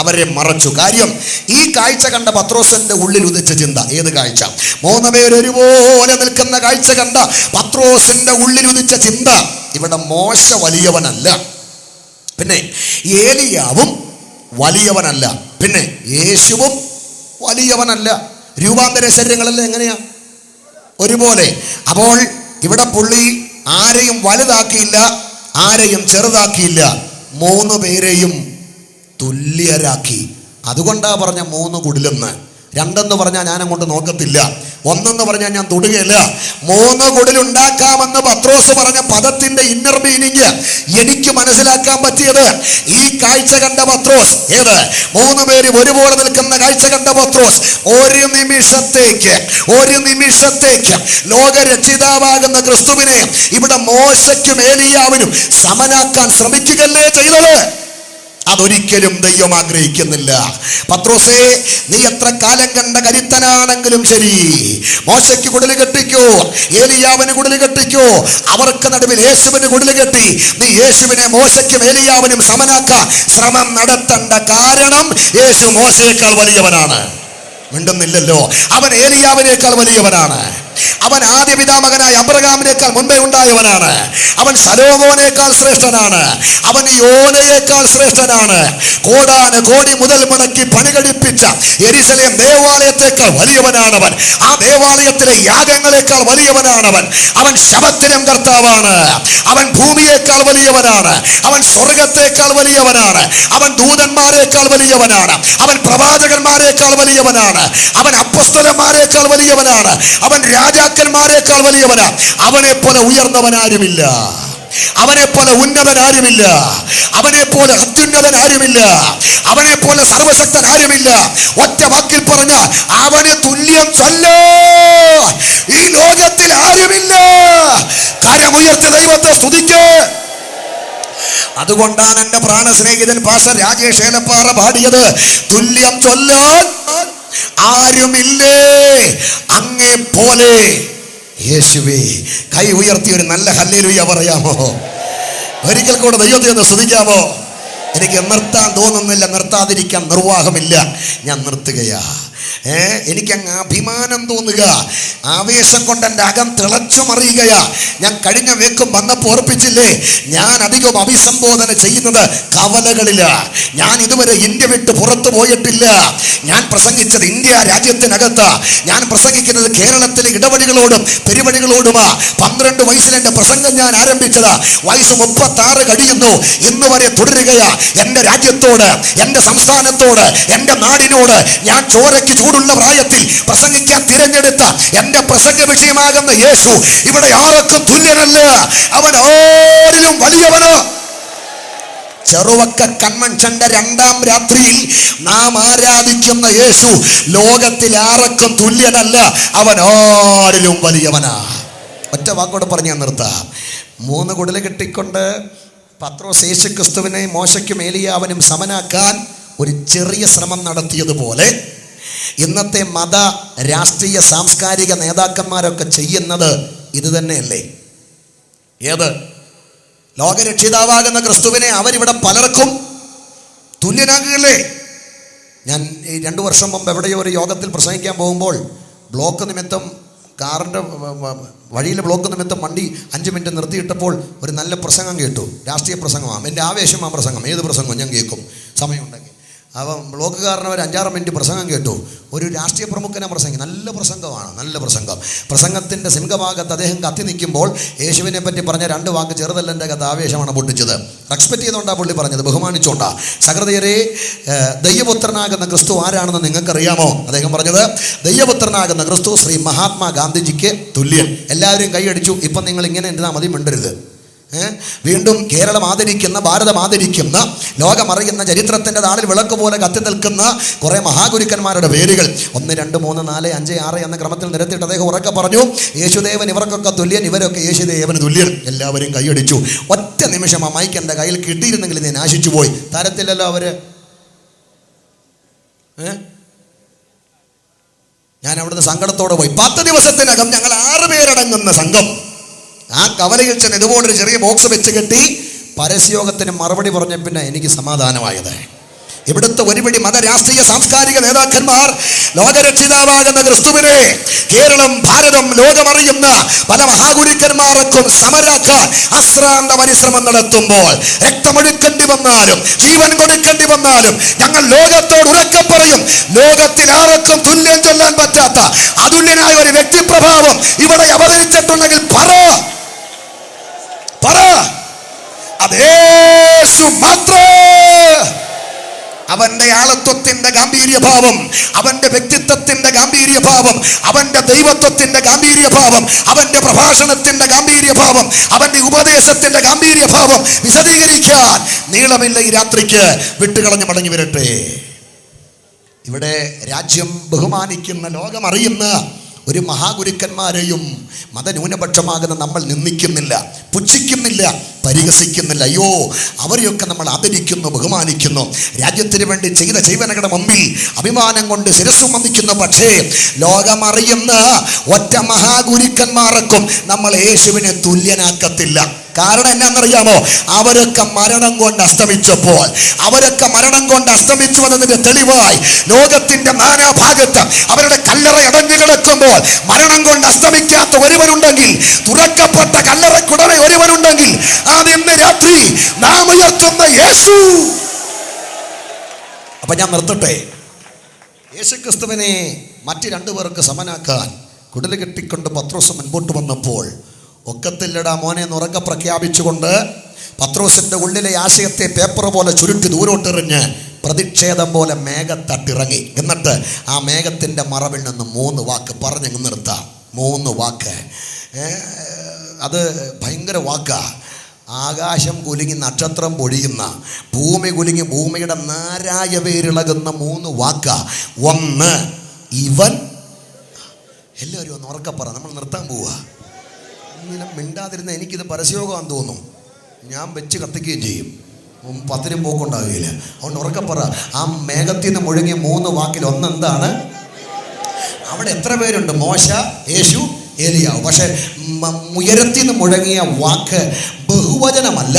അവരെ മറച്ചു. കാര്യം ഈ കാഴ്ച കണ്ട പത്രോസിന്റെ ഉള്ളിൽ ഉദിച്ച ചിന്ത. ഏത് കാഴ്ച? 3 പേർ ഒരുപോലെ നിൽക്കുന്ന കാഴ്ച കണ്ട പത്രോസിന്റെ ഉള്ളിൽ ഉദിച്ച ചിന്ത, ഇവിടെ മോശ വലിയവനല്ല, പിന്നെ ഏലിയാവും വലിയവനല്ല, പിന്നെ യേശുവും വലിയവനല്ല. രൂപാന്തര ശരീരങ്ങളെല്ലാം എങ്ങനെയാ? ഒരുപോലെ. അപ്പോൾ ഇവിടെ പുള്ളി ആരെയും വലുതാക്കിയില്ല, ആരെയും ചെറുതാക്കിയില്ല, 3 പേരെയും തുല്യരാക്കി. അതുകൊണ്ടാ പറഞ്ഞ 3 കുടിലെന്ന്. 2 പറഞ്ഞാൽ ഞാൻ അങ്ങോട്ട് നോക്കത്തില്ല, 1 പറഞ്ഞാൽ ഞാൻ തൊടുകയില്ല. 3 കുടിലുണ്ടാക്കാമെന്ന് പത്രോസ് പറഞ്ഞ പദത്തിന്റെ ഇന്നർ മീനിങ് എനിക്ക് മനസ്സിലാക്കാൻ പറ്റിയത് ഈ കാഴ്ച കണ്ട പത്രോസ്, ഏത് 3 പേര് ഒരുപോലെ നിൽക്കുന്ന കാഴ്ച കണ്ട പത്രോസ് ഒരു നിമിഷത്തേക്ക് ലോകരക്ഷിതാവാകുന്ന ക്രിസ്തുവിനെ ഇവിടെ മോശയ്ക്കും ഏലിയാവിനും സമനാക്കാൻ ശ്രമിക്കുകയല്ലേ ചെയ്തത്. അതൊരിക്കലും ദൈവം ആഗ്രഹിക്കുന്നില്ല. പത്രോസേ, നീ എത്ര കാലം കണ്ട കരുത്തനാണെങ്കിലും ശരി, മോശയ്ക്ക് കുടില് കെട്ടിക്കോ, ഏലിയാവിന് കുടില് കെട്ടിക്കോ, അവർക്ക് നടുവിൽ യേശുവിന് കുടില് കെട്ടി നീ യേശുവിനെ മോശയ്ക്കും ഏലിയാവിനും സമനാക്കാൻ ശ്രമം നടത്തേണ്ട. കാരണം യേശു മോശയേക്കാൾ വലിയവനാണ്. മിണ്ടുന്നില്ലല്ലോ. അവൻ ഏലിയാവിനേക്കാൾ വലിയവനാണ്. അവൻ ആദ്യ പിതാമകനായ അബ്രഹാമിനേക്കാൾ മുൻപേ ഉണ്ടായവനാണ്. അവൻ ശലോമോനേക്കാൾ ശ്രേഷ്ഠനാണ്. അവൻ യോനയേക്കാൾ ശ്രേഷ്ഠനാണ്. കോടാന കോടി മുതൽ മുടക്കി പണികഴിപ്പിച്ച യെരുശലേം ദേവാലയത്തേക്കാൾ വലിയവനാണവൻ. ആ ദേവാലയത്തിലെ യാഗങ്ങളെക്കാൾ വലിയവനാണവൻ. അവൻ ശബത്തിനും കർത്താവാണ്. അവൻ ഭൂമിയേക്കാൾ വലിയവനാണ്. അവൻ സ്വർഗത്തേക്കാൾ വലിയവനാണ്. അവൻ ദൂതന്മാരെക്കാൾ വലിയവനാണ്. അവൻ പ്രവാചകന്മാരെക്കാൾ വലിയവനാണ്. അവൻ അപ്പോസ്തലന്മാരെക്കാൾ വലിയവനാണ്. അവൻ രാജാക്കന്മാരെക്കാൾ വലിയവനാണ്. അവനെ പോലെ ഉയർന്നവനാരുമില്ല. അവനെ പോലെ ഉന്നതനാരുമില്ല. അവനെ പോലെ അത്യുന്നതനാരുമില്ല. അവനെ പോലെ സർവശക്തൻ ആരുമില്ല. ഒറ്റ വാക്കിൽ പറഞ്ഞ അവന് തുല്യം ചൊല്ലോ ഈ ലോകത്തിൽ ആരുമില്ല. കരമുയർത്തി ദൈവത്തെ സ്തുതിക്ക്. അതുകൊണ്ടാണ് എന്റെ പ്രാണസ്നേഹിതൻ പാസ്റ്റർ രാജേഷ് ഏലപ്പാറ പാടിയത്, തുല്യം ചൊല്ലാൻ ആരുമില്ലേ അങ്ങേ പോലെ യേശുവേ. കൈ ഉയർത്തി ഒരു നല്ല ഹല്ലേലൂയ പറയാമോ? ഒരിക്കൽ കൂടെ ദൈവത്തെ ഒന്ന് സ്തുതിക്കാമോ? എനിക്ക് നിർത്താൻ തോന്നുന്നില്ല, നിർത്താതിരിക്കാൻ നിർവാഹമില്ല. ഞാൻ നിർത്തുകയാ. എനിക്കങ്ങ് അഭിമാനം തോന്നുക. ആവേശം കൊണ്ട് എൻ്റെ അകം തിളച്ചു മറിയുകയാ. ഞാൻ കഴിഞ്ഞ വേക്കും വന്നപ്പോൾ ഓർപ്പിച്ചില്ലേ, ഞാൻ അധികം അഭിസംബോധന ചെയ്യുന്നത് കവലകളില. ഞാൻ ഇതുവരെ ഇന്ത്യ വിട്ട് പുറത്തു പോയിട്ടില്ല. ഞാൻ പ്രസംഗിച്ചത് ഇന്ത്യ രാജ്യത്തിനകത്താ. ഞാൻ പ്രസംഗിക്കുന്നത് കേരളത്തിലെ ഇടവഴികളോടും പെരുവഴികളോടുമാ. 12 വയസ്സിൽ എൻ്റെ പ്രസംഗം ഞാൻ ആരംഭിച്ചതാ. വയസ്സ് 36 കഴിയുന്നു. ഇന്ന് വരെ തുടരുകയാ. എൻ്റെ രാജ്യത്തോട്, എൻ്റെ സംസ്ഥാനത്തോട്, എൻ്റെ നാടിനോട് ഞാൻ ചോരയ്ക്ക് ചൂടുള്ള പ്രായത്തിൽ പ്രസംഗിക്കാൻ തിരഞ്ഞെടുത്ത എൻ്റെ പ്രസംഗ വിഷയമാകുന്ന യേശു ഇവിടെ ആർക്കും തുല്യനല്ല. അവൻ ആരിലും വലിയവനോ. ചെറുവക്ക കൺവെൻഷന്റെ 2ാം രാത്രിയിൽ നാം ആരാധിക്കുന്ന യേശു ലോകത്തിൽ ആർക്കും തുല്യനല്ല. അവൻ ആരിലും വലിയവനാ. ഒറ്റ വാക്കോട് പറഞ്ഞാൽ നിർത്താം. 3 കുടല് കെട്ടിക്കൊണ്ട് പത്രോസ് യേശു ക്രിസ്തുവിനെ മോശയ്ക്കും ഏലിയാവിനും സമനാക്കാൻ ഒരു ചെറിയ ശ്രമം നടത്തിയതുപോലെ ഇന്നത്തെ മത രാഷ്ട്രീയ സാംസ്കാരിക നേതാക്കന്മാരൊക്കെ ചെയ്യുന്നത് ഇത് തന്നെയല്ലേ? ഏത്? ലോകരക്ഷിതാവാകുന്ന ക്രിസ്തുവിനെ അവരിവിടെ പലർക്കും തുല്യനാകുകയല്ലേ? ഞാൻ ഈ 2 വർഷം മുമ്പ് എവിടെയോ ഒരു യോഗത്തിൽ പ്രസംഗിക്കാൻ പോകുമ്പോൾ ബ്ലോക്ക് നിമിത്തം, കാറിൻ്റെ വഴിയിലെ ബ്ലോക്ക് നിമിത്തം വണ്ടി 5 മിനിറ്റ് നിർത്തിയിട്ടപ്പോൾ ഒരു നല്ല പ്രസംഗം കേട്ടു. രാഷ്ട്രീയ പ്രസംഗമാണ്. എൻ്റെ ആവേശം ആ പ്രസംഗം. ഏത് പ്രസംഗം ഞാൻ കേൾക്കും സമയമുണ്ടെങ്കിൽ. അപ്പം ബ്ലോക്കുകാരന് ഒരു 5-6 മിനിറ്റ് പ്രസംഗം കേട്ടു. ഒരു രാഷ്ട്രീയ പ്രമുഖനെ പ്രസംഗം. നല്ല പ്രസംഗമാണ്, നല്ല പ്രസംഗം. പ്രസംഗത്തിൻ്റെ സിംഹഭാഗത്ത് അദ്ദേഹം കത്തി നിൽക്കുമ്പോൾ യേശുവിനെ പറ്റി പറഞ്ഞ 2 വാക്ക് ചെറുതല്ലൻ്റെ കഥ ആവേശമാണ് പൊട്ടിച്ചത്. റെസ്പെക്ട് ചെയ്തുകൊണ്ടാണ് പുള്ളി പറഞ്ഞത്, ബഹുമാനിച്ചുകൊണ്ടാ. സഹൃദയരെ, ദൈവപുത്രനാകുന്ന ക്രിസ്തു ആരാണെന്ന് നിങ്ങൾക്കറിയാമോ? അദ്ദേഹം പറഞ്ഞത്, ദൈവപുത്രനാകുന്ന ക്രിസ്തു ശ്രീ മഹാത്മാഗാന്ധിജിക്ക് തുല്യൻ. എല്ലാവരും കൈയടിച്ചു. ഇപ്പം നിങ്ങൾ ഇങ്ങനെ എന്തിനാ മതി മിണ്ടരുത്. വീണ്ടും കേരളം ആദരിക്കുന്ന, ഭാരതം ആദരിക്കുന്ന, ലോകമറിയുന്ന, ചരിത്രത്തിൻ്റെ താളിൽ വിളക്ക് പോലെ കത്തി നിൽക്കുന്ന കുറേ മഹാഗുരുക്കന്മാരുടെ പേരുകൾ 1, 2, 3, 4, 5, 6 എന്ന ക്രമത്തിൽ നിരത്തിയിട്ട് അദ്ദേഹം ഉറക്കെ പറഞ്ഞു, യേശുദേവൻ ഇവർക്കൊക്കെ തുല്യൻ, ഇവരൊക്കെ യേശുദേവന് തുല്യൻ. എല്ലാവരും കൈയടിച്ചു. ഒറ്റ നിമിഷം ആ മൈക്ക് എൻ്റെ കയ്യിൽ കിട്ടിയിരുന്നെങ്കിൽ ഞാൻ ആശിച്ചു പോയി. തരത്തില്ലല്ലോ അവര്. ഞാൻ അവിടുന്ന് സങ്കടത്തോടെ പോയി. 10 ദിവസത്തിനകം ഞങ്ങൾ 6 പേരടങ്ങുന്ന സംഘം ആ കവലയിൽ ചെന്ന് ഇതുപോലൊരു ചെറിയ ബോക്സ് വെച്ച് കെട്ടി പരസ്യയോഗത്തിന് മറുപടി പറഞ്ഞ പിന്നെ എനിക്ക് സമാധാനമായത്. ഇവിടുത്തെ ഒരുപിടി മത രാഷ്ട്രീയ സാംസ്കാരിക നേതാക്കന്മാർ ലോകരക്ഷിതാവാകുന്ന ക്രിസ്തുവിനെ കേരളം, ഭാരതം, ലോകമറിയുന്ന പല മഹാഗുരുക്കന്മാർക്കും സമരാക്കാൻ അശ്രാന്ത പരിശ്രമം നടത്തുമ്പോൾ, രക്തമൊഴുക്കേണ്ടി വന്നാലും ജീവൻ കൊടുക്കേണ്ടി വന്നാലും ഞങ്ങൾ ലോകത്തോട് ഉറക്കെ പറയും, ലോകത്തിൽ ആർക്കും തുല്യം ചൊല്ലാൻ പറ്റാത്ത അതുല്യനായ ഒരു വ്യക്തിപ്രഭാവം ഇവിടെ അവതരിച്ചിട്ടുണ്ടെങ്കിൽ പറ, അതേശു മാത്രം. അവന്റെ ആളത്വത്തിന്റെ ഗാംഭീര്യഭാവം, അവന്റെ വ്യക്തിത്വത്തിന്റെ ഗാംഭീര്യഭാവം, അവന്റെ ദൈവത്വത്തിന്റെ ഗാംഭീര്യഭാവം, അവന്റെ പ്രഭാഷണത്തിന്റെ ഗാംഭീര്യഭാവം, അവന്റെ ഉപദേശത്തിന്റെ ഗാംഭീര്യഭാവം വിശദീകരിക്കാൻ നീളമില്ല ഈ രാത്രിക്ക്. വിട്ടുകളഞ്ഞ് മടങ്ങി വരട്ടെ. ഇവിടെ രാജ്യം ബഹുമാനിക്കുന്ന, ലോകമറിയുന്ന ഒരു മഹാഗുരുക്കന്മാരെയും മതന്യൂനപക്ഷമാകുന്ന നമ്മൾ നിന്ദിക്കുന്നില്ല, പുച്ഛിക്കുന്നില്ല, പരിഹസിക്കുന്നില്ല. അയ്യോ, അവരെയൊക്കെ നമ്മൾ ആദരിക്കുന്നു, ബഹുമാനിക്കുന്നു. രാജ്യത്തിന് വേണ്ടി ചെയ്ത സേവനങ്ങളുടെ മുമ്പിൽ അഭിമാനം കൊണ്ട് ശിരസ്സും വന്ദിക്കുന്നു. പക്ഷേ ലോകമറിയുന്ന ഒറ്റ മഹാഗുരുക്കന്മാർക്കും നമ്മൾ യേശുവിനെ തുല്യനാക്കത്തില്ല. കാരണം എന്നാന്നറിയാമോ? അവരൊക്കെ മരണം കൊണ്ട് അസ്തമിച്ചപ്പോൾ, അവരൊക്കെ മരണം കൊണ്ട് അസ്തമിച്ചു എന്നതിന്റെ തെളിവായി ലോകത്തിന്റെ നാനാഭാഗത്ത് അവരുടെ കല്ലറ അടഞ്ഞു കിടക്കുമ്പോൾ മരണം കൊണ്ട് അസ്തമിക്കാത്ത ഒരുവനുണ്ടെങ്കിൽ, തുറക്കപ്പെട്ട കല്ലറക്കുടമ ഒരുവനുണ്ടെങ്കിൽ, അതിന്ന് രാത്രി നാം ഉയർത്തുന്ന യേശു. അപ്പൊ ഞാൻ നിർത്തട്ടെ. യേശുക്രിസ്തുവിനെ മറ്റ് രണ്ടുപേർക്ക് സമനാക്കാൻ കുടല് കെട്ടിക്കൊണ്ട് പത്രോസ് മുൻപോട്ട് വന്നപ്പോൾ, ഒക്കത്തില്ലടാ മോനെ എന്ന് ഉറക്കെ പ്രഖ്യാപിച്ചുകൊണ്ട് പത്രോസിന്റെ ഉള്ളിലെ ആശയത്തെ പേപ്പർ പോലെ ചുരുട്ടി ദൂരോട്ടെറിഞ്ഞ് പ്രതിഷേധം പോലെ മേഘത്തട്ടിറങ്ങി. എന്നിട്ട് ആ മേഘത്തിൻ്റെ മറവിൽ നിന്ന് 3 വാക്ക് പറഞ്ഞങ്ങ് നിർത്താം. 3 വാക്ക്. അത് ഭയങ്കര വാക്കാ. ആകാശം കുലുങ്ങി നക്ഷത്രം പൊഴിയുന്ന, ഭൂമി കുലുങ്ങി ഭൂമിയുടെ നാരായ വേരിളകുന്ന 3 വാക്കാ. 1, ഇവൻ. എല്ലാവരും ഒന്ന് ഉറക്കെ പറ, നമ്മൾ നിർത്താൻ പോവുക. ഇങ്ങനെ മിണ്ടാതിരുന്ന എനിക്കിത് പരസ്യയോഗമാണെന്ന് തോന്നും. ഞാൻ വെച്ച് കത്തിക്കുകയും ചെയ്യും, 10 പോക്കുണ്ടാവുകയില്ല. അതുകൊണ്ട് ഉറക്കെ പറ, ആ മേഘത്തിൽ നിന്ന് മുഴങ്ങിയ 3 വാക്കിൽ ഒന്നെന്താണ്? അവിടെ എത്ര പേരുണ്ട്? മോശ, യേശു, ഏലിയാവ്. പക്ഷെ ഉയരത്തിൽ നിന്ന് മുഴങ്ങിയ വാക്ക് ബഹുവചനമല്ല,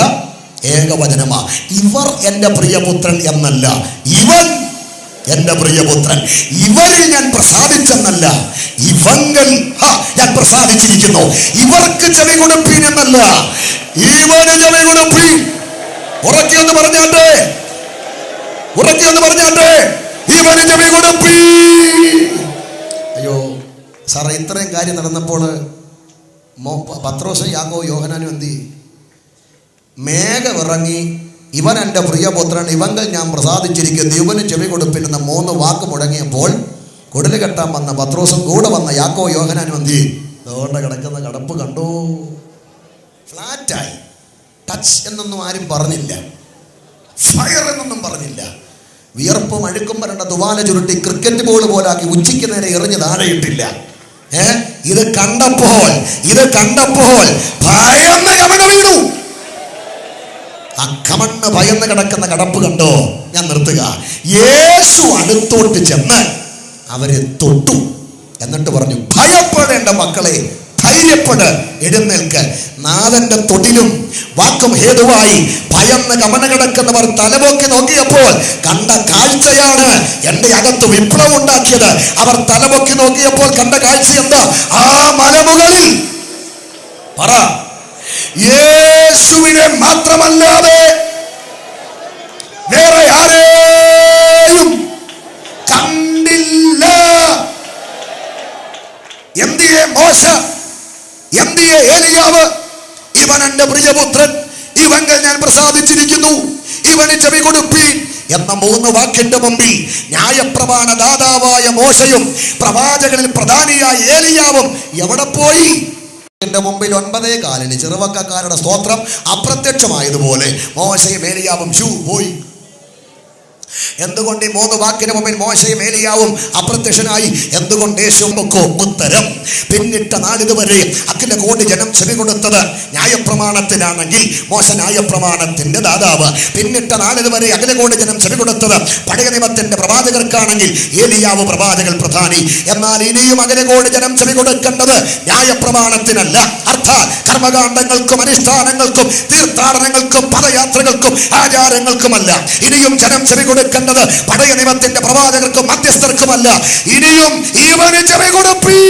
ഏകവചനമാ. ഇവർ എൻ്റെ പ്രിയപുത്രൻ എന്നല്ല, ഇവൻ എൻ്റെ പ്രിയപുത്രൻ. ഇവരിൽ ഞാൻ പ്രസാദിച്ചെന്നല്ല, ഇവങ്ങൾ ഞാൻ പ്രസാദിച്ചിരിക്കുന്നു. ഇവർക്ക് ചെവി കൊടുപ്പീൻ എന്നല്ല, ഇവന് ചെവി കൊടുപ്പീൻ. ഉറക്കിയൊന്ന് പറഞ്ഞാട്ടെ, ഉറക്കിയൊന്ന് പറഞ്ഞാട്ടെ, ഇവന് ചെവി കൊടുപ്പീൻ. അയ്യോ സാറേ, ഇത്രയും കാര്യം നടന്നപ്പോൾ പത്രോസും യാക്കോബും യോഹന്നാനും എന്ത് ചെയ്യും? മേഘമിറങ്ങി, ഇവൻ എൻ്റെ പ്രിയപുത്രൻ, ഇവങ്ങൾ ഞാൻ പ്രസാദിച്ചിരിക്കുന്നു, ഇവന് ചെവി കൊടുപ്പിക്കുന്ന 3 വാക്ക് മുഴങ്ങിയപ്പോൾ കുടല് കെട്ടാൻ വന്ന പത്രോസും കൂടെ വന്ന യാക്കോബും യോഹന്നാനും എന്ത് ചെയ്യും? അതുകൊണ്ട് കിടക്കുന്ന കടപ്പ് കണ്ടോ? ഫ്ലാറ്റായി. ടച്ച് എന്നൊന്നും ആരും പറഞ്ഞില്ല, ഫയർ എന്നൊന്നും പറഞ്ഞില്ല. വിയർപ്പും അഴുക്കും വരേണ്ട തുവാല ചുരുട്ടി ക്രിക്കറ്റ് ബോൾ പോലാക്കി ഉച്ചയ്ക്ക് നേരെ എറിഞ്ഞ് താഴെയിട്ടില്ല. ഇത് കണ്ടപ്പോൾ ഭയന്ന് കമണ് വീണു. ആ കമണ്ണ് ഭയന്ന് കിടക്കുന്ന കടപ്പ് കണ്ടോ? ഞാൻ നിർത്തുക. യേശു അടുത്തോട്ട് ചെന്ന് അവരെ തൊട്ടു. എന്നിട്ട് പറഞ്ഞു, ഭയപ്പെടേണ്ട മക്കളെ, ധൈര്യപ്പെട്, എഴുന്നേൽക്ക്. നാഥന്റെ തൊടിലും വാക്കും ഹേതുവായി ഭയന്ന് കമന കിടക്കുന്നവർ തലപൊക്കി നോക്കിയപ്പോൾ കണ്ട കാഴ്ചയാണ് എൻ്റെ അകത്ത് വിപ്ലവം ഉണ്ടാക്കിയത്. അവർ തലപൊക്കി നോക്കിയപ്പോൾ കണ്ട കാഴ്ച എന്താ? ആ മലമുകളിൽ പറ, യേശുവിനെ മാത്രമല്ലാതെ വേറെ ആരെയും കണ്ടില്ല. എന്തിയെ മോശ, എന്തിയെ ഏലിയാവ്? ഇവൻ എൻ്റെ പ്രിയപുത്രൻ, ഇവങ്ങൾ ഞാൻ പ്രസാദിച്ചിരിക്കുന്നു, ഇവന് ചെവി കൊടുപ്പീൻ എന്ന 3 വാക്കിന്റെ മുമ്പിൽ ന്യായപ്രമാണ ദാതാവായ മോശയും പ്രവാചകനിൽ പ്രധാനിയായ ഏലിയാവും എവിടെ പോയി? എന്റെ മുമ്പിൽ 9:15 ചെറുവക്കക്കാരുടെ സ്തോത്രം അപ്രത്യക്ഷമായതുപോലെ മോശയും ഏലിയാവും പോയി. എന്തുകൊണ്ട് ഈ 3 വാക്കിന് മുമ്പിൽ മോശയും ഏലിയാവും അപ്രത്യക്ഷനായി? എന്തുകൊണ്ട്? യേശുവൊക്കെ ഉത്തരം. പിന്നിട്ട നാളിതുവരെ അഖില കോടി ജനം ചെവി കൊടുത്തത് ന്യായപ്രമാണത്തിലാണെങ്കിൽ മോശ ന്യായപ്രമാണത്തിന്റെ ദാതാവ്. പിന്നിട്ട നാളിതുവരെ അഖില കോടി ജനം ചെവി കൊടുത്തത് പഴയ നിയമത്തിന്റെ പ്രവാചകർക്കാണെങ്കിൽ ഏലിയാവ് പ്രവാചകൻ പ്രധാനി. എന്നാൽ ഇനിയും അഖില കോടി ജനം ചെവി കൊടുക്കേണ്ടത് ന്യായപ്രമാണത്തിനല്ല, അർത്ഥാൽ കർമ്മകാണ്ഡങ്ങൾക്കും അനുഷ്ഠാനങ്ങൾക്കും തീർത്ഥാടനങ്ങൾക്കും പദയാത്രകൾക്കും ആചാരങ്ങൾക്കുമല്ല. ഇനിയും ജനം ചെവി കൊടുക്കേണ്ടത് പഴയ നിയമത്തിന്റെ പ്രവാചകർക്കും മധ്യസ്ഥർക്കുമല്ല. ഇനിയും ഇവന് ചെവി കൊടുപ്പീ,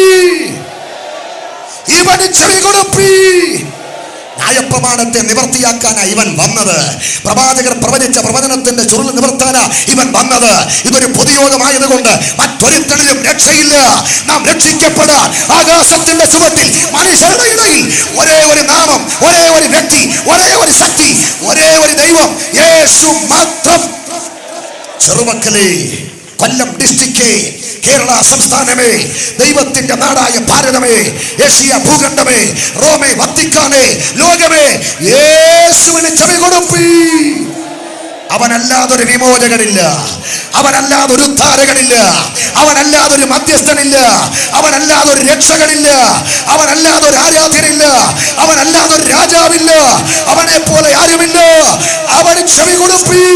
ഇവന് ചെവി കൊടുപ്പീ. ന്യായപ്രമാണത്തെ നിവർത്തിയാക്കാനാ ഇവൻ വന്നത്. പ്രവാചകർ പ്രവചിച്ച പ്രവചനത്തിന്റെ ചുരുൾ നിവർത്താനാ ഇവൻ വന്നത്. ഇതൊരു പൊതുയോഗമായതുകൊണ്ട് മറ്റൊരുത്തണിലും രക്ഷയില്ല. നാം രക്ഷിക്കപ്പെടാൻ ആകാശത്തിന്റെ ചുവട്ടിൽ മനുഷ്യരുടെ ഇടയിൽ ഒരേ ഒരു നാമം, ഒരേ ഒരു വ്യക്തി, ഒരേ ഒരു ശക്തി, ഒരേ ഒരു ദൈവം, യേശു മാത്രം. ചെറുമക്കളെ, കൊല്ലം ഡിസ്ട്രിക്റ്റ്, കേരള സംസ്ഥാനമേ, ദൈവത്തിന്റെ നാടായ ഭാരതമേ, ഏഷ്യ ഭൂഖണ്ഡമേ, റോമേ, വത്തിക്കാനേ, ലോകമേ, യേശുവിന് ചെവി കൊടുപ്പീ. അവനല്ലാതൊരു വിമോചകനില്ല, അവനല്ലാതൊരു ഉദ്ധാരകനില്ല, അവനല്ലാതൊരു മധ്യസ്ഥനില്ല, അവനല്ലാതൊരു രക്ഷകനില്ല, അവനല്ലാതൊരു ആരാധ്യനില്ല, അവനല്ലാതൊരു രാജാവില്ല, അവനെ പോലെ ആരുമില്ല. അവന് ചെവി കൊടുപ്പീ.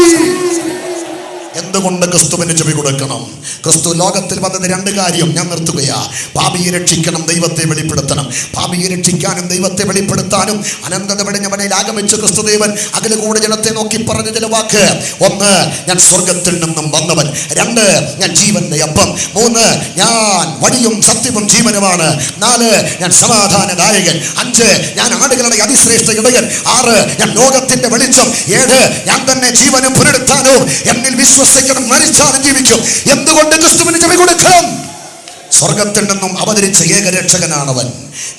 എന്തുകൊണ്ട്? കണ്ണുകൊണ്ട് ക്രിസ്തുവിന് ചെവി കൊടുക്കണം. ക്രിസ്തു ലോകത്തിൽ വന്നത് രണ്ട് കാര്യം, ഞാൻ നിർത്തുകയാ. പാപിയെ രക്ഷിക്കണം, ദൈവത്തെ വെളിപ്പെടുത്തണം. പാപിയെ രക്ഷിക്കാനും ദൈവത്തെ വെളിപ്പെടുത്താനും അനന്തത വെടിഞ്ഞവനിൽ ആഗമിച്ച ക്രിസ്തുദേവൻ അകലുകൂടെ ജനത്തെ നോക്കി പറഞ്ഞ ചില വാക്ക്: ഒന്ന്, ഞാൻ സ്വർഗത്തിൽ നിന്നും വന്നവൻ. രണ്ട്, ഞാൻ ജീവന്റെ അപ്പം. മൂന്ന്, ഞാൻ വഴിയും സത്യവും ജീവനുമാണ്. നാല്, ഞാൻ സമാധാനദായകൻ. അഞ്ച്, ഞാൻ ആടുകളുടെ അതിശ്രേഷ്ഠ ഇടയൻ. ആറ്, ഞാൻ ലോകത്തിന്റെ വെളിച്ചം. ഏഴ്, ഞാൻ തന്നെ ജീവനും പുനരുത്ഥാനവും. എന്നിൽ വിശ്വസിക്കണം, മരിച്ചാലും ജീവിക്കും. എന്തുകൊണ്ട് ക്രിസ്തുവിന് ചെവി കൊടുക്കണം? സ്വർഗത്തിൽ നിന്നും അവതരിച്ച ഏകരക്ഷകനാണവൻ,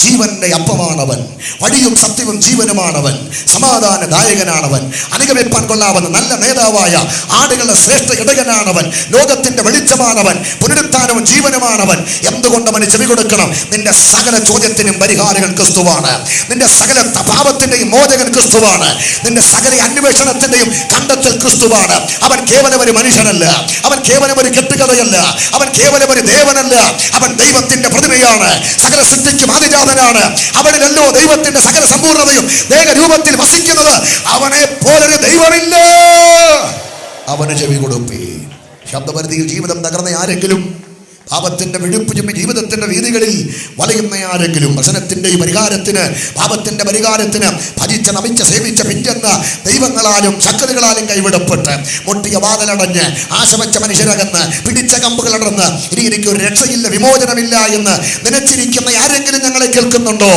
ജീവന്റെ അപ്പമാണവൻ, വഴിയും സത്യവും ജീവനുമാണവൻ, സമാധാനദായകനാണവൻ, അനുഗമിപ്പാൻ കൊള്ളാവുന്ന നല്ല നേതാവായ ആടുകളുടെ ശ്രേഷ്ഠ ഇടയനാണവൻ, ലോകത്തിന്റെ വെളിച്ചമാണവൻ, പുനരുത്ഥാനവും ജീവനുമാണവൻ. എന്തുകൊണ്ട് അവന് ചെവി കൊടുക്കണം? നിന്റെ സകല ചോദ്യത്തിനും പരിഹാരകൻ ക്രിസ്തുവാണ്. നിന്റെ സകല പാപത്തിന്റെയും മോചകൻ ക്രിസ്തുവാണ്. നിന്റെ സകല അന്വേഷണത്തിന്റെയും കണ്ടെത്തൽ ക്രിസ്തുവാണ്. അവൻ കേവലം ഒരു മനുഷ്യനല്ല, അവൻ കേവലം ഒരു കെട്ടുകഥയല്ല, അവൻ കേവലം ഒരു ദേവനല്ല, അവൻ ദൈവത്തിന്റെ പ്രതിമയാണ്, സകല സൃഷ്ടിക്കും ആദിജാതനാണ്. അവനിലല്ലോ ദൈവത്തിന്റെ സകല സമ്പൂർണതയും ദേഹരൂപത്തിൽ വസിക്കുന്നത്. അവനെ പോലൊരു ദൈവമില്ല. അവന് ചെവി കൊടുപ്പി. ശബ്ദപരിധിയിൽ ജീവിതം തകർന്ന ആരെങ്കിലും, പാപത്തിന്റെ വിഴുപ്പ് ചുമ്മി ജീവിതത്തിന്റെ വീതികളിൽ വലയുന്ന ആരെങ്കിലും, വചനത്തിന്റെ പരിഹാരത്തിന്, പാപത്തിന്റെ പരിഹാരത്തിന് ഭജിച്ച നമിച്ച സേവിച്ച പിഞ്ചെന്ന ദൈവങ്ങളാലും ശക്തികളാലും കൈവിടപ്പെട്ട് മുട്ടിയ വാതിലടഞ്ഞ് ആശവച്ച മനുഷ്യരകന്ന് പിടിച്ച കമ്പുകളടർന്ന് ഇനി എനിക്ക് ഒരു രക്ഷയില്ല, വിമോചനമില്ല എന്ന് നനച്ചിരിക്കുന്ന ആരെങ്കിലും ഞങ്ങളെ കേൾക്കുന്നുണ്ടോ?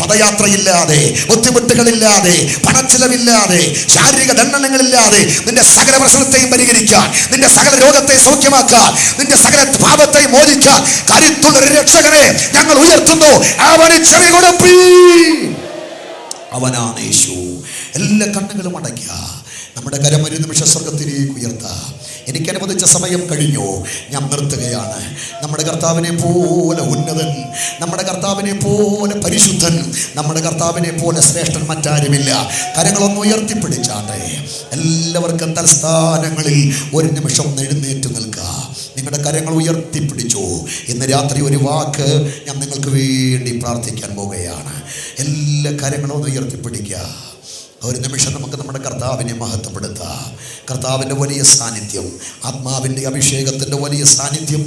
പദയാത്രയില്ലാതെ, ബുദ്ധിമുട്ടുകളില്ലാതെ, പണച്ചിലവില്ലാതെ, ശാരീരിക ദണ്ഡനങ്ങളില്ലാതെ നിന്റെ സകല പ്രശ്നത്തെയും പരിഹരിക്കാൻ, നിന്റെ സകല രോഗത്തെ സൗഖ്യമാക്കാൻ, നിന്റെ സകല പാപത്തെ മോചിക്കാൻ കരുത്തുള്ള ഒരു രക്ഷകനെ ഞങ്ങൾ ഉയർത്തുന്നു. അവന് ചെവി കൊടുപ്പീൻ. അവനാണ് യേശു. എല്ലാ കണ്ണുകളും അടയ്ക്കുക. നമ്മുടെ കരം ഒരു നിമിഷ സ്വർഗത്തിലേക്ക് ഉയർത്താം. എനിക്ക് അനുവദിച്ച സമയം കഴിഞ്ഞു, ഞാൻ നിർത്തുകയാണ്. നമ്മുടെ കർത്താവിനെ പോലെ ഉന്നതൻ, നമ്മുടെ കർത്താവിനെ പോലെ പരിശുദ്ധൻ, നമ്മുടെ കർത്താവിനെ പോലെ ശ്രേഷ്ഠൻ മറ്റാരുമില്ല. കരങ്ങളൊന്ന് ഉയർത്തിപ്പിടിച്ചാട്ടെ. എല്ലാവർക്കും തൽസ്ഥാനങ്ങളിൽ ഒരു നിമിഷം എഴുന്നേറ്റ് നിൽക്കുക. നിങ്ങളുടെ കരങ്ങൾ ഉയർത്തിപ്പിടിച്ചു. ഇന്ന് രാത്രി ഒരു വാക്ക് ഞാൻ നിങ്ങൾക്ക് വേണ്ടി പ്രാർത്ഥിക്കാൻ പോവുകയാണ്. എല്ലാ കരങ്ങളും ഉയർത്തിപ്പിടിക്കുക. ഒരു നിമിഷം നമുക്ക് നമ്മുടെ കർത്താവിനെ മഹത്വപ്പെടുത്താം. കർത്താവിൻ്റെ വലിയ സാന്നിധ്യം, ആത്മാവിൻ്റെ അഭിഷേകത്തിൻ്റെ വലിയ സാന്നിധ്യം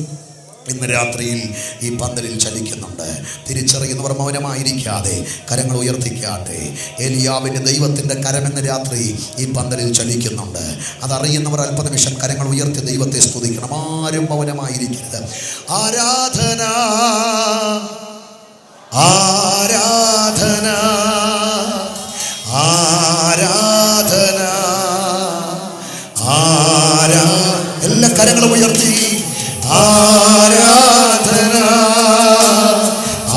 ഇന്ന് രാത്രിയിൽ ഈ പന്തലിൽ ചലിക്കുന്നുണ്ട്. തിരിച്ചറിയുന്നവർ മൗനമായിരിക്കാതെ കരങ്ങൾ ഉയർത്തിക്കാട്ടെ. ഏലിയാവിൻ്റെ ദൈവത്തിൻ്റെ കരം ഇന്ന് രാത്രി ഈ പന്തലിൽ ചലിക്കുന്നുണ്ട്. അതറിയുന്നവർ അല്പനിമിഷം കരങ്ങൾ ഉയർത്തി ദൈവത്തെ സ്തുതിക്കണം. ആരും മൗനമായിരിക്കരുത്. ആരാധന, ആരാധന, ആരാധന, എല്ലാ കരങ്ങളും ഉയർത്തി. ആരാധന,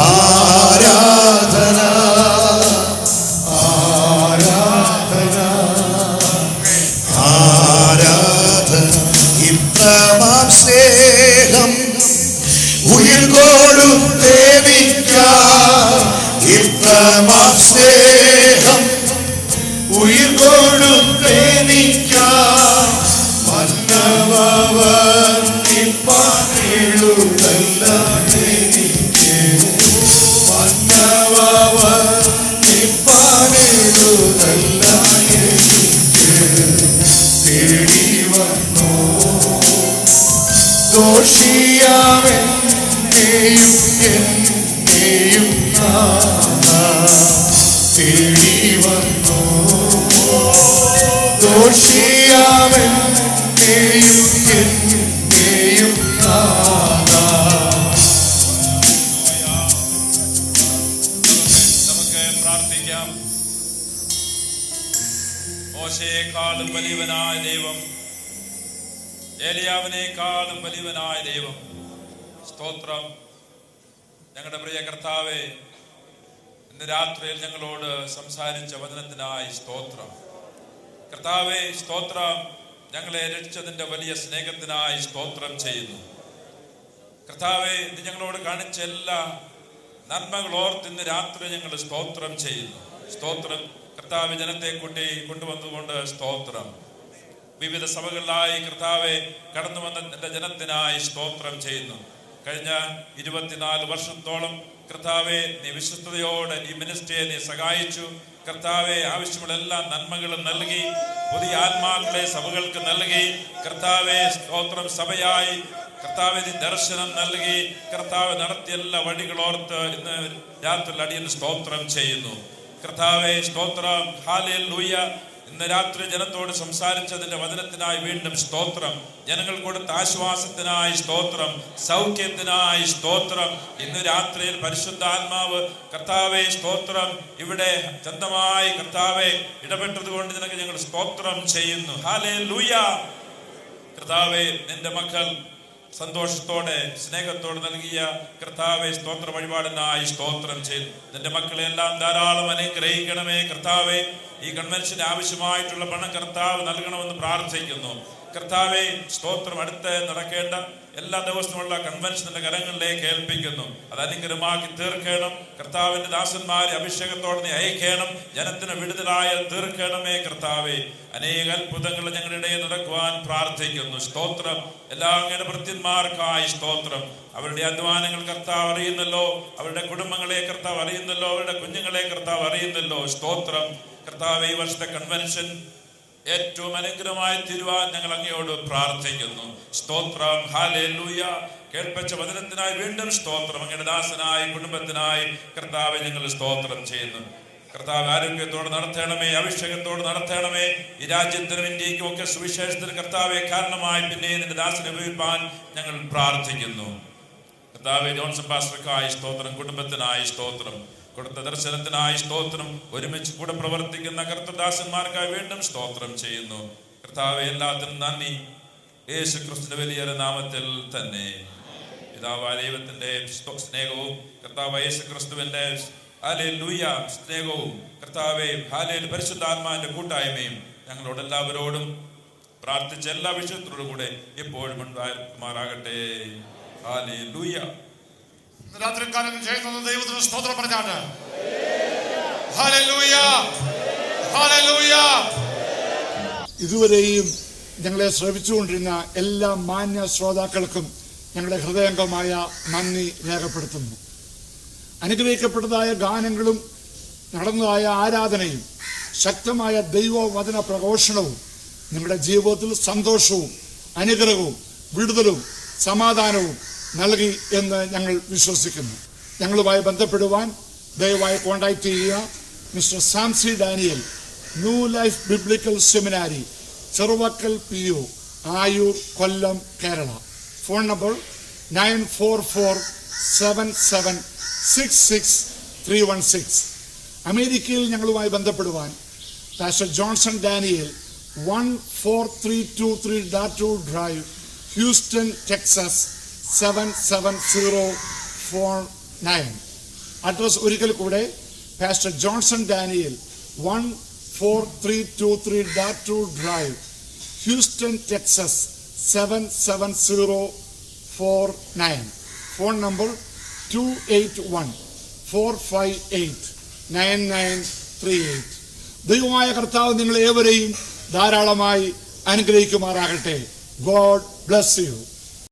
ആരാധന, ആരാധന, ആരാധന. ഇത്രമാം സ്നേഹം ഉയർകോടും ദേവിക്കാം. ഇത്രമാം സ്നേഹം ഉയർകോടും ദേവിക്കാം. ദോഷിയാമെന്നെയും എന്നെയും തേടി വന്നു. ദോഷിയാമെന്നെയും എന്നെയും നമുക്ക് പ്രാർത്ഥിക്കാം. മോശയെക്കാളും വലിയവനായ ദൈവം, ഏലിയാവിനേക്കാളും വലിയവനായ ദൈവം, സ്തോത്രം. ഞങ്ങളുടെ പ്രിയ കർത്താവേ, ഇന്ന് രാത്രിയിൽ ഞങ്ങളോട് സംസാരിച്ച വചനത്തിനായി സ്തോത്രം. കർത്താവേ, സ്തോത്രം. ഞങ്ങളെ രക്ഷിച്ചതിൻ്റെ വലിയ സ്നേഹത്തിനായി സ്തോത്രം ചെയ്യുന്നു. കർത്താവേ, ഇത് ഞങ്ങളോട് കാണിച്ച എല്ലാ നന്മകൾ ഓർത്ത് ഇന്ന് രാത്രി ഞങ്ങൾ സ്തോത്രം ചെയ്യുന്നു. സ്തോത്രം. കർത്താവ് ജനത്തെ കൂട്ടി കൊണ്ടുവന്നുകൊണ്ട് സ്തോത്രം. വിവിധ സഭകളിലായി കർത്താവെ കടന്നു വന്ന എൻ്റെ ജനത്തിനായി സ്തോത്രം ചെയ്യുന്നു. കഴിഞ്ഞ 24 വർഷത്തോളം കർത്താവെ നീ വിശ്വസ്തയോടെ ഈ മിനിസ്ട്രിയെ നീ സഹായിച്ചു. കർത്താവെ ആവശ്യമുള്ള എല്ലാ നന്മകളും നൽകി പുതിയ ആത്മാക്കളെ സഭകൾക്ക് നൽകി കർത്താവെ സ്തോത്രം സഭയായി കർത്താവ് ദർശനം നൽകി കർത്താവ് നടത്തിയ എല്ലാ വഴികളോർത്ത് ഇന്ന് രാത്രി അടിയൻ സ്തോത്രം ചെയ്യുന്നു. കർത്താവെ സ്തോത്രം, ഹല്ലേലൂയ. ഇന്ന് രാത്രി ജനത്തോട് സംസാരിച്ചതിന്റെ വചനത്തിനായി വീണ്ടും സ്തോത്രം. ജനങ്ങൾ കൊടുത്ത ആശ്വാസത്തിനായി സ്തോത്രം, സൗഖ്യത്തിനായി സ്തോത്രം. ഇന്ന് രാത്രിയിൽ പരിശുദ്ധാത്മാവ് കർത്താവെ സ്തോത്രം ഇവിടെ ചന്തമായി കർത്താവെ ഇടപെട്ടത് കൊണ്ട് നിനക്ക് ഞങ്ങൾ സ്തോത്രം ചെയ്യുന്നു. ഹല്ലേലൂയ. കർത്താവെ നിന്റെ മക്കൾ സന്തോഷത്തോടെ സ്നേഹത്തോടെ നൽകിയ കർത്താവെ സ്തോത്ര വഴിപാടിനായി സ്തോത്രം ചെയ്തു. നിന്റെ മക്കളെ എല്ലാം ധാരാളം അനുഗ്രഹിക്കണമേ കർത്താവെ. ഈ കൺവെൻഷന് ആവശ്യമായിട്ടുള്ള പണം കർത്താവ് നൽകണമെന്ന് പ്രാർത്ഥിക്കുന്നു. കർത്താവെ സ്തോത്രം, അടുത്ത് നടക്കേണ്ട എല്ലാ ദിവസമുള്ള കൺവെൻഷന്റെ കരങ്ങളിലേക്ക് ഏൽപ്പിക്കുന്നു. അത് അനുഗ്രഹമാക്കി തീർക്കണം. കർത്താവിന്റെ ദാസന്മാരെ അഭിഷേകത്തോടെ നീ അയക്കണം. ജനത്തിന് വിടുതലായ തീർക്കണമേ കർത്താവെ. അനേക അത്ഭുതങ്ങൾ ഞങ്ങളുടെ ഇടയിൽ നടക്കുവാൻ പ്രാർത്ഥിക്കുന്നു. സ്തോത്രം. എല്ലാ അങ്ങയുടെ ഭൃത്യന്മാർക്കായി സ്തോത്രം. അവരുടെ അധ്വാനങ്ങൾ കർത്താവ് അറിയുന്നല്ലോ, അവരുടെ കുടുംബങ്ങളെ കർത്താവ് അറിയുന്നല്ലോ, അവരുടെ കുഞ്ഞുങ്ങളെ കർത്താവ് അറിയുന്നല്ലോ. സ്തോത്രം. കർത്താവെ ഈ വർഷത്തെ കൺവെൻഷൻ ഏറ്റവും അനുഗ്രഹമായി തീരുവാൻ ഞങ്ങൾ അങ്ങയോട് പ്രാർത്ഥിക്കുന്നു. സ്തോത്രം. ഹല്ലേലൂയ. കേൾപ്പിച്ച വചനത്തിനായി വീണ്ടും സ്തോത്രം. അങ്ങയുടെ ദാസനായി കുടുംബത്തിനായി കർത്താവെ ഞങ്ങൾ സ്തോത്രം ചെയ്യുന്നു. കർത്താവ് ആരോഗ്യത്തോട് നടത്തണമേ, അഭിഷേകത്തോട് നടത്തണമേ. ഈ രാജ്യത്തിനും ഇന്ത്യക്കും ഒക്കെ സുവിശേഷത്തിന് കർത്താവെ കാരണമായി പിന്നെ നിന്റെ ദാസനെ ഉപയോഗിപ്പാൻ ഞങ്ങൾ പ്രാർത്ഥിക്കുന്നു. കർത്താവെ ജോൺസൺ പാസ്റ്റർക്കായി സ്തോത്രം, കുടുംബത്തിനായി സ്തോത്രം, കൊടുത്ത ദർശനത്തിനായി സ്തോത്രം. ഒരുമിച്ച് കൂടെ പ്രവർത്തിക്കുന്ന കർത്തദാസന്മാർക്കായി വീണ്ടും സ്തോത്രം ചെയ്യുന്നു. കർത്താവെ എല്ലാത്തിനും നന്ദി. യേശു ക്രിസ്തുവിന്റെ വലിയ നാമത്തിൽ തന്നെ. പിതാവായ ദൈവത്തിന്റെ സ്നേഹവും കർത്താവ് യേശു ക്രിസ്തുവിന്റെ ഹല്ലേലൂയ സ്നേഹവും കർത്താവെ ഹല്ലേലൂയ പരിശുദ്ധാത്മാവിന്റെ കൂട്ടായ്മയും ഞങ്ങളോട് എല്ലാവരോടും പ്രാർത്ഥിച്ച എല്ലാ വിഷയത്തോടും കൂടെ എപ്പോഴും ഉണ്ടാകുമാറാകട്ടെ. ഹല്ലേലൂയ. രാത്രികാലം ചെയ്യുന്ന ദൈവത്തിന് സ്തോത്രം പറഞ്ഞാണ്. Hallelujah, hallelujah. ഇതുവരെയും ഞങ്ങളെ ശ്രവിച്ചുകൊണ്ടിരുന്ന എല്ലാ മാന്യ ശ്രോതാക്കൾക്കും ഞങ്ങളുടെ ഹൃദയംഗമായ നന്ദി രേഖപ്പെടുത്തുന്നു. അനുഗ്രഹിക്കപ്പെട്ടതായ ഗാനങ്ങളും നടന്നതായ ആരാധനയും ശക്തമായ ദൈവവചന പ്രഘോഷണവും നിങ്ങളുടെ ജീവിതത്തിൽ സന്തോഷവും അനുഗ്രഹവും വിടുതലും സമാധാനവും നൽകി എന്ന് ഞങ്ങൾ വിശ്വസിക്കുന്നു. ഞങ്ങളുമായി ബന്ധപ്പെടുവാൻ ദയവായി കോൺടാക്ട് ചെയ്യുക. Mister Samsy Daniel, new life biblical seminary, Cheruvakkal PO, Ayur, Kollam, Kerala. Phone number 9447766316. അമേരിക്കയിൽ ഞങ്ങളുമായി ബന്ധപ്പെടുവാൻ pastor Johnson Daniel, 14323 Datur drive, Houston, Texas 77049. Address ഒരിക്കൽ കൂടെ, pastor Johnson Daniel, 14323 Datur drive, Houston, Texas 77049. Phone number 281-458-9938. ദൈവമായ കർത്താവ് നിങ്ങളെ ഏവരെയും ധാരാളമായി അനുഗ്രഹിക്കുമാറാകട്ടെ. God bless U.